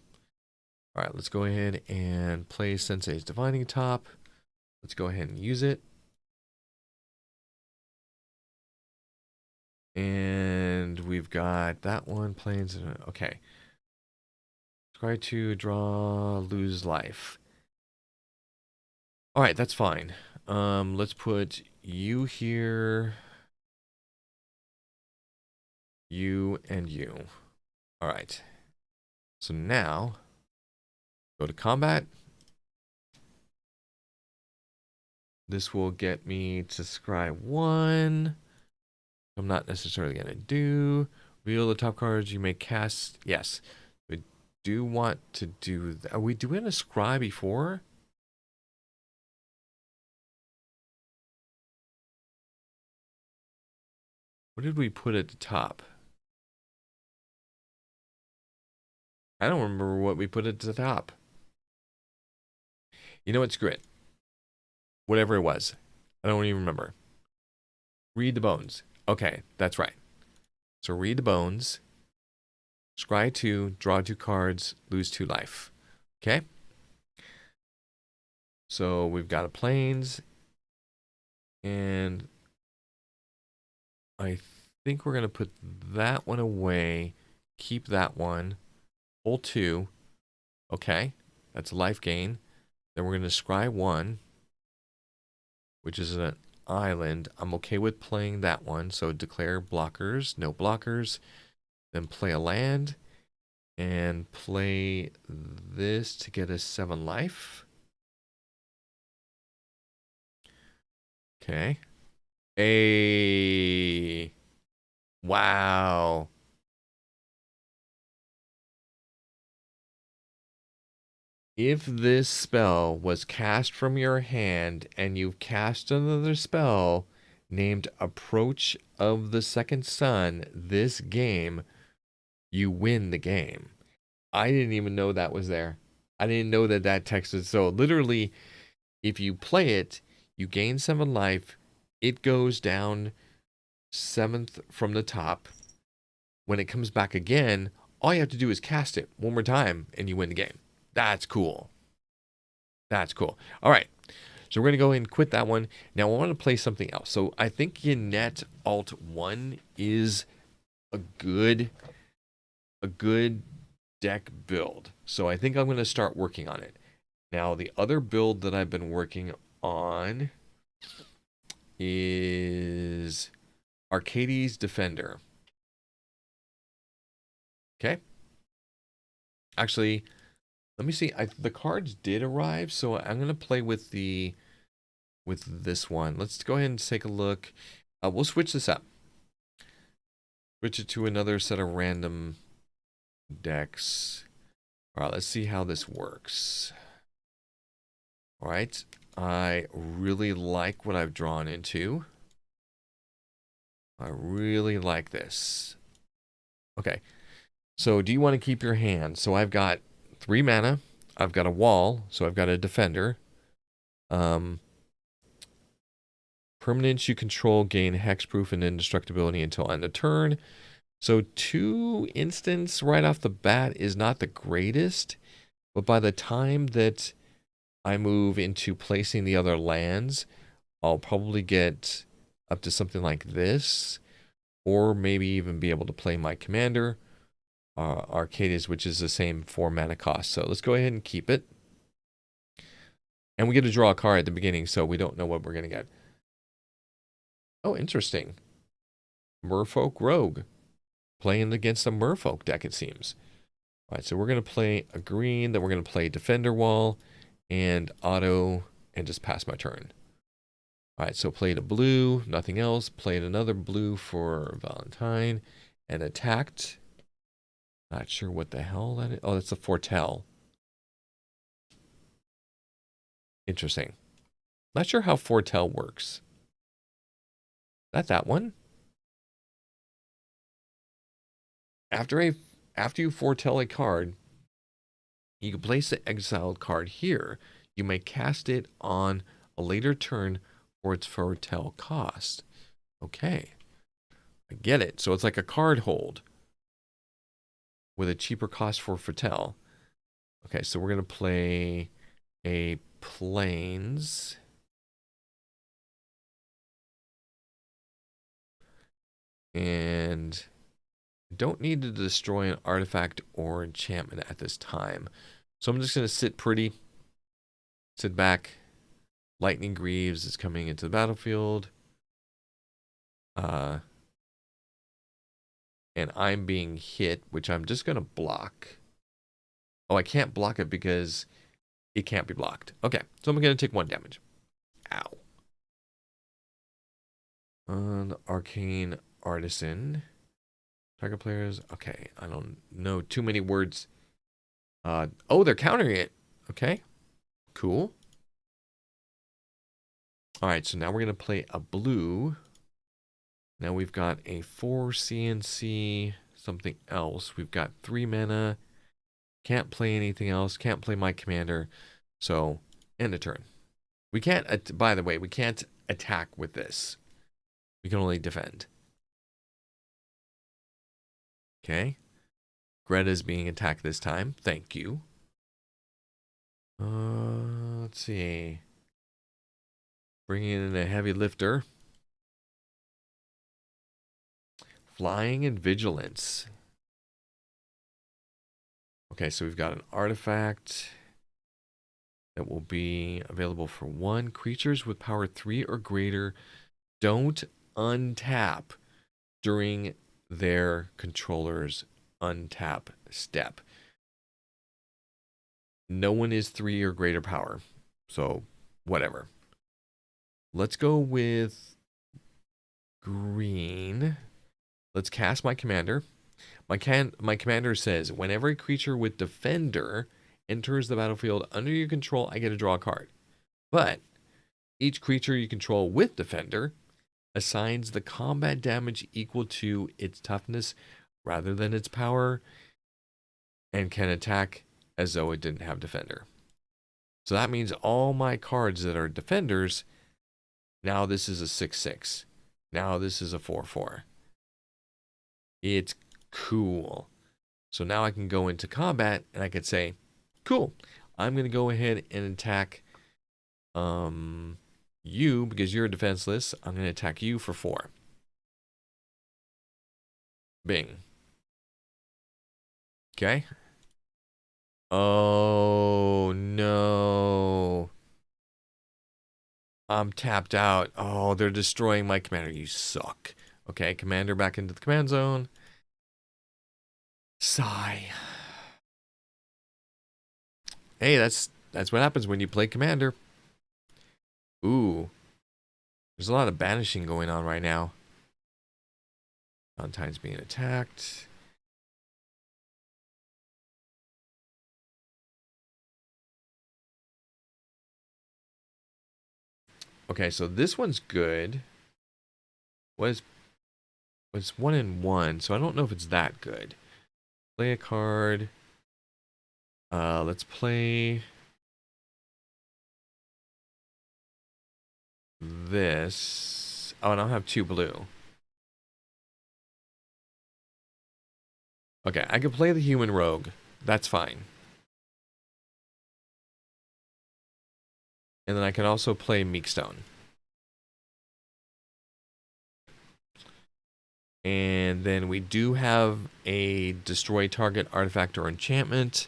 Alright, let's go ahead and play Sensei's Divining Top. Let's go ahead and use it. And we've got that one, planes. Okay. Try to draw, lose life. Alright, that's fine. Let's put you here. You and you. Alright. So now, go to combat. This will get me to scry 1. I'm not necessarily going to do. Reveal the top cards you may cast. Yes. We do want to do that. Are we doing a scry before? What did we put at the top? I don't remember what we put at the top. You know what? Screw it. Whatever it was. I don't even remember. Read the bones. Okay, that's right. So read the bones. Scry 2, draw 2 cards, lose 2 life. Okay? So we've got a plains. And I think we're going to put that one away. Keep that one. Pull 2. Okay. That's a life gain. Then we're going to scry 1, which is an island. I'm okay with playing that one. So declare blockers. No blockers. Then play a land. And play this to get us 7 life. Okay. Wow. If this spell was cast from your hand and you've cast another spell named Approach of the Second Sun this game, you win the game. I didn't even know that was there. I didn't know that that text is so literally, if you play it, you gain 7 life. It goes down 7th from the top. When it comes back again, all you have to do is cast it one more time and you win the game. That's cool. That's cool. All right. So we're going to go ahead and quit that one. Now I want to play something else. So I think Ynet Alt 1 is a good deck build. So I think I'm going to start working on it. Now the other build that I've been working on is Arcades Defender. Okay. Actually, let me see. The cards did arrive, so I'm gonna play with this one. Let's go ahead and take a look. We'll switch this up. Switch it to another set of random decks. All right, let's see how this works. All right, I really like what I've drawn into. I really like this. Okay, so do you want to keep your hand? So I've got 3 mana. I've got a wall, so I've got a defender. Permanents you control gain hexproof and indestructibility until end of turn. So 2 instants right off the bat is not the greatest, but by the time that I move into placing the other lands, I'll probably get up to something like this, or maybe even be able to play my commander, Arcades, which is the same 4 mana cost. So let's go ahead and keep it. And we get to draw a card at the beginning, so we don't know what we're going to get. Oh, interesting. Merfolk Rogue. Playing against a Merfolk deck, it seems. All right, so we're going to play a green, then we're going to play Defender Wall and auto and just pass my turn. All right, so played a blue, nothing else. Played another blue for Valentine and attacked. Not sure what the hell that is. Oh, that's a Foretell. Interesting. Not sure how Foretell works. That one? After you foretell a card, you can place the exiled card here. You may cast it on a later turn for its foretell cost. Okay. I get it. So it's like a card hold with a cheaper cost for foretell. Okay, so we're going to play a plains. And don't need to destroy an artifact or enchantment at this time. So I'm just going to sit pretty. Sit back. Lightning Greaves is coming into the battlefield. And I'm being hit, which I'm just going to block. Oh, I can't block it because it can't be blocked. Okay, so I'm going to take 1 damage. Ow. On Arcane Artisan. Target players. Okay, I don't know too many words Oh, they're countering it. Okay, cool. All right, so now we're going to play a blue. Now we've got a 4 CNC, something else. We've got 3 mana. Can't play anything else. Can't play my commander. So, end of turn. We can't, by the way, we can't attack with this. We can only defend. Okay. Greta's being attacked this time. Thank you. Let's see. Bringing in a heavy lifter. Flying and vigilance. Okay, so we've got an artifact that will be available for 1. Creatures with power 3 or greater don't untap during their controller's untap step. No one is 3 or greater power, so whatever. Let's go with green. Let's cast my commander. My commander says, whenever a creature with defender enters the battlefield under your control, I get to draw a card. But each creature you control with defender assigns the combat damage equal to its toughness rather than its power and can attack as though it didn't have defender. So that means all my cards that are defenders, now this is a 6/6. Now this is a 4/4. It's cool. So now I can go into combat and I could say, cool, I'm going to go ahead and attack you because you're defenseless. I'm going to attack you for 4. Bing. Okay. Oh, no. I'm tapped out. Oh, they're destroying my commander. You suck. Okay, commander back into the command zone. Sigh. Hey, that's what happens when you play commander. Ooh. There's a lot of banishing going on right now. Valentine's being attacked. Okay, so this one's good. Was 1/1, so I don't know if it's that good. Play a card. Let's play this. Oh, and I'll have 2 blue. Okay, I can play the human rogue. That's fine. And then I can also play Meekstone. And then we do have a destroy target artifact or enchantment.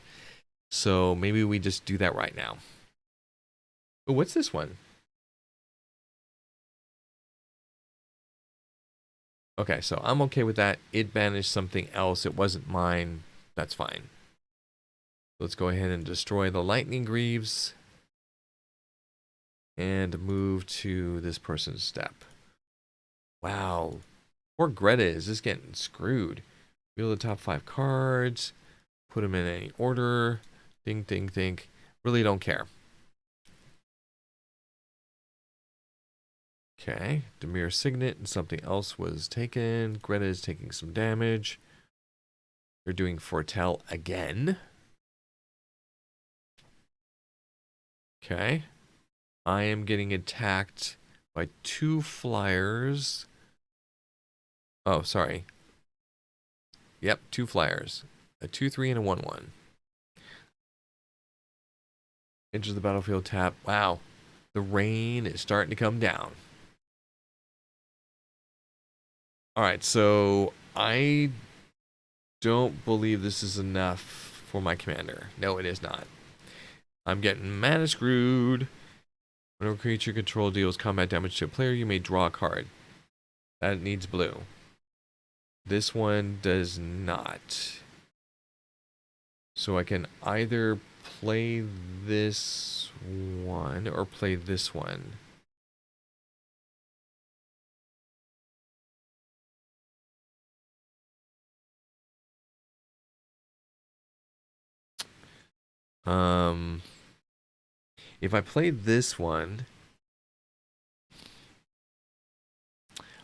So maybe we just do that right now. Oh, what's this one? Okay, so I'm okay with that. It banished something else. It wasn't mine. That's fine. Let's go ahead and destroy the lightning greaves. And move to this person's step. Wow. Poor Greta is just getting screwed. Wheel the top 5 cards. Put them in any order. Ding, ding, ding. Really don't care. Okay. Demir Signet and something else was taken. Greta is taking some damage. They're doing Foretell again. Okay. I am getting attacked by 2 flyers. Oh, sorry. Yep, 2 flyers. A 2/3 and a 1/1. Enters the battlefield tap. Wow. The rain is starting to come down. Alright, so I don't believe this is enough for my commander. No, it is not. I'm getting mana screwed. Whenever creature control deals combat damage to a player, you may draw a card. That needs blue. This one does not. So I can either play this one or play this one. Um, if I play this one,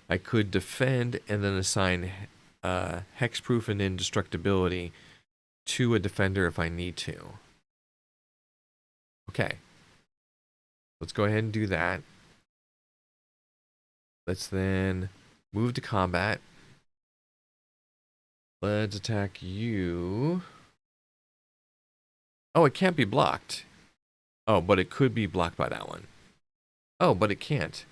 I could defend and then assign hexproof and indestructibility to a defender if I need to. Okay. Let's go ahead and do that. Let's then move to combat. Let's attack you. Oh, it can't be blocked. Oh, but it could be blocked by that one. Oh, but it can't.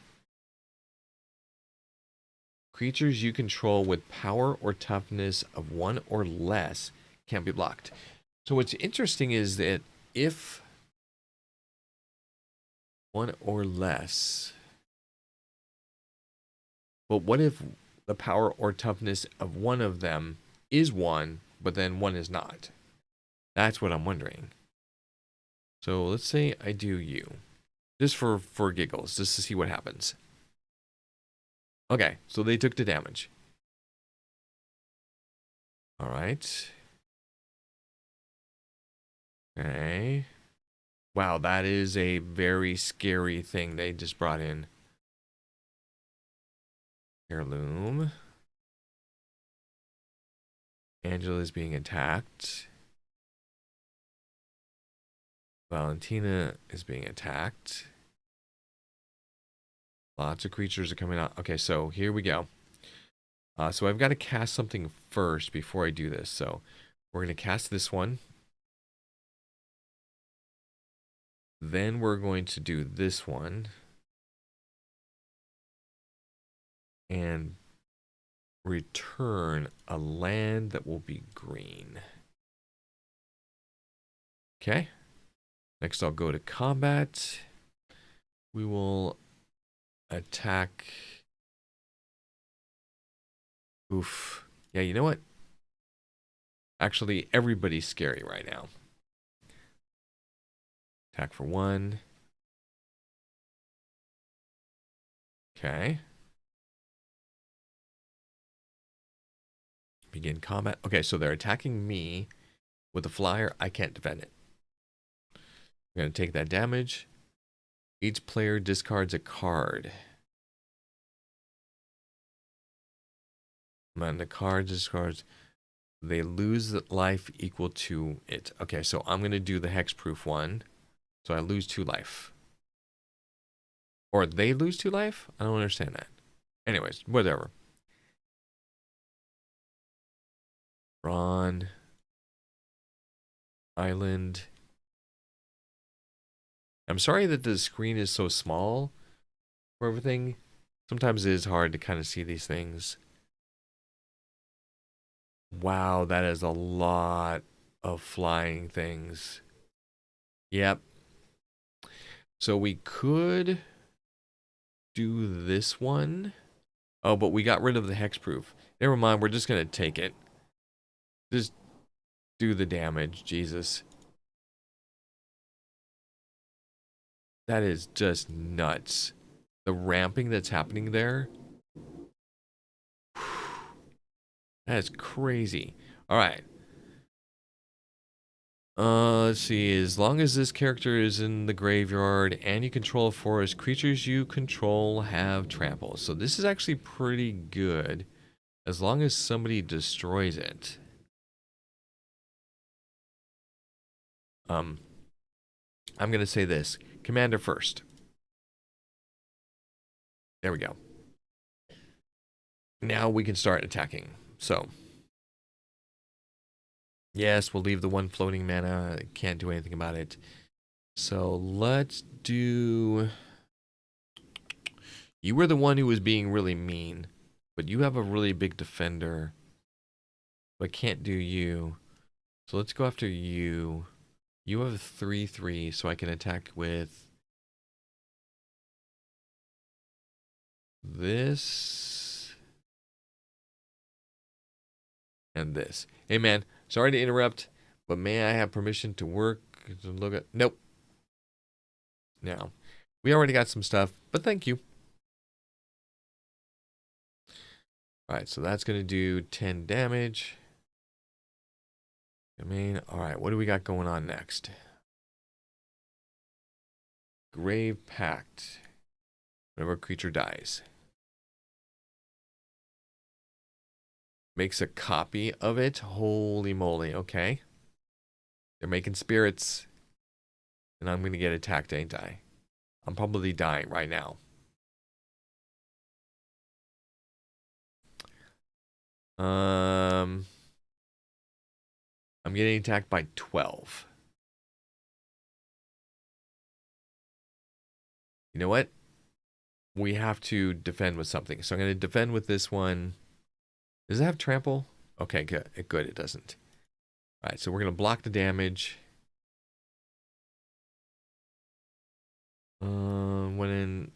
Creatures you control with power or toughness of 1 or less can't be blocked. So what's interesting is that if 1 or less, but what if the power or toughness of one of them is 1, but then one is not? That's what I'm wondering. So let's say I do you. Just for giggles, just to see what happens. Okay, so they took the damage. All right. Okay. Wow, that is a very scary thing they just brought in. Heirloom. Angela is being attacked. Valentina is being attacked. Lots of creatures are coming out. Okay, so here we go. So I've got to cast something first before I do this. So we're going to cast this one. Then we're going to do this one. And return a land that will be green. Okay. Next I'll go to combat. We will attack. Oof. Yeah, you know what? Actually, everybody's scary right now. Attack for 1. Okay. Begin combat. Okay, so they're attacking me with a flyer. I can't defend it. I'm going to take that damage. Each player discards a card. And the card discards. They lose life equal to it. Okay, so I'm going to do the hexproof one. So I lose 2 life. Or they lose 2 life? I don't understand that. Anyways, whatever. Ron. Island. I'm sorry that the screen is so small for everything. Sometimes it is hard to kind of see these things. Wow, that is a lot of flying things. Yep. So we could do this one. Oh, but we got rid of the hexproof. Never mind, we're just going to take it. Just do the damage, Jesus. That is just nuts. The ramping that's happening there. That is crazy. All right. Let's see. As long as this character is in the graveyard and you control a forest, creatures you control have trample. So this is actually pretty good as long as somebody destroys it. I'm going to say this. Commander first. There we go. Now we can start attacking. So, yes, we'll leave the 1 floating mana. Can't do anything about it. So let's do... You were the one who was being really mean, but you have a really big defender. But can't do you. So let's go after you. You have a 3/3, so I can attack with this and this. Hey man, sorry to interrupt, but may I have permission to work? To look at... Nope. No. We already got some stuff, but thank you. Alright, so that's going to do 10 damage. I mean, alright, what do we got going on next? Grave Pact. Whenever a creature dies. Makes a copy of it. Holy moly. Okay. They're making spirits. And I'm going to get attacked, ain't I? I'm probably dying right now. I'm getting attacked by 12. You know what? We have to defend with something. So I'm going to defend with this one. Does it have trample? Okay, good. Good, it doesn't. All right, so we're going to block the damage. When in...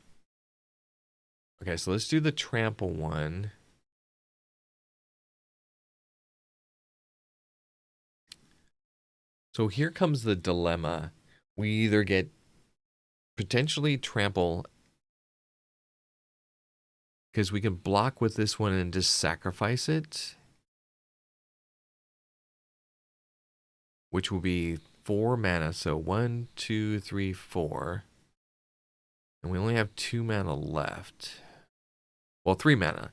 Okay, so let's do the trample one. So here comes the dilemma. We either get potentially trample because we can block with this one and just sacrifice it, which will be 4 mana. So 1, 2, 3, 4. And we only have 2 mana left. Well, 3 mana.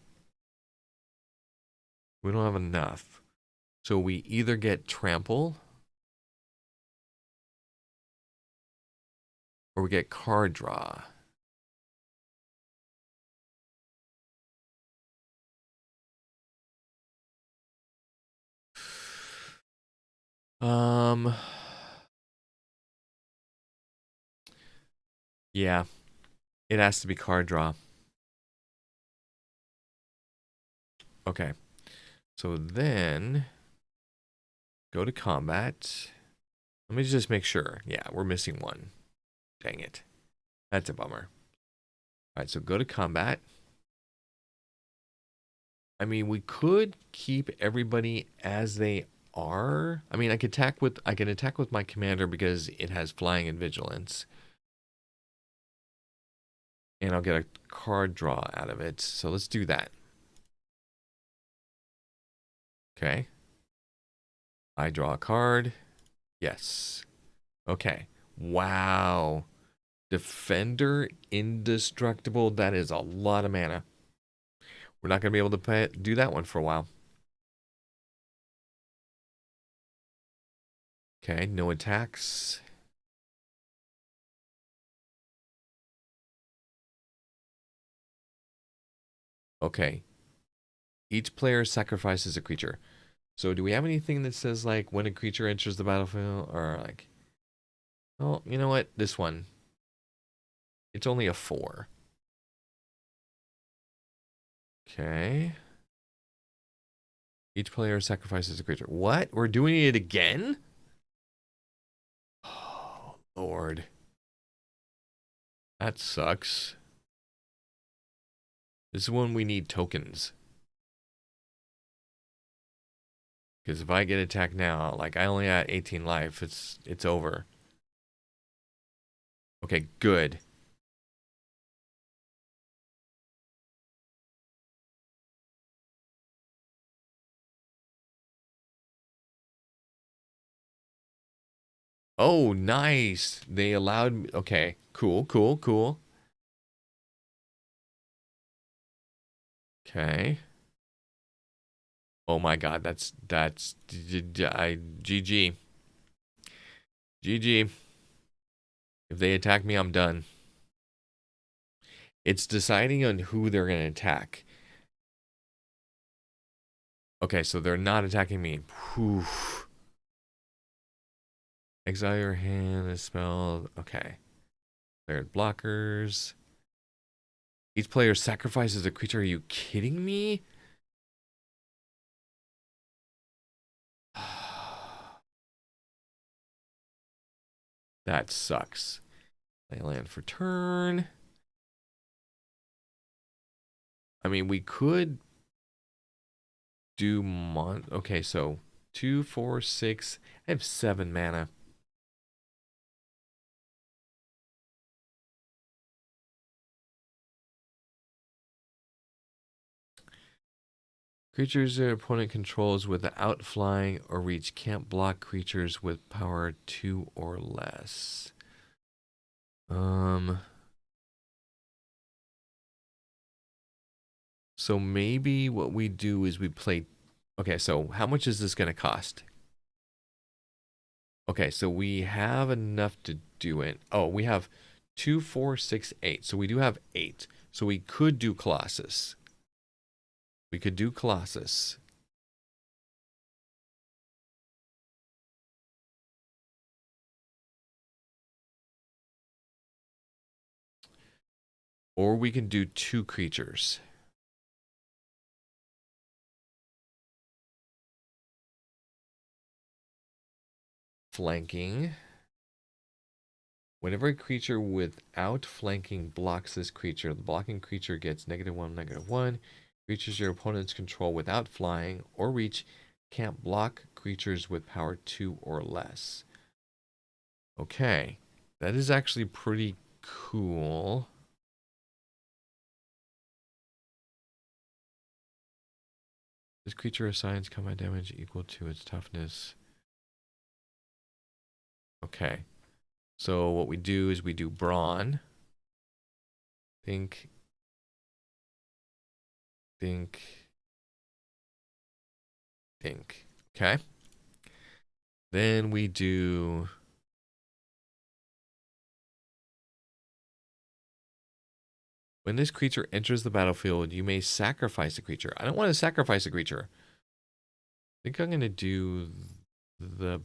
We don't have enough. So we either get trample or we get card draw. Yeah, it has to be card draw. Okay, so then go to combat. Let me just make sure. Yeah, we're missing one. Dang it. That's a bummer. All right, so go to combat. I mean, we could keep everybody as they are. I mean, I can attack with my commander because it has flying and vigilance. And I'll get a card draw out of it. So let's do that. Okay. I draw a card. Yes. Okay. Wow. Defender indestructible. That is a lot of mana. We're not going to be able to do that one for a while. Okay. No attacks. Okay. Each player sacrifices a creature. So do we have anything that says like when a creature enters the battlefield or like, oh, you know what? This one. It's only a 4. Okay. Each player sacrifices a creature. What? We're doing it again? Oh, Lord. That sucks. This is when we need tokens. Because if I get attacked now, like I only got 18 life, it's over. Okay, good. Oh, nice. They allowed me. Okay, cool, cool, cool. Okay. Oh my God, that's GG. GG. If they attack me, I'm done. It's deciding on who they're going to attack. Okay, so they're not attacking me. Whew. Exile your hand, a spell. Okay. Cleared blockers. Each player sacrifices a creature. Are you kidding me? That sucks. Play land for turn. I mean, we could do okay, so 2, 4, 6. I have 7 mana. Creatures your opponent controls without flying or reach can't block creatures with power 2 or less. Um, so maybe what we do is we play. Okay, so how much is this going to cost? Okay, so we have enough to do it. Oh, we have 2, 4, 6, 8. So we do have 8. So we could do Colossus. We could do Colossus. Or we can do 2 creatures. Flanking. Whenever a creature without flanking blocks this creature, the blocking creature gets -1, -1. Creatures your opponents control without flying or reach can't block creatures with power 2 or less. Okay, that is actually pretty cool. This creature assigns combat damage equal to its toughness. Okay, so what we do is we do brawn. Think. Okay. Then we do. When this creature enters the battlefield, you may sacrifice a creature. I don't want to sacrifice a creature. I think I'm going to do the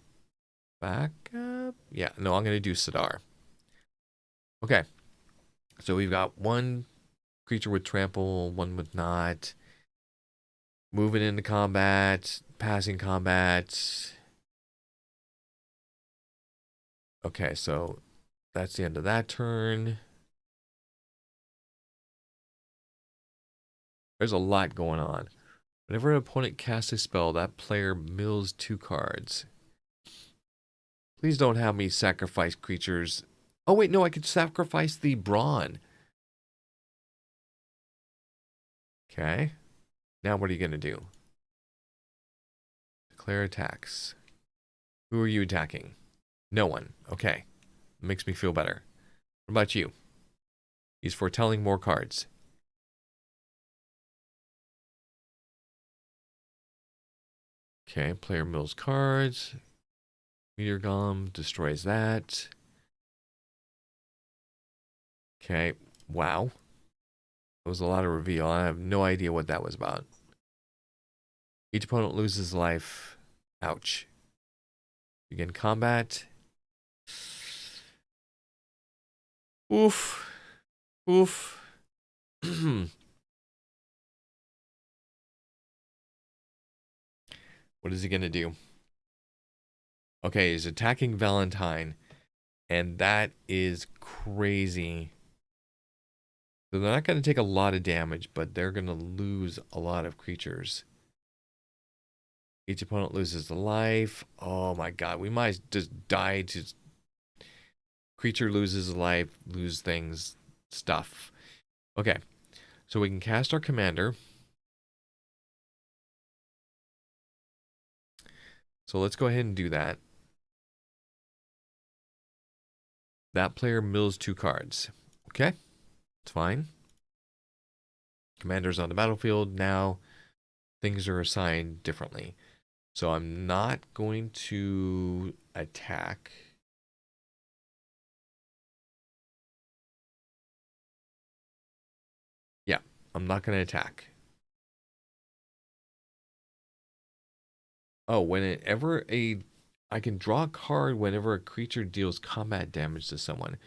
backup. Yeah, no, I'm going to do Sidar. Okay. So we've got one creature with trample, one with not. Moving into combat, passing combat. Okay, so that's the end of that turn. There's a lot going on. Whenever an opponent casts a spell, that player mills 2 cards. Please don't have me sacrifice creatures. Oh, wait, no, I could sacrifice the brawn. Okay. Now what are you going to do? Declare attacks. Who are you attacking? No one. Okay. Makes me feel better. What about you? He's foretelling more cards. Okay, player mills cards. Meteor Golem destroys that. Okay, wow. That was a lot of reveal. I have no idea what that was about. Each opponent loses life. Ouch. Begin combat. Oof. Oof. What is he going to do? Okay, he's attacking Valentine. And that is crazy. So they're not going to take a lot of damage, but they're going to lose a lot of creatures. Each opponent loses a life. Oh my god, we might just die to... Creature loses a life, lose things, stuff. Okay, so we can cast our commander. So let's go ahead and do that. That player mills 2 cards. Okay, it's fine. Commander's on the battlefield. Now things are assigned differently. So I'm not going to attack. Yeah, I'm not going to attack. Oh, whenever I can draw a card whenever a creature deals combat damage to someone.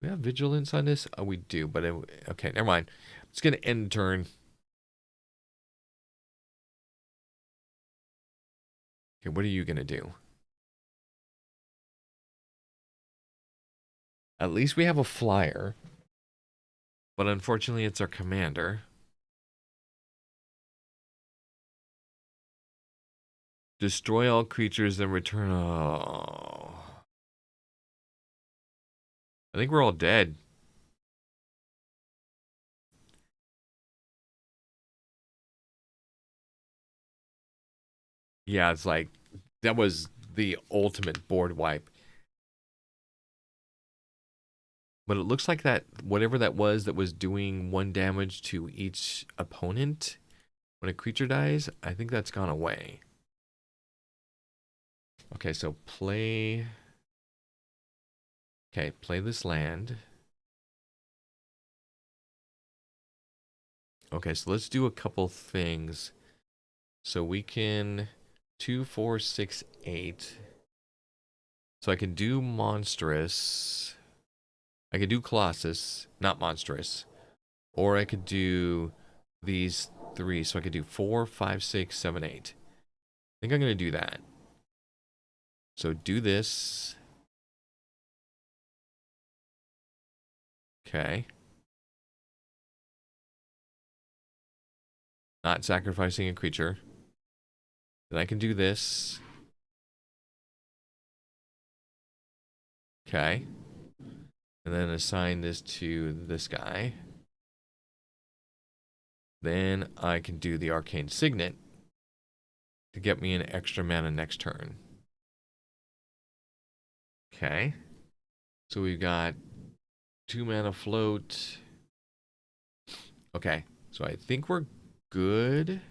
We have vigilance on this? Oh, we do, but okay, never mind. It's going to end turn. Okay, what are you going to do? At least we have a flyer. But unfortunately, it's our commander. Destroy all creatures and return. Oh. I think we're all dead. Yeah, it's like that was the ultimate board wipe. But it looks like that whatever that was doing 1 damage to each opponent when a creature dies, I think that's gone away. Okay, so play. Okay, play this land. Okay, so let's do a couple things. So we can 2, 4, 6, 8. So I can do monstrous. I could do Colossus, not monstrous. Or I could do these 3. So I could do 4, 5, 6, 7, 8. I think I'm going to do that. So do this. Okay. Not sacrificing a creature. Then I can do this. Okay. And then assign this to this guy. Then I can do the Arcane Signet to get me an extra mana next turn. Okay. So we've got 2 mana float. Okay. So I think we're good.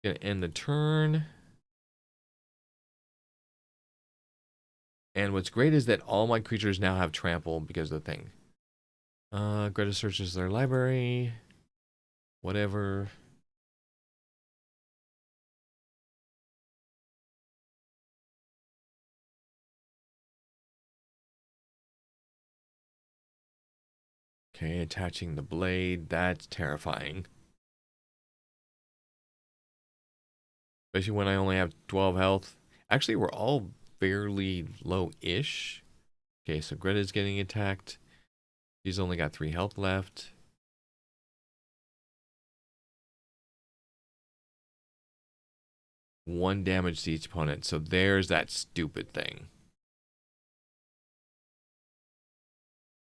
Gonna end the turn. And what's great is that all my creatures now have trample because of the thing. Greta searches their library. Whatever. Okay, attaching the blade. That's terrifying. Especially when I only have 12 health. Actually, we're all fairly low-ish. Okay, so Greta's getting attacked. She's only got 3 health left. One damage to each opponent. So there's that stupid thing.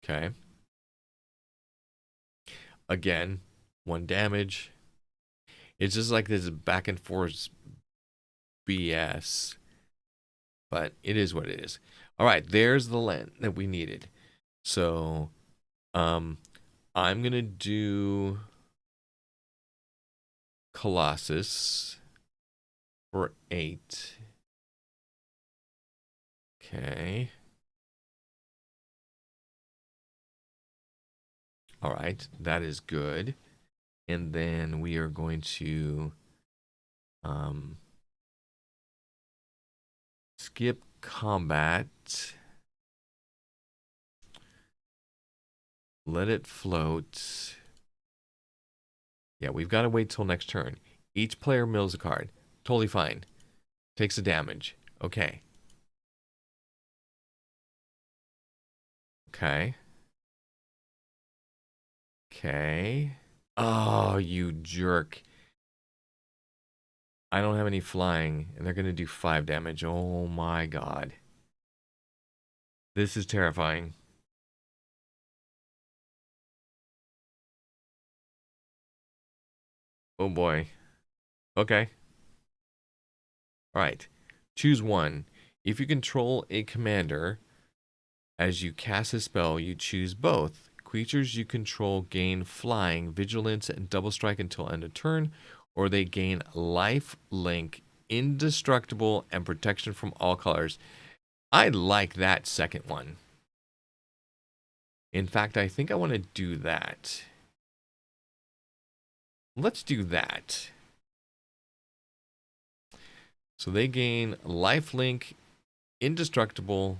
Okay. Again, 1 damage. It's just like this back and forth BS. But it is what it is. All right, there's the land that we needed. So, I'm going to do Colossus for 8. Okay. All right, that is good. And then we are going to skip combat. Let it float. Yeah, we've got to wait till next turn. Each player mills a card. Totally fine. Takes a damage. Okay. Okay. Okay. Oh, you jerk. I don't have any flying, and they're going to do 5 damage. Oh my god. This is terrifying. Oh boy. Okay. All right. Choose one. If you control a commander, as you cast a spell, you choose both. Creatures you control gain flying, vigilance, and double strike until end of turn, or they gain life link, indestructible, and protection from all colors. I like that second one. In fact, I think I want to do that. Let's do that. So they gain lifelink, indestructible,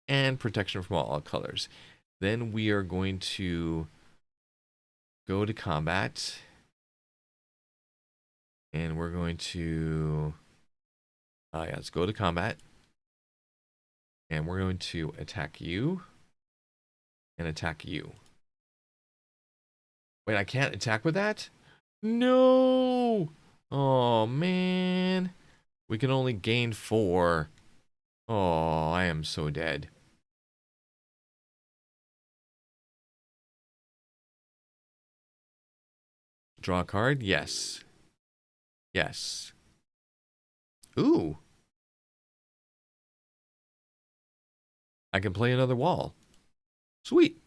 and protection from all colors. Then we are going to go to combat. And we're going to... yeah, let's go to combat. And we're going to attack you. And attack you. Wait, I can't attack with that? No! Oh, man. We can only gain 4. Oh, I am so dead. Draw a card? Yes. Yes. Ooh. I can play another wall. Sweet.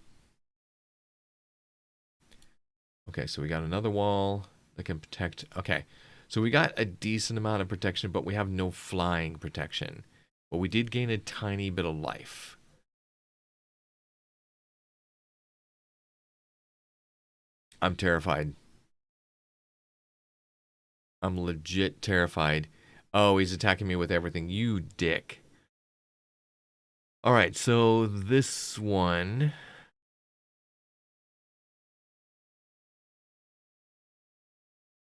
Okay, so we got another wall that can protect. Okay, so we got a decent amount of protection, but we have no flying protection. But we did gain a tiny bit of life. I'm terrified. I'm legit terrified. Oh, he's attacking me with everything. You dick. All right, so this one.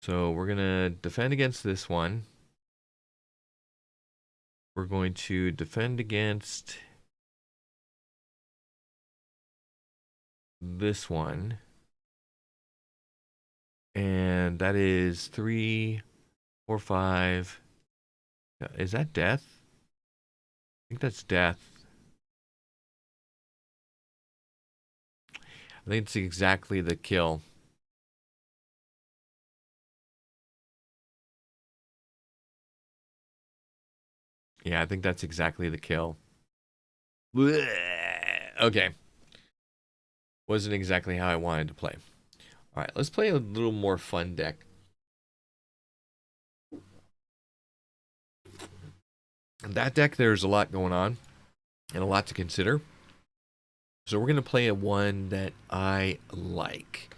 So we're going to defend against this one. We're going to defend against this one. And that is 3, 4, 5. Is that death? I think that's death. I think it's exactly the kill. Yeah, I think that's exactly the kill. Okay. Wasn't exactly how I wanted to play. All right, let's play a little more fun deck. In that deck, there's a lot going on and a lot to consider. So we're going to play a one that I like.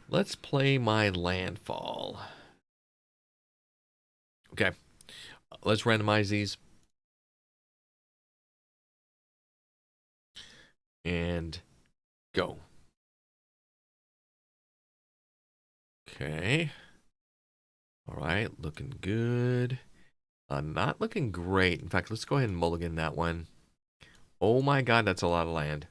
Let's play my landfall. Okay, let's randomize these. And go. Okay. All right, looking good. Not looking great. In fact, let's go ahead and mulligan that one. Oh my god, that's a lot of land.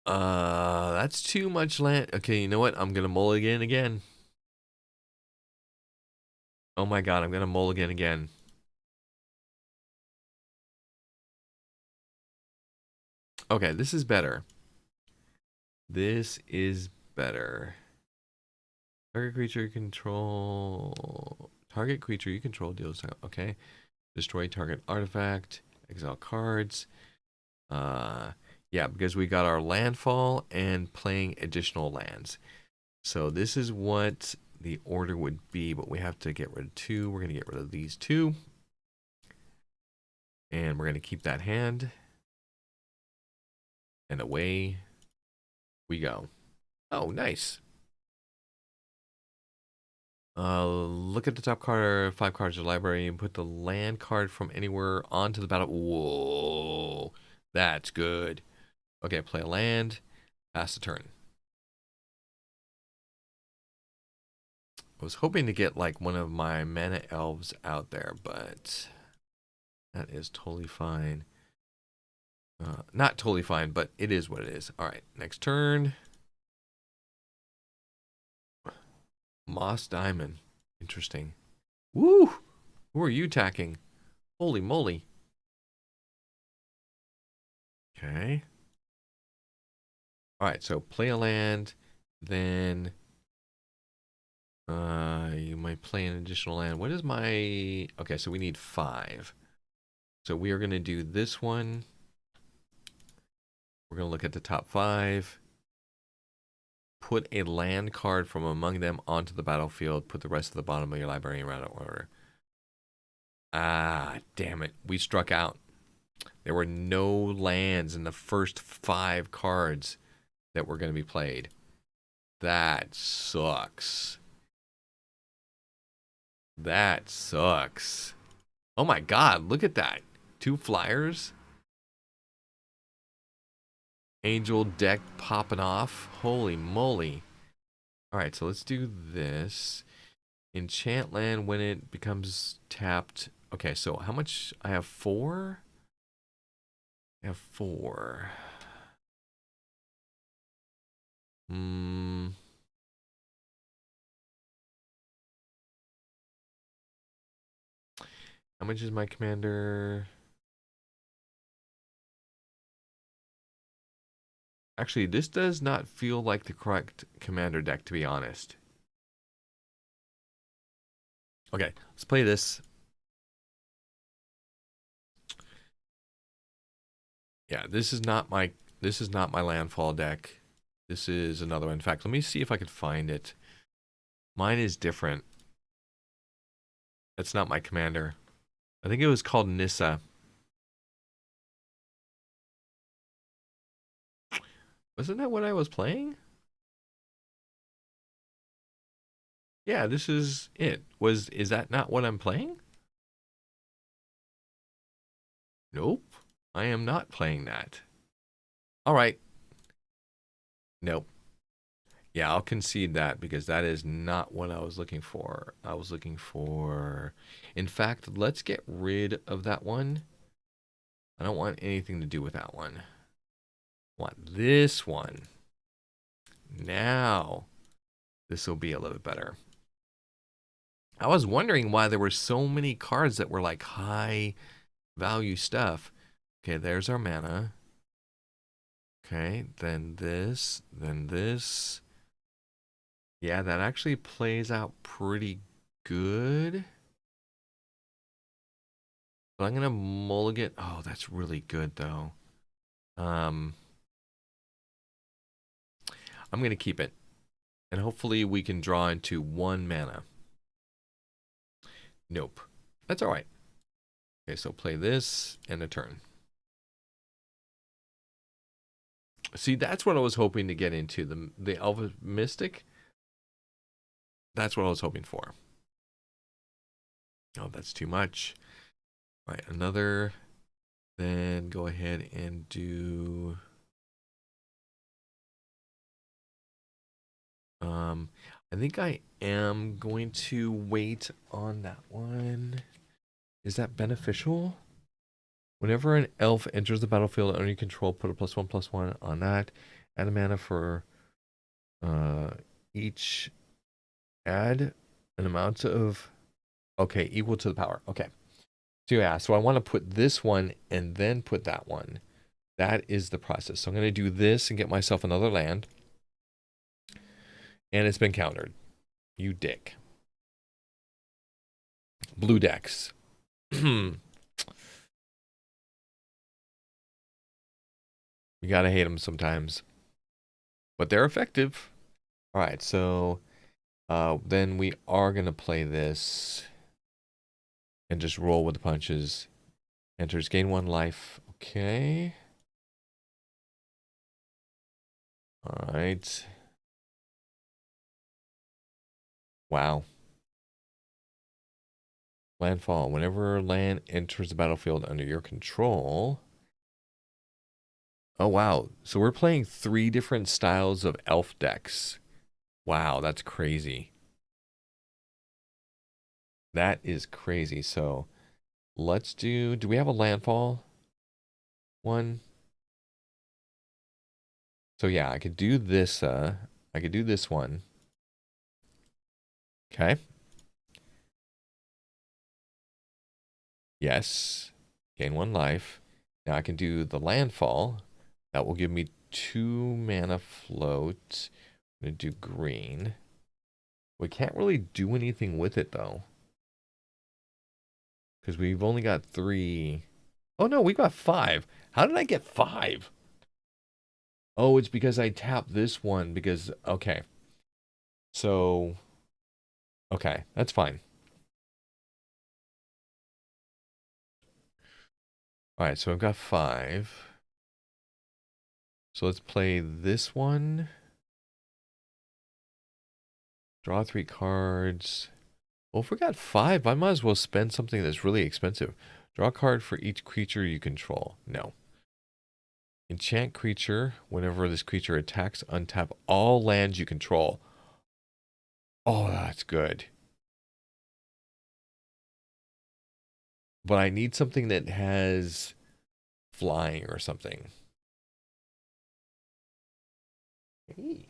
That's too much land. Okay, you know what? I'm gonna mulligan again. Oh my god, I'm gonna mulligan again. Okay, this is better. This is better. Target creature you control. Target creature you control deals. Okay. Destroy target artifact. Exile cards. Yeah, because we got our landfall and playing additional lands. So this is what the order would be, but we have to get rid of 2. We're going to get rid of these 2. And we're going to keep that hand. And away we go. Oh, nice. Look at the top card, 5 cards of the library, and put the land card from anywhere onto the battle. Whoa, that's good. Okay, play a land, pass the turn. I was hoping to get like one of my mana elves out there, but that is totally fine. Not totally fine, but it is what it is. All right, next turn. Moss Diamond. Interesting. Woo! Who are you attacking? Holy moly. Okay. All right, so play a land, then you might play an additional land. What is my... Okay, so we need 5. So we are going to do this one. We're going to look at the top 5. Put a land card from among them onto the battlefield. Put the rest of the bottom of your library in random order. Ah, damn it. We struck out. There were no lands in the first 5 cards that were going to be played. That sucks. That sucks. Oh my god, look at that. 2 flyers. Angel deck popping off. Holy moly. Alright, so let's do this. Enchant land when it becomes tapped. Okay, so how much? I have 4? I have 4. How much is my commander? Actually, this does not feel like the correct commander deck, to be honest. Okay, let's play this. Yeah, this is not my landfall deck. This is another one. In fact, let me see if I could find it. Mine is different. That's not my commander. I think it was called Nissa. Wasn't that what I was playing? Yeah, this is it. Is that not what I'm playing? Nope. I am not playing that. All right. Nope. Yeah, I'll concede that because that is not what I was looking for. I was looking for. In fact, let's get rid of that one. I don't want anything to do with that one. I want this one. Now, this will be a little bit better. I was wondering why there were so many cards that were like high value stuff. Okay, there's our mana. Okay, then this, then this. Yeah, that actually plays out pretty good. But I'm gonna mulligan. Oh, that's really good though. Um, I'm gonna keep it, and hopefully we can draw into 1 mana. Nope, that's all right. Okay, so play this and a turn. See, that's what I was hoping to get into the Elva Mystic. That's what I was hoping for. Oh, that's too much. All right, another. Then go ahead and do. I think I am going to wait on that one. Is that beneficial? Whenever an elf enters the battlefield under your control, put a +1/+1 on that. Add a mana for uh, each. Add an amount of. Okay, equal to the power. Okay. So yeah, so I want to put this one and then put that one. That is the process. So I'm going to do this and get myself another land. And it's been countered. You dick. Blue decks. You gotta hate them sometimes. But they're effective. Alright, so then we are going to play this. And just roll with the punches. Enters, gain 1 life. Okay. Alright. Wow. Landfall. Whenever land enters the battlefield under your control. Oh, wow. So we're playing 3 different styles of elf decks. Wow, that's crazy. That is crazy. So let's do we have a landfall one? So yeah, I could do this. I could do this one. Okay. Yes. Gain 1 life. Now I can do the landfall. That will give me 2 mana float. I'm going to do green. We can't really do anything with it though. Because we've only got 3. Oh no, we got 5. How did I get 5? Oh, it's because I tapped this one because, okay. So, okay, that's fine. All right, so I've got 5. So let's play this one. Draw 3 cards. Well, if we got 5, I might as well spend something that's really expensive. Draw a card for each creature you control. No. Enchant creature. Whenever this creature attacks, untap all lands you control. Oh, that's good. But I need something that has flying or something. Hey.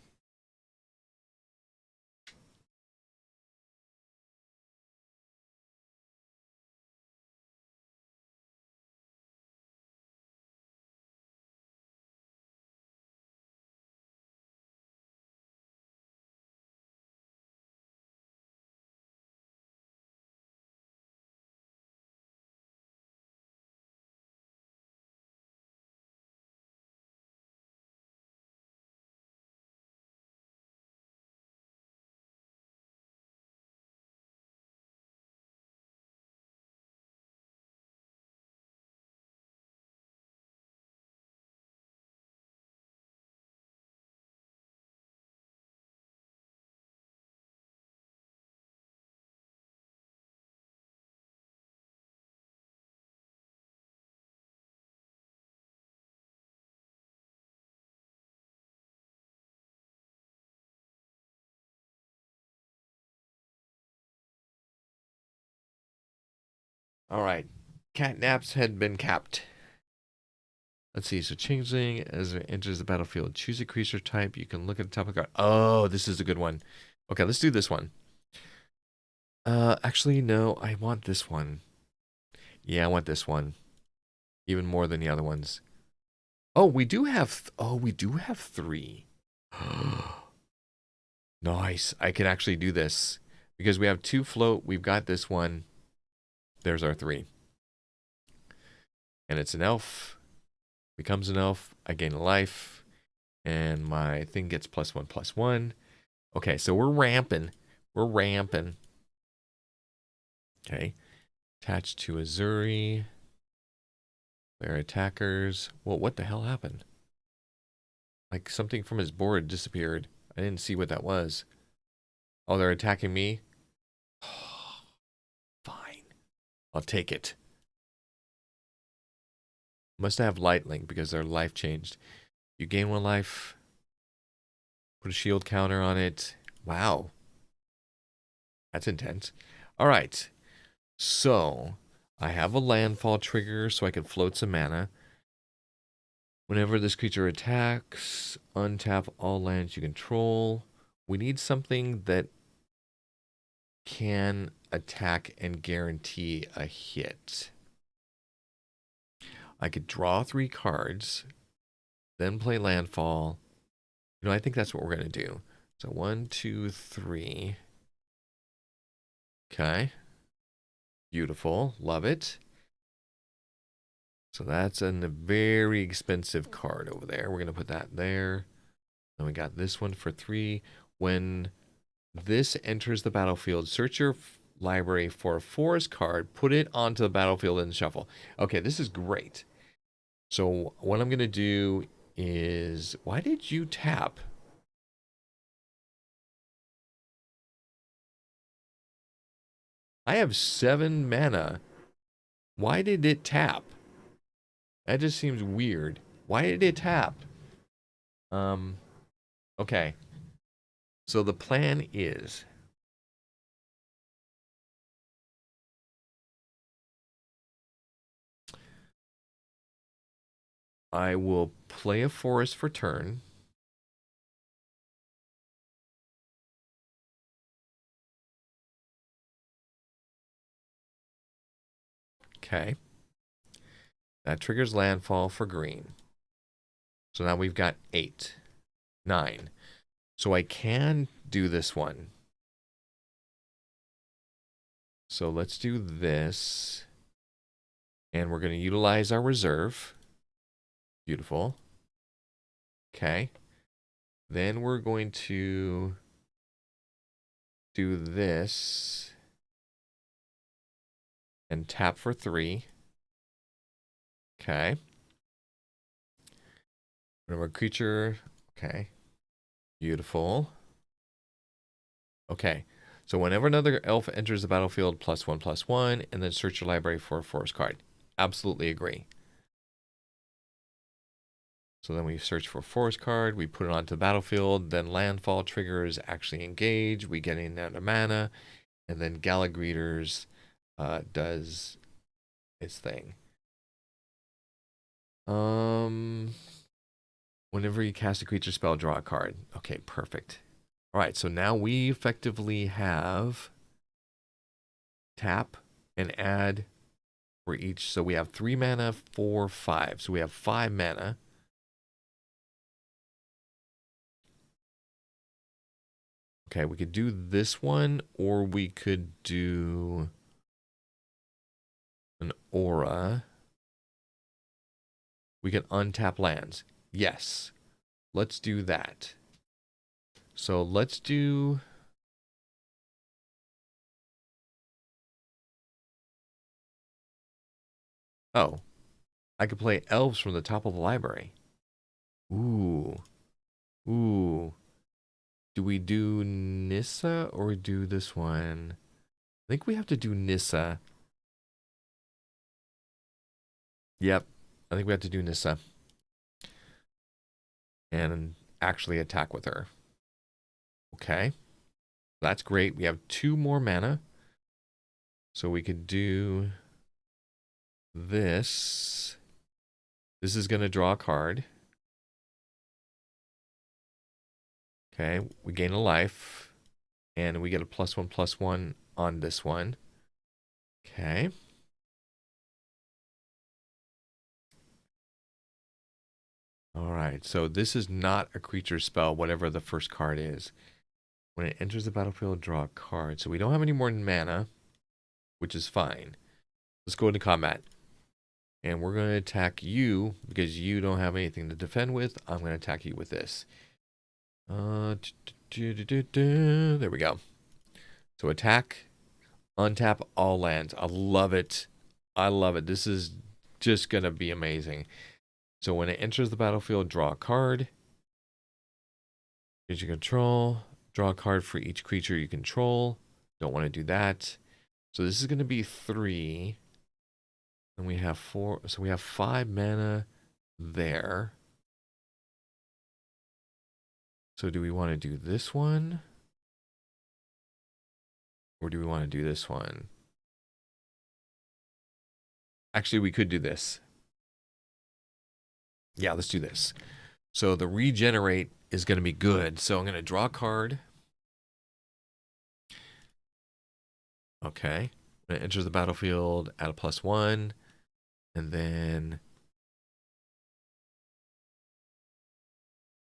All right. Catnaps had been capped. Let's see. So changeling as it enters the battlefield. Choose a creature type. You can look at the top of the card. Oh, this is a good one. Okay, let's do this one. Actually, no. I want this one. Yeah, I want this one. Even more than the other ones. Oh, we do have. Oh, we do have 3. Nice. I can actually do this because we have 2 float. We've got this one. There's our 3. And it's an elf. Becomes an elf. I gain a life. And my thing gets +1/+1. Okay, so we're ramping. We're ramping. Okay. Attached to Azuri. Their attackers. Well, what the hell happened? Like something from his board disappeared. I didn't see what that was. Oh, they're attacking me? Fine. I'll take it. Must have light link because their life changed. You gain 1 life. Put a shield counter on it. Wow. That's intense. All right. So, I have a landfall trigger so I can float some mana. Whenever this creature attacks, untap all lands you control. We need something that can attack and guarantee a hit. I could draw 3 cards, then play landfall. You know, I think that's what we're going to do. So 1, 2, 3. Okay. Beautiful. Love it. So that's a very expensive card over there. We're going to put that there. Then we got this one for 3. When this enters the battlefield, search your library for a forest card, put it onto the battlefield and shuffle. Okay, this is great. So what I'm going to do is, why did you tap? I have 7 mana. Why did it tap? That just seems weird. Why did it tap? Okay. So the plan is I will play a forest for turn. Okay. That triggers landfall for green. So now we've got 8, 9. So I can do this one. So let's do this. And we're going to utilize our reserve. Beautiful. Okay. Then we're going to do this and tap for 3. Okay. Whatever creature. Okay. Beautiful. Okay. So whenever another elf enters the battlefield, +1/+1, and then search your library for a forest card. Absolutely agree. So then we search for a forest card, we put it onto the battlefield, then landfall triggers actually engage, we get in another mana, and then Gala Greeters does its thing. Whenever you cast a creature spell, draw a card. Okay, perfect. All right, so now we effectively have tap and add for each. So we have 3 mana, 4, 5. So we have 5 mana. Okay, we could do this one, or we could do an aura. We can untap lands. Yes, let's do that. So let's do... Oh, I could play elves from the top of the library. Ooh. Ooh. Do we do Nissa or do this one? I think we have to do Nissa. Yep. I think we have to do Nissa. And actually attack with her. Okay. That's great. We have 2 more mana. So we could do this is going to draw a card. Okay, we gain a life, and we get a +1/+1 on this one. Okay. All right, so this is not a creature spell, whatever the first card is. When it enters the battlefield, draw a card. So we don't have any more mana, which is fine. Let's go into combat. And we're going to attack you because you don't have anything to defend with. I'm going to attack you with this. There we go. So attack, untap all lands. I love it. I love it. This is just going to be amazing. So when it enters the battlefield, draw a card. Creature control. Draw a card for each creature you control. Don't want to do that. So this is going to be 3. And we have 4. So we have 5 mana there. So do we want to do this one? Or do we want to do this one? Actually, we could do this. Yeah, let's do this. So the regenerate is going to be good. So I'm going to draw a card. Okay. When it enters the battlefield, add a +1. And then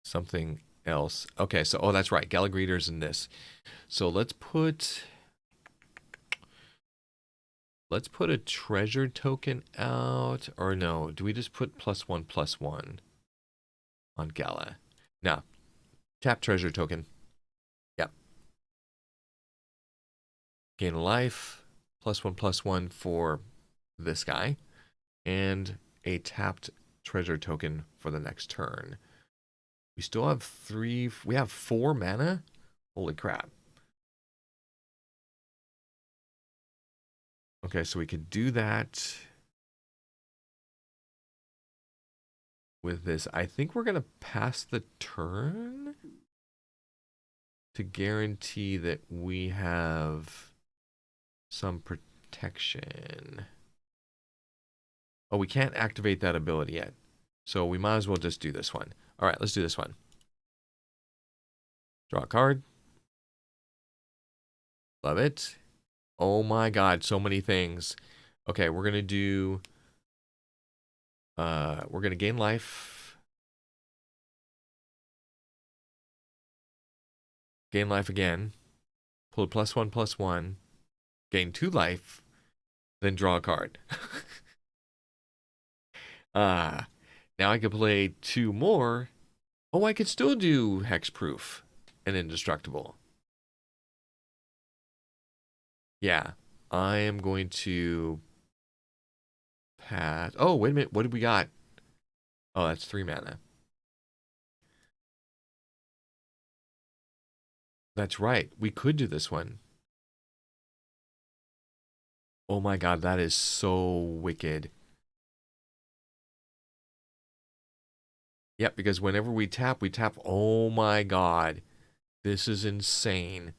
something else. Okay, so, oh, that's right. Galagreeters in this. So let's put a treasure token out. Or no, do we just put +1/+1 on Gala? No. Tap treasure token. Yep. Gain a life. +1/+1 for this guy. And a tapped treasure token for the next turn. We still have 3. We have 4 mana? Holy crap. Okay, so we could do that with this. I think we're going to pass the turn to guarantee that we have some protection. Oh, we can't activate that ability yet. So we might as well just do this one. All right, let's do this one. Draw a card. Love it. Oh my god, so many things. Okay, we're going to do... we're going to gain life. Gain life again. Pull a +1/+1. Gain 2 life. Then draw a card. Now I could play 2 more. Oh, I could still do hexproof and indestructible. Yeah, I am going to pass. Oh, wait a minute. What did we got? Oh, that's 3 mana. That's right. We could do this one. Oh my god, that is so wicked. Yep, because whenever we tap, oh my god. This is insane.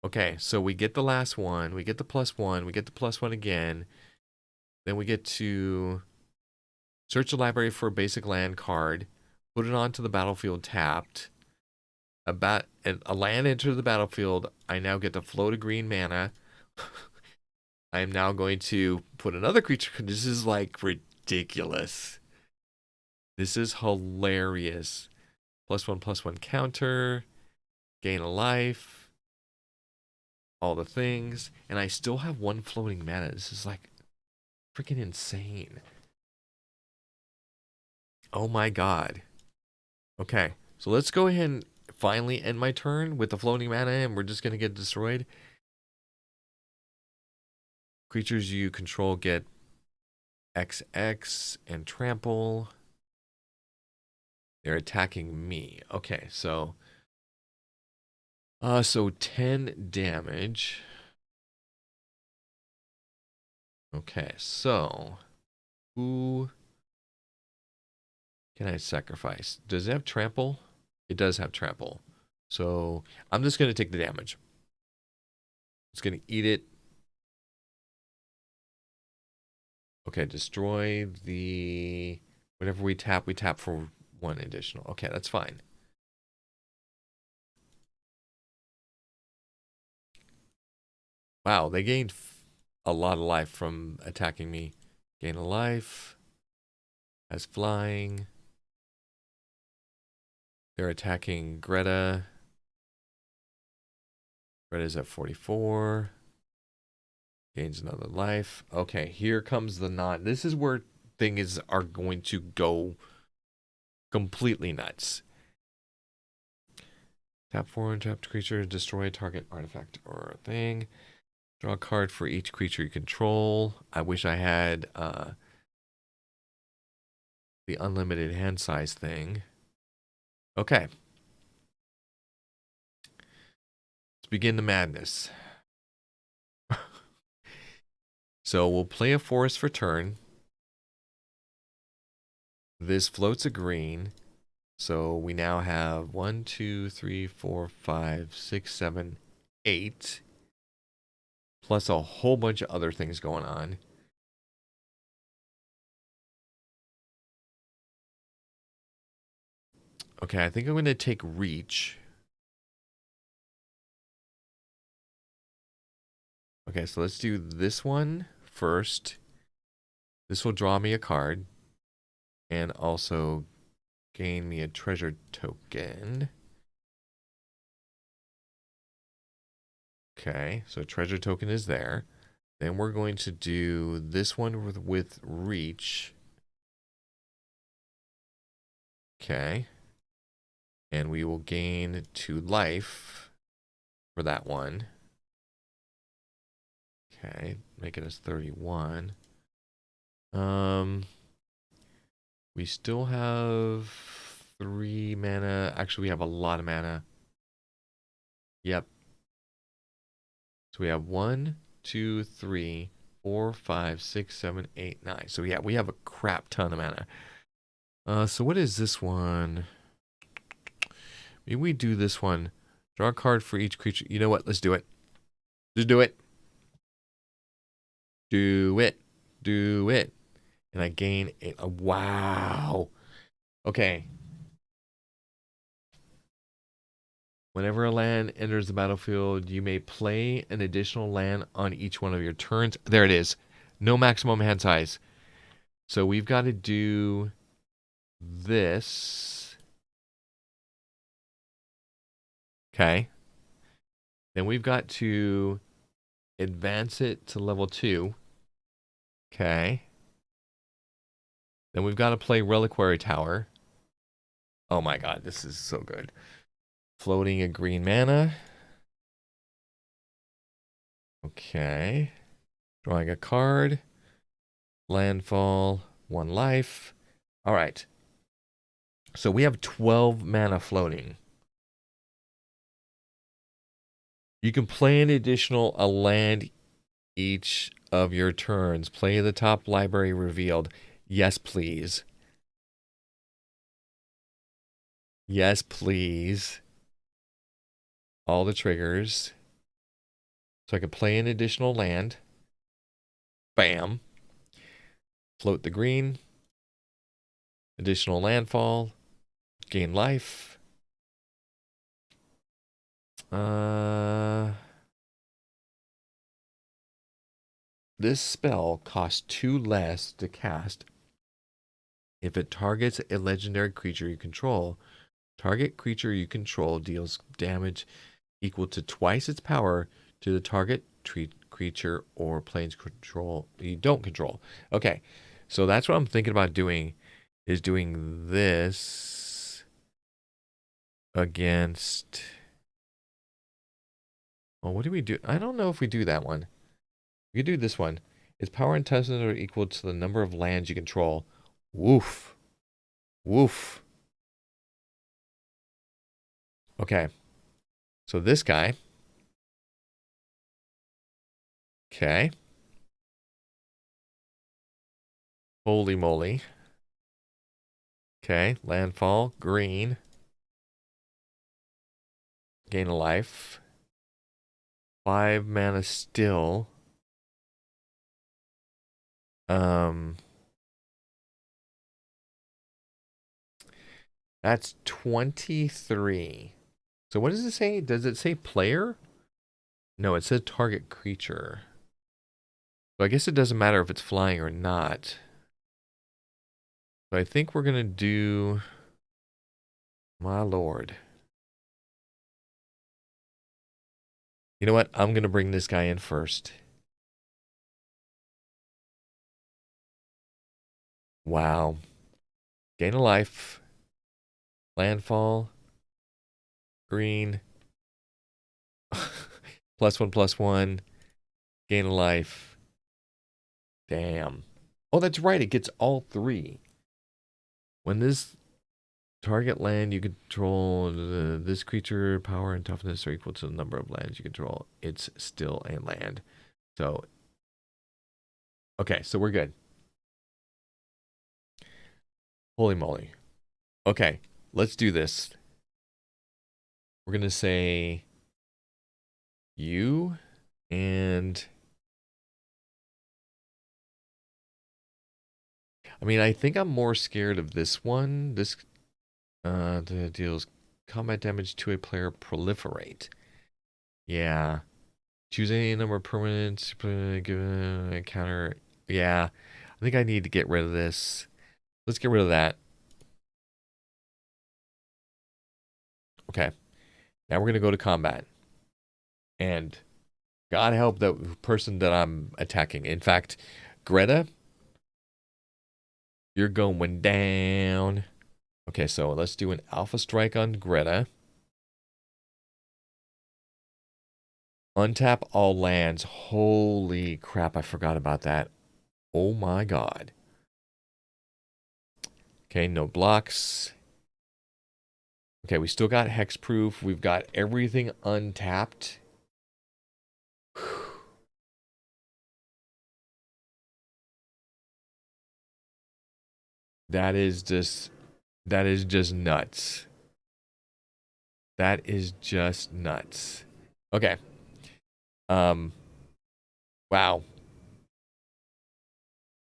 Okay, so we get the last one. We get the +1. We get the +1 again. Then we get to search the library for a basic land card. Put it onto the battlefield tapped. A land entered the battlefield. I now get to float a green mana. I am now going to put another creature. This is like ridiculous. This is hilarious. +1/+1 counter. Gain a life. All the things. And I still have 1 floating mana. This is like freaking insane. Oh my god. Okay, so let's go ahead and finally end my turn with the floating mana, and we're just going to get destroyed. Creatures you control get XX and trample. They're attacking me. Okay, so 10 damage. Okay, so who can I sacrifice? Does it have trample? It does have trample. So I'm just going to take the damage. It's going to eat it. Okay, destroy the... Whenever we tap for one additional. Okay, that's fine. Wow, they gained a lot of life from attacking me. Gain a life. Has flying. They're attacking Greta. Greta's at 44. Gains another life. Okay, here comes the knot. This is where things are going to go completely nuts. Tap 4 untapped creature, destroy a target artifact or thing. Draw a card for each creature you control. I wish I had the unlimited hand size thing. Okay. Let's begin the madness. So we'll play a forest for turn. This floats a green. So we now have 1, 2, 3, 4, 5, 6, 7, 8. Plus a whole bunch of other things going on. Okay, I think I'm going to take Reach. Okay, so let's do this one first. This will draw me a card. And also gain me a treasure token. Okay, so treasure token is there. Then we're going to do this one with Reach. Okay. And we will gain 2 life for that one. Okay, making us 31. We still have 3 mana. Actually, we have a lot of mana. Yep. So we have 1, 2, 3, 4, 5, 6, 7, 8, 9. So yeah, we have a crap ton of mana. So what is this one? Maybe we do this one. Draw a card for each creature. You know what? Let's do it. Just do it. Do it. Do it. And I gain a wow. Okay. Whenever a land enters the battlefield, you may play an additional land on each one of your turns. There it is. No maximum hand size. So we've got to do this. Okay. Then we've got to advance it to level 2. Okay. Then we've got to play Reliquary Tower. Oh my god, this is so good. Floating a green mana. Okay. Drawing a card. Landfall. 1 life. All right. So we have 12 mana floating. You can play an additional a land each of your turns. Play the top library revealed. Yes, please. Yes, please. All the triggers. So I can play an additional land. Bam. Float the green. Additional landfall. Gain life. This spell costs 2 less to cast if it targets a legendary creature you control. Target creature you control deals damage equal to twice its power to the target creature or plane's control you don't control. Okay, so that's what I'm thinking about doing, is doing this against... Well, what do we do? I don't know if we do that one. We could do this one. Its power and toughness are equal to the number of lands you control. Woof. Woof. Okay. So this guy. Okay. Holy moly. Okay. Landfall. Green. Gain a life. 5 mana still. Um, that's 23. So what does it say? Does it say player? No, it says target creature. So I guess it doesn't matter if it's flying or not. But I think we're gonna do, my lord. You know what? I'm gonna bring this guy in first. Wow. Gain a life. Landfall. Green. +1/+1. Gain a life. Damn. Oh, that's right. It gets all three. When this target land you control, this creature power and toughness are equal to the number of lands you control. It's still a land. So, okay, so we're good. Holy moly. Okay, let's do this. We're going to say you and I mean, I think I'm more scared of this one. This deals combat damage to a player proliferate. Yeah. Choose any number of permanents, give a counter. Yeah. I think I need to get rid of this. Let's get rid of that. Okay. Now we're going to go to combat. And God help the person that I'm attacking. In fact, Greta, you're going down. Okay, so let's do an alpha strike on Greta. Untap all lands. Holy crap, I forgot about that. Oh my god. Okay, no blocks. Okay, we still got hexproof. We've got everything untapped. That is just nuts. That is just nuts. Okay. Um wow.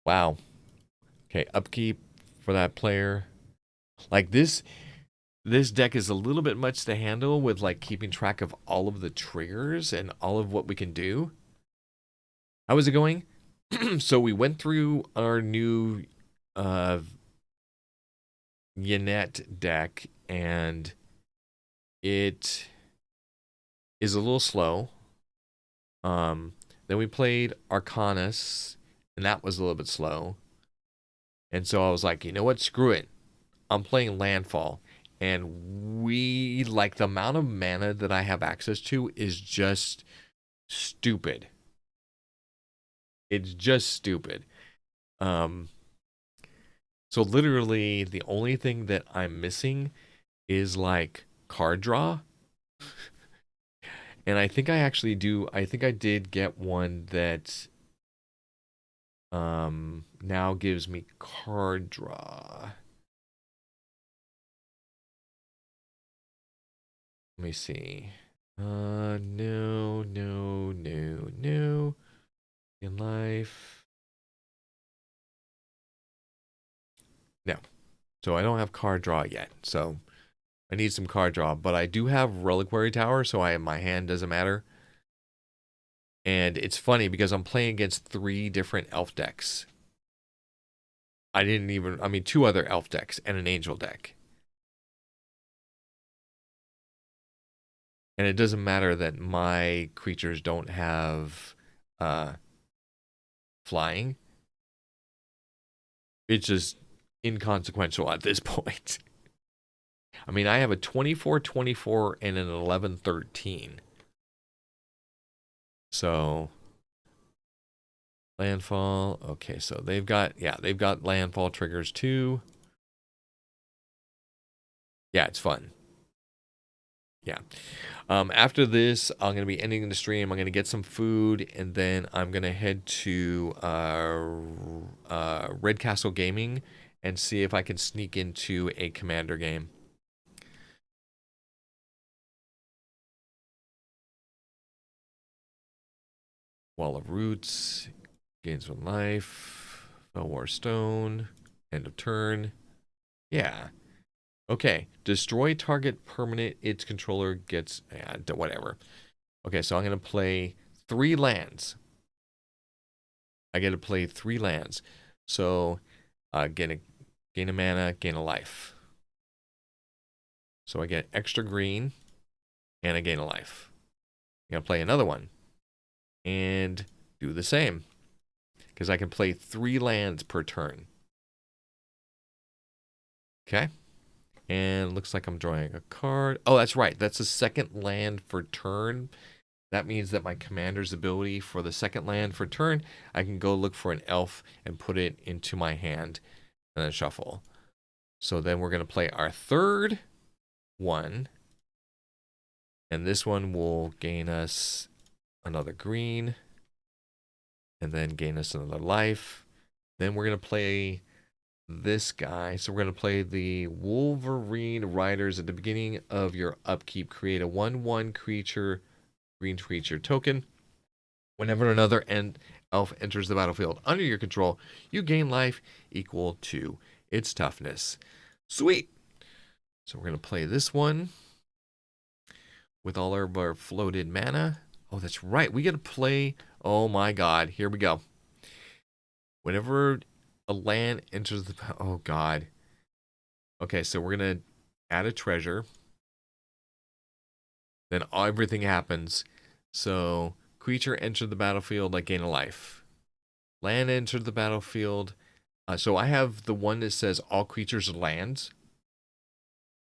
Wow. Okay, upkeep for that player. Like this deck is a little bit much to handle with like keeping track of all of the triggers and all of what we can do. How is it going? So we went through our new uh Yannette deck and it is a little slow. Then we played Arcanus and that was a little bit slow. And so I was like, you know what? Screw it. I'm playing Landfall. And we, like, the amount of mana that I have access to is just stupid. It's just stupid. Um, so literally the only thing that I'm missing is like card draw. And I think I actually do. I think I did get one that now gives me card draw. Let me see. No, no, no, no. In life. No. So I don't have card draw yet. So I need some card draw, but I do have Reliquary Tower, so my hand doesn't matter. And it's funny because I'm playing against 3 different elf decks. I mean, 2 other elf decks and an angel deck. And it doesn't matter that my creatures don't have flying. It's just inconsequential at this point. I mean, I have a 24/24 and an 11/13. So landfall. Okay, so they've got landfall triggers too. Yeah, it's fun. Yeah. After this, I'm gonna be ending the stream. I'm gonna get some food, and then I'm gonna head to Red Castle Gaming and see if I can sneak into a Commander game. Wall of Roots, gains 1 life. War Stone. End of turn. Yeah. Okay. Destroy target permanent. Its controller gets whatever. Okay, so I'm gonna play 3 lands. I get to play 3 lands. So gain a mana, gain a life. So I get extra green and I gain a life. I'm gonna play another one and do the same because I can play 3 lands per turn. Okay. And looks like I'm drawing a card. Oh, that's right. That's the second land for turn. That means that my commander's ability for the second land for turn, I can go look for an elf and put it into my hand and then shuffle. So then we're going to play our third one. And this one will gain us another green and then gain us another life. Then we're going to play this guy. So we're going to play the Wolverine Riders. At the beginning of your upkeep, create a 1/1 creature, green creature token. Whenever another elf enters the battlefield under your control, you gain life equal to its toughness. Sweet. So we're going to play this one with all of our floated mana. Oh, that's right. We get to play. Oh my God. Here we go. Whenever a land enters the. Oh God. Okay, so we're going to add a treasure. Then everything happens. So creature entered the battlefield, I gain a life. Land entered the battlefield. So I have the one that says all creatures are lands.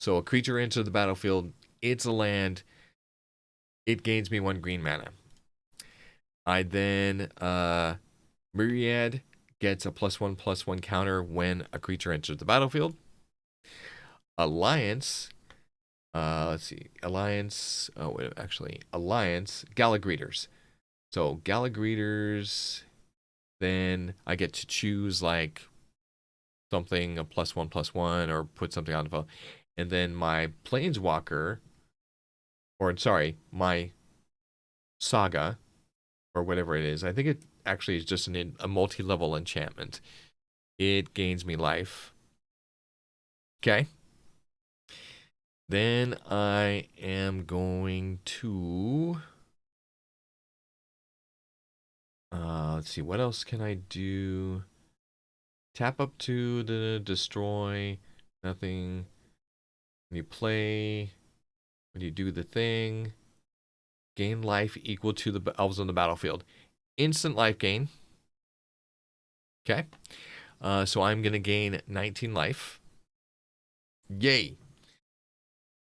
So a creature entered the battlefield, it's a land. It gains me 1 green mana. I then Myriad gets a +1/+1 counter when a creature enters the battlefield. Alliance. Let's see. Alliance. Oh, wait, actually, Alliance. Galagreeters. So Galagreeters. Then I get to choose like something a +1/+1 or put something on the phone. And then my Planeswalker, or sorry, my Saga, or whatever it is. I think it actually is just a multi-level enchantment. It gains me life. Okay. Then I am going to let's see, what else can I do? Tap up to the destroy. Nothing. When you play, when you do the thing, gain life equal to the elves on the battlefield. Instant life gain. Okay. So I'm going to gain 19 life. Yay.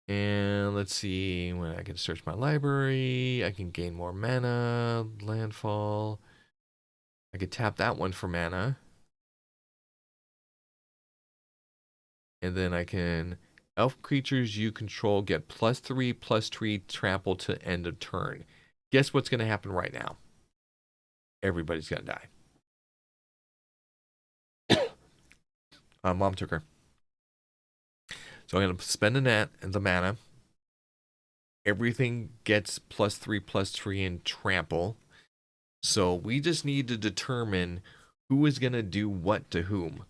And let's see, when I can search my library, I can gain more mana, landfall. I could tap that one for mana. And then I can, elf creatures you control get +3/+3 trample to end of turn. Guess what's going to happen right now? Everybody's going to die. Mom took her. So I'm going to spend the mana. Everything gets +3/+3 in trample. So we just need to determine who is going to do what to whom.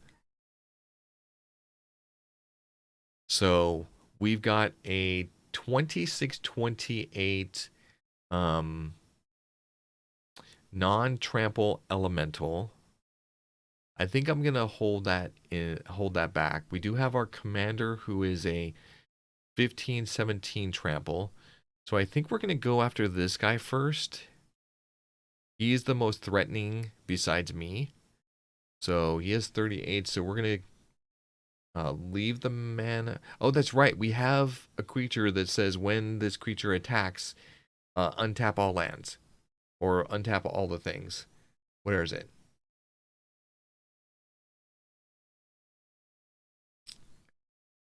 So we've got a 26/28 non-trample elemental. I think I'm gonna hold that back. We do have our commander who is a 15/17 trample. So I think we're gonna go after this guy first. He's the most threatening besides me. So he has 38. So we're gonna leave the mana. Oh, that's right. We have a creature that says when this creature attacks, untap all lands or untap all the things. Where is it?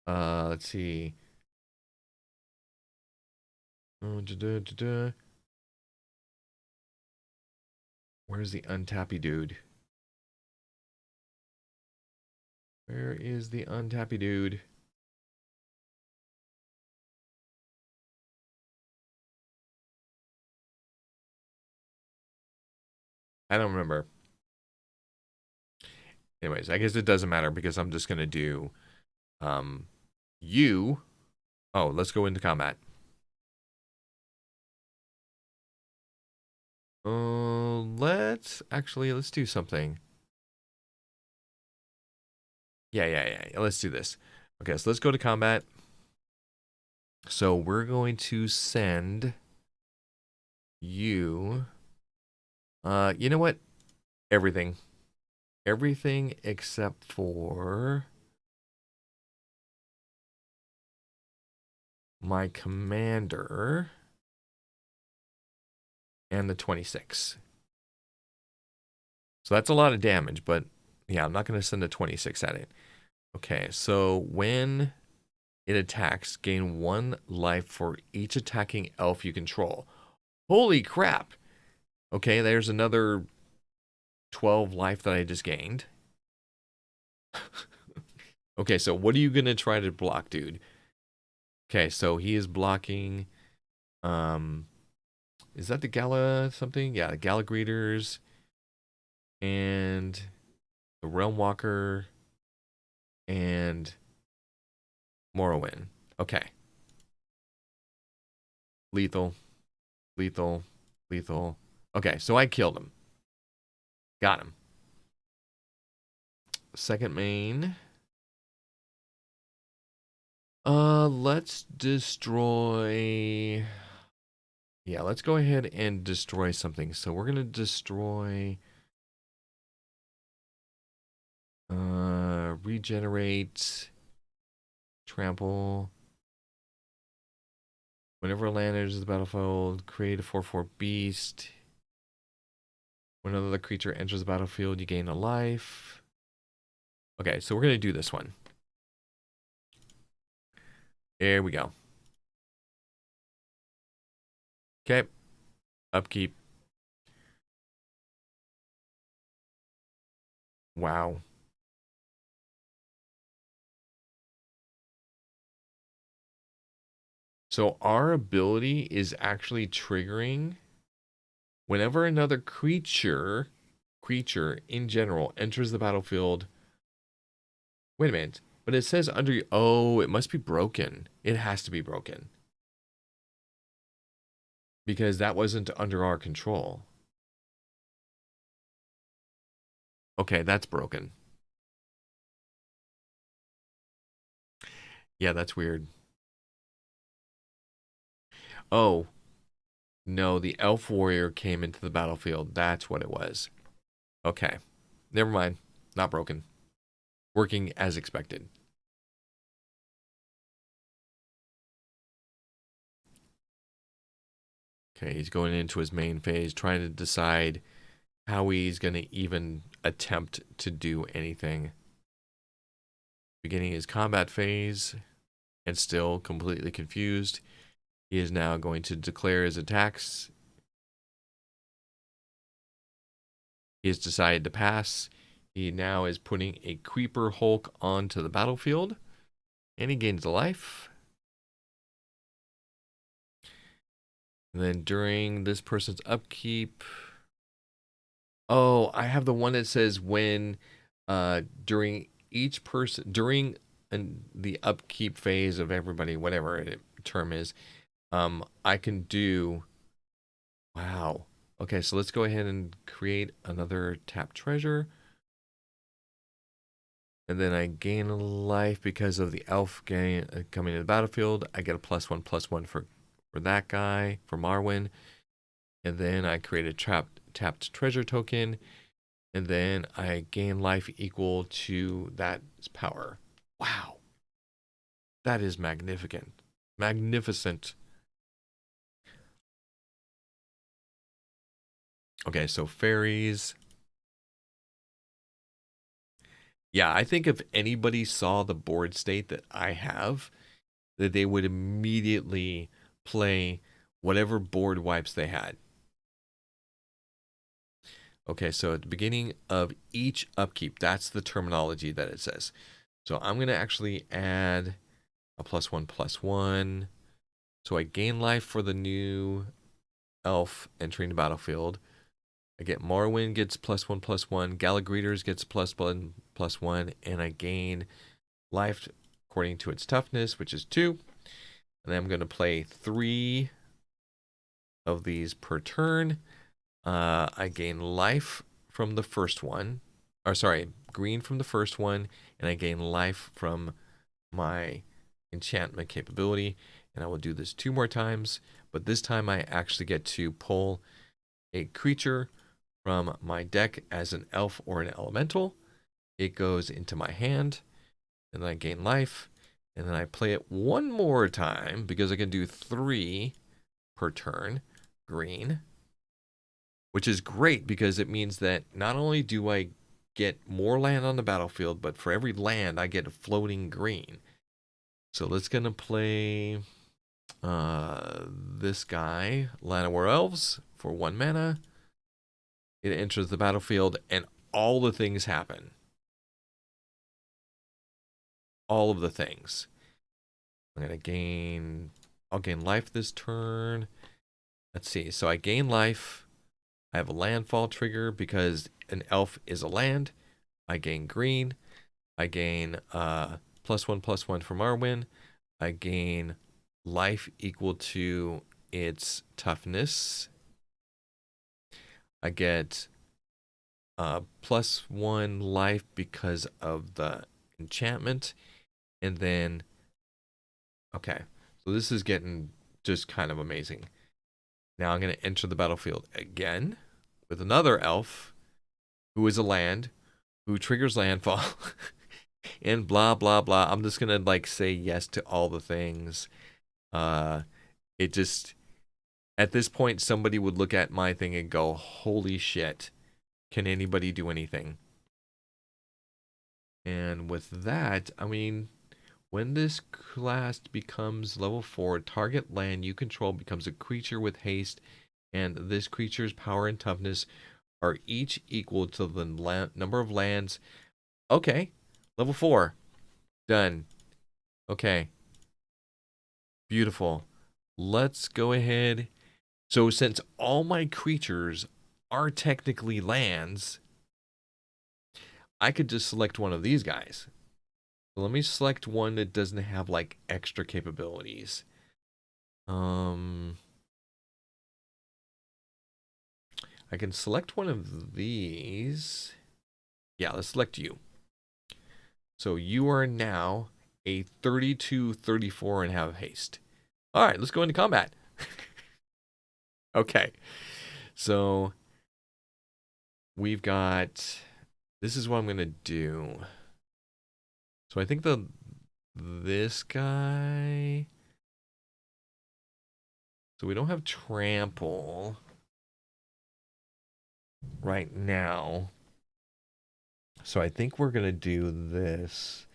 Let's see. Where's the untappy dude? Where is the untappy dude? I don't remember. Anyways, I guess it doesn't matter because I'm just gonna do you. Oh, let's go into combat. Let's do something. Yeah. Let's do this. Okay, so let's go to combat. So we're going to send you. You know what? Everything. Everything except for my commander and the 26. So that's a lot of damage, but yeah, I'm not going to send a 26 at it. Okay, so when it attacks, gain 1 life for each attacking elf you control. Holy crap! Okay, there's another 12 life that I just gained. Okay, so what are you going to try to block, dude? Okay, so he is blocking, is that the Gala something? Yeah, the Gala Greeters and the Realm Walker and Morrowind. Okay. Lethal, lethal, lethal. Okay, so I killed him. Got him. Second main. Let's destroy. Yeah, let's go ahead and destroy something. So we're gonna destroy. Regenerate. Trample. Whenever a land enters the battlefield, create a 4/4 beast. When another creature enters the battlefield, you gain a life. Okay, so we're gonna do this one. There we go. Okay. Upkeep. Wow. So our ability is actually triggering whenever another creature in general enters the battlefield. Wait a minute. But it says under, oh, it must be broken. It has to be broken. Because that wasn't under our control. Okay, that's broken. Yeah, that's weird. Oh, no, the elf warrior came into the battlefield. That's what it was. Okay. Never mind. Not broken. Working as expected. Okay, he's going into his main phase, trying to decide how he's going to even attempt to do anything. Beginning his combat phase, and still completely confused. He is now going to declare his attacks. He has decided to pass. He now is putting a Creeper Hulk onto the battlefield, and he gains a life. And then during this person's upkeep, oh, I have the one that says when during each person during the upkeep phase of everybody, whatever the term is, I can do. Wow. Okay, so let's go ahead and create another tap treasure. And then I gain a life because of the elf coming to the battlefield. I get a +1/+1 for that guy, for Marwyn. And then I create a tapped treasure token. And then I gain life equal to that power. Wow. That is magnificent. Magnificent. Okay, so fairies. Yeah, I think if anybody saw the board state that I have, that they would immediately play whatever board wipes they had. Okay, so at the beginning of each upkeep, that's the terminology that it says. So I'm going to actually add a +1/+1. So I gain life for the new elf entering the battlefield. I get Morrowind gets +1/+1. Galagreeters gets +1/+1, and I gain life according to its toughness, which is 2. And then I'm going to play 3 of these per turn. I gain life from the first one, or sorry, green from the first one, and I gain life from my enchantment capability. And I will do this 2 more times, but this time I actually get to pull a creature from my deck as an elf or an elemental. It goes into my hand, and then I gain life, and then I play it 1 more time because I can do 3 per turn, green, which is great because it means that not only do I get more land on the battlefield, but for every land I get a floating green. So let's gonna play this guy, Llanowar Elves, for 1 mana. It enters the battlefield, and all the things happen. All of the things. I'll gain life this turn. Let's see. So I gain life. I have a landfall trigger because an elf is a land. I gain green. I gain +1/+1 from Arwen. I gain life equal to its toughness. I get +1 life because of the enchantment. And then, okay, so this is getting just kind of amazing. Now I'm going to enter the battlefield again with another elf who is a land, who triggers landfall, and blah, blah, blah. I'm just going to like say yes to all the things. It just, at this point, somebody would look at my thing and go, holy shit, can anybody do anything? And with that, I mean, when this class becomes level 4, target land you control becomes a creature with haste, and this creature's power and toughness are each equal to the number of lands. Okay, level 4. Done. Okay. Beautiful. Let's go ahead. So since all my creatures are technically lands, I could just select one of these guys. So let me select one that doesn't have like extra capabilities. I can select one of these. Yeah, let's select you. So you are now a 32/34 and have haste. All right, let's go into combat. Okay. So we've got, this is what I'm going to do. So I think this guy, so we don't have trample right now. So I think we're going to do this.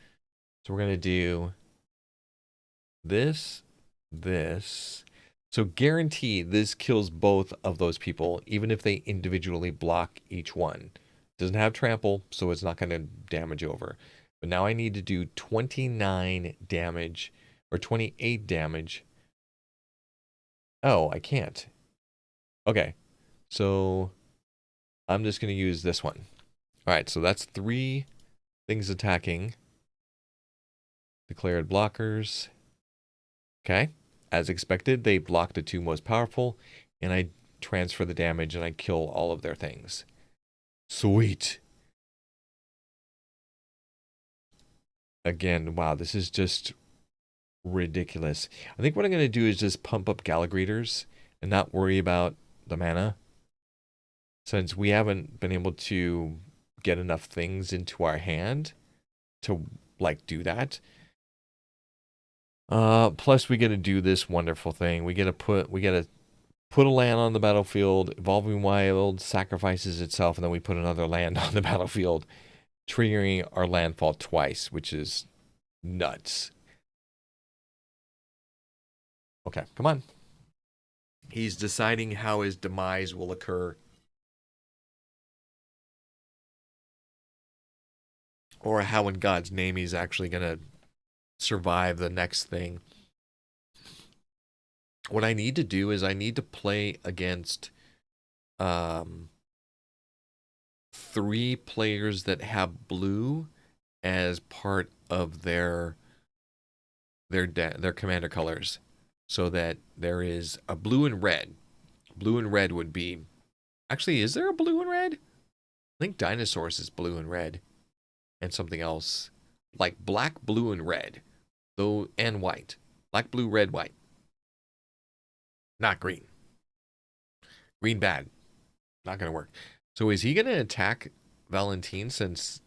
So we're going to do this. So guarantee this kills both of those people, even if they individually block each one. Doesn't have trample, so it's not going to damage over. But now I need to do 29 damage, or 28 damage. Oh, I can't. Okay, so I'm just going to use this one. All right, so that's 3 things attacking. Declared blockers. Okay, as expected, they block the 2 most powerful, and I transfer the damage and I kill all of their things. Sweet. Again, wow, this is just ridiculous. I think what I'm going to do is just pump up Galagreeters and not worry about the mana, since we haven't been able to get enough things into our hand to like do that. Plus we get to do this wonderful thing. We get to put a land on the battlefield. Evolving Wild sacrifices itself, and then we put another land on the battlefield, triggering our landfall twice, which is nuts. Okay, come on. He's deciding how his demise will occur. Or how in God's name he's actually going to survive the next thing. What I need to do is I need to play against 3 players that have blue as part of their commander colors, so that there is a blue and red. Blue and red would be, actually, is there a blue and red? I think dinosaurs is blue and red, and something else like black, blue, and red, though, and white. Black, blue, red, white. Not green. Green bad. Not gonna work. So is he gonna attack Valentine since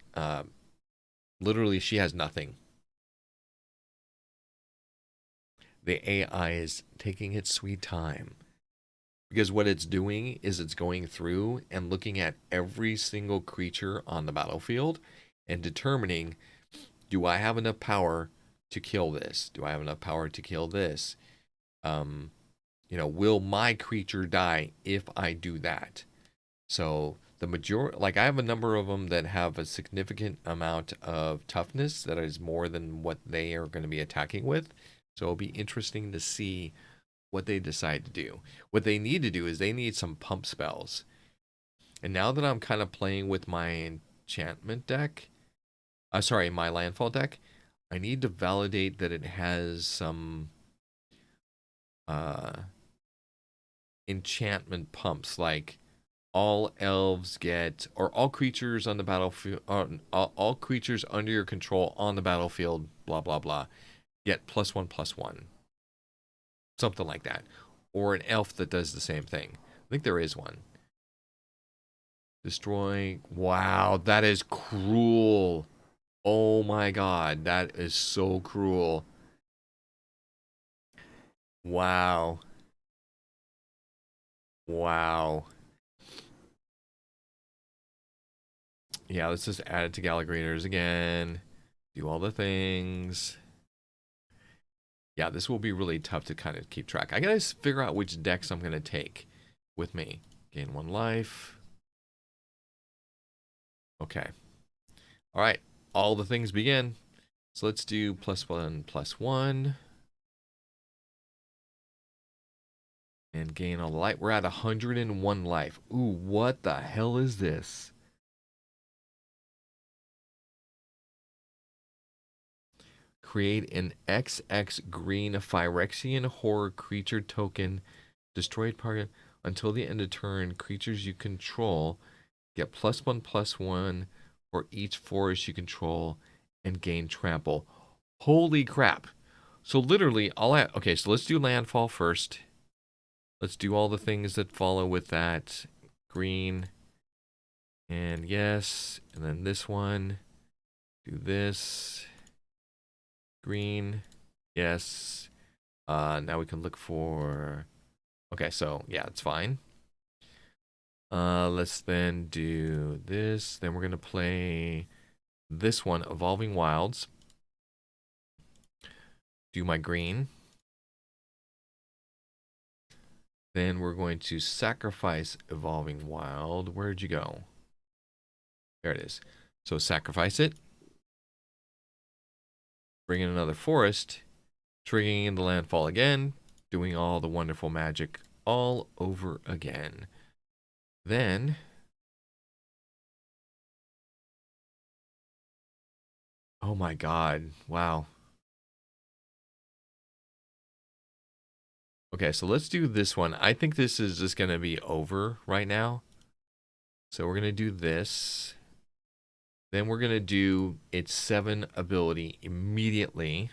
literally she has nothing? The AI is taking its sweet time. Because what it's doing is it's going through and looking at every single creature on the battlefield and determining, do I have enough power to kill this? Do I have enough power to kill this? Will my creature die if I do that? So the majority, like I have a number of them that have a significant amount of toughness that is more than what they are going to be attacking with. So it'll be interesting to see what they decide to do. What they need to do is they need some pump spells. And now that I'm kind of playing with my enchantment deck, my landfall deck, I need to validate that it has some enchantment pumps, like all elves get, or all creatures on the battlefield, all creatures under your control on the battlefield, blah blah blah, get +1/+1. Something like that. Or an elf that does the same thing. I think there is one. Destroy. Wow, that is cruel. Oh my god, that is so cruel. Wow. Wow. Yeah, let's just add it to Galligrators again. Do all the things. Yeah, this will be really tough to kind of keep track. I gotta figure out which decks I'm gonna take with me. Gain 1 life. Okay. All right. All the things begin. So let's do +1/+1. And gain all the life. We're at 101 life. Ooh, what the hell is this? Create an XX green Phyrexian horror creature token. Destroyed target until the end of turn. Creatures you control get +1/+1 for each forest you control and gain trample. Holy crap. So literally, okay, so let's do landfall first. Let's do all the things that follow with that. Green. And yes. And then this one. Do this. Green. Yes. Now we can look for... Okay, so yeah, it's fine. Let's then do this. Then we're going to play this one, Evolving Wilds. Do my green. Then we're going to sacrifice Evolving Wild. Where'd you go? There it is. So sacrifice it. Bring in another forest. Triggering in the landfall again. Doing all the wonderful magic all over again. Then... Oh my god. Wow. Okay, so let's do this one. I think this is just going to be over right now. So we're going to do this. Then we're going to do its 7 ability immediately.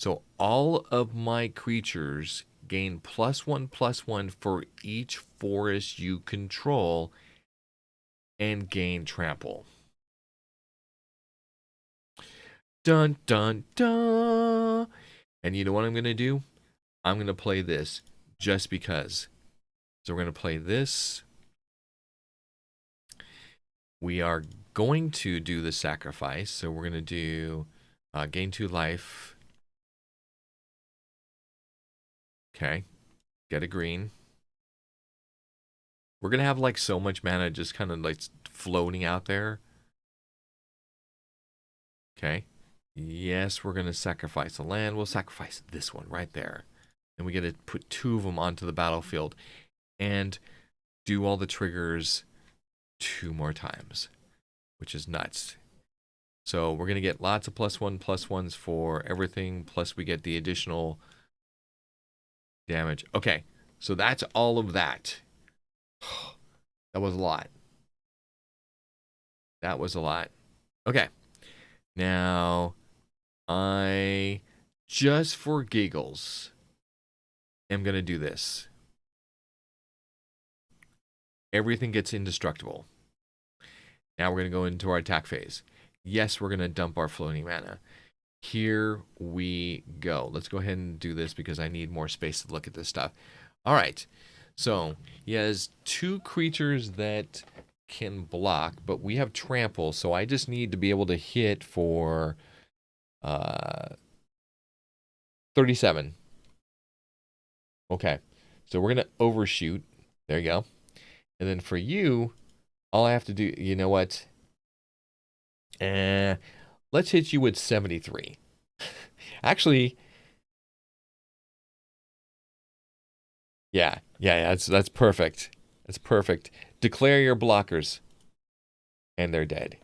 So all of my creatures gain +1/+1 for each forest you control and gain trample. Dun dun dun. And you know what I'm going to do? I'm going to play this just because. So we're going to play this. We are going to do the sacrifice. So we're going to do gain 2 life. Okay. Get a green. We're going to have like so much mana just kind of like floating out there. Okay. Yes, we're going to sacrifice a land. We'll sacrifice this one right there. And we get to put 2 of them onto the battlefield and do all the triggers 2 more times, which is nuts. So we're going to get lots of +1/+1s for everything, plus we get the additional damage. Okay, so that's all of that. That was a lot. That was a lot. Okay, now I, just for giggles, am going to do this. Everything gets indestructible. Now we're going to go into our attack phase. Yes, we're going to dump our floating mana. Here we go. Let's go ahead and do this because I need more space to look at this stuff. All right. So he has 2 creatures that can block, but we have trample, so I just need to be able to hit for 37. Okay. So we're going to overshoot. There you go. And then for you, all I have to do, you know what? Let's hit you with 73. Actually, yeah, that's perfect. That's perfect. Declare your blockers. And they're dead.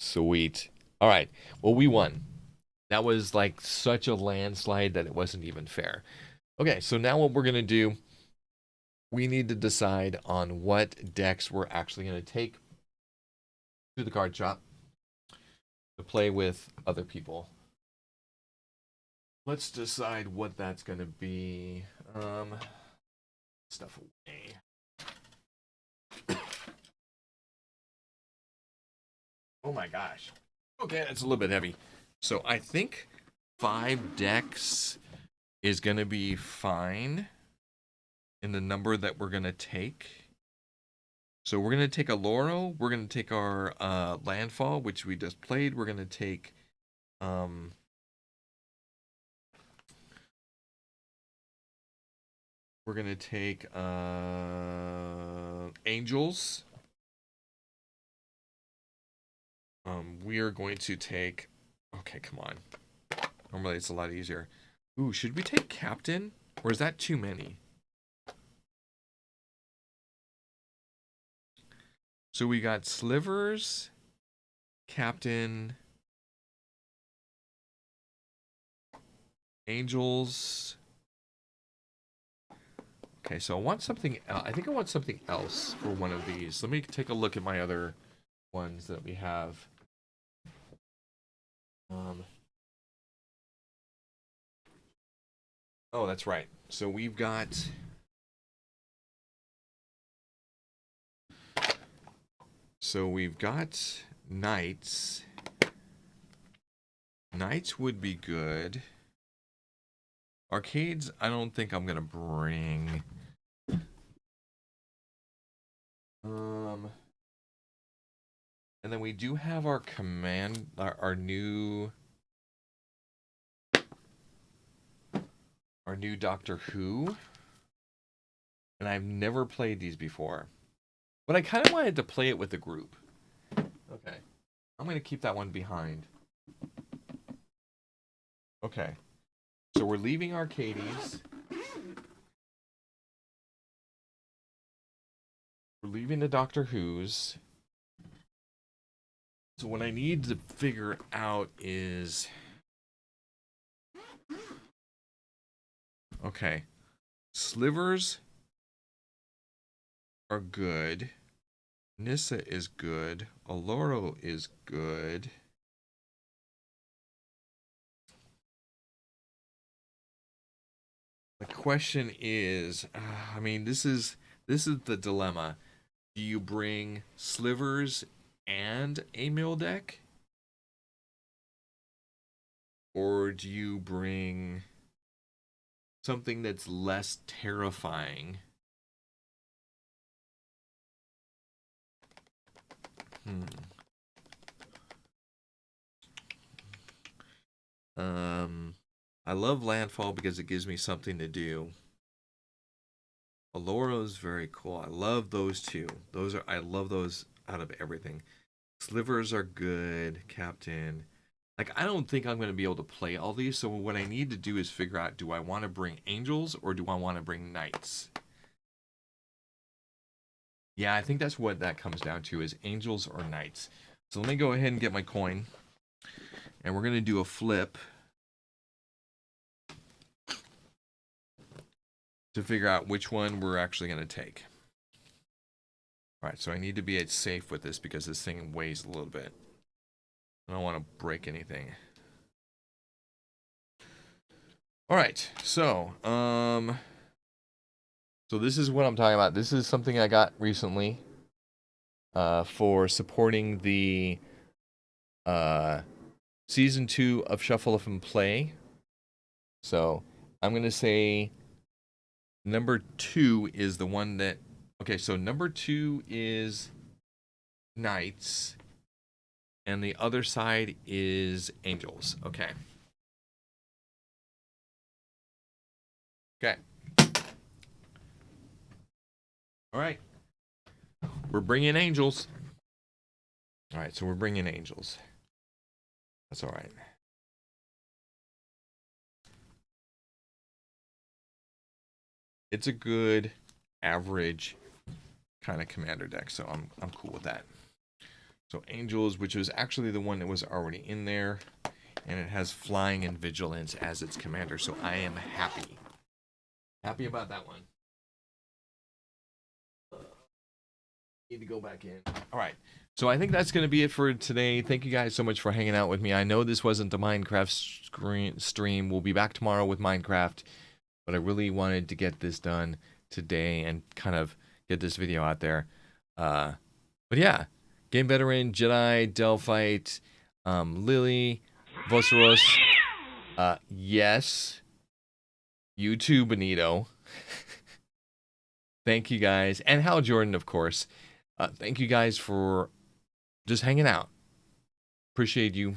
Sweet. All right. Well, we won. That was like such a landslide that it wasn't even fair. Okay, so now what we're going to do, we need to decide on what decks we're actually going to take to the card shop to play with other people. Let's decide what that's going to be. Stuff away. Oh my gosh. Okay, that's a little bit heavy. So I think 5 decks is going to be fine in the number that we're going to take. So we're going to take a Loro. We're going to take our Landfall, which we just played. We're going to take Angels. We are going to take, okay, come on. Normally it's a lot easier. Ooh, should we take Captain? Or is that too many? So we got Slivers, Captain, Angels. Okay, so I want something else. I think I want something else for one of these. Let me take a look at my other ones that we have. Oh, that's right. So we've got Knights. Knights would be good. Arcades, I don't think I'm gonna bring. And then we do have our our new Doctor Who. And I've never played these before. But I kind of wanted to play it with a group. Okay. I'm going to keep that one behind. Okay. So we're leaving Arcades. We're leaving the Doctor Who's. So what I need to figure out is... Okay. Slivers are good. Nissa is good. Aloro is good. The question is, I mean, this is the dilemma. Do you bring Slivers and a mill deck? Or do you bring something that's less terrifying? I love Landfall because it gives me something to do. Alora is very cool. I love those two. I love those out of everything. Slivers are good, Captain. Like, I don't think I'm going to be able to play all these, so what I need to do is figure out, do I want to bring Angels or do I want to bring Knights? Yeah, I think that's what that comes down to is angels or knights. So let me go ahead and get my coin. And we're going to do a flip to figure out which one we're actually going to take. All right, so I need to be safe with this because this thing weighs a little bit. I don't want to break anything. All right, so this is what I'm talking about. This is something I got recently for supporting the season 2 of Shuffle Up and Play. So I'm gonna say number 2 is the one that. Okay, so number 2 is Knights, and the other side is Angels. Okay. Okay. All right. We're bringing Angels. All right, so we're bringing Angels. That's all right. It's a good average kind of commander deck, so I'm cool with that. So Angels, which was actually the one that was already in there, and it has Flying and Vigilance as its commander, so I am happy. Happy about that one. Need to go back in. All right. So I think that's going to be it for today. Thank you guys so much for hanging out with me. I know this wasn't the Minecraft stream. We'll be back tomorrow with Minecraft, but I really wanted to get this done today and kind of get this video out there. But yeah, Game Veteran, Jedi, Delphite, Lily, Voceros, yes, you too, Benito. Thank you guys, and Hal Jordan, of course. Thank you guys for just hanging out. Appreciate you.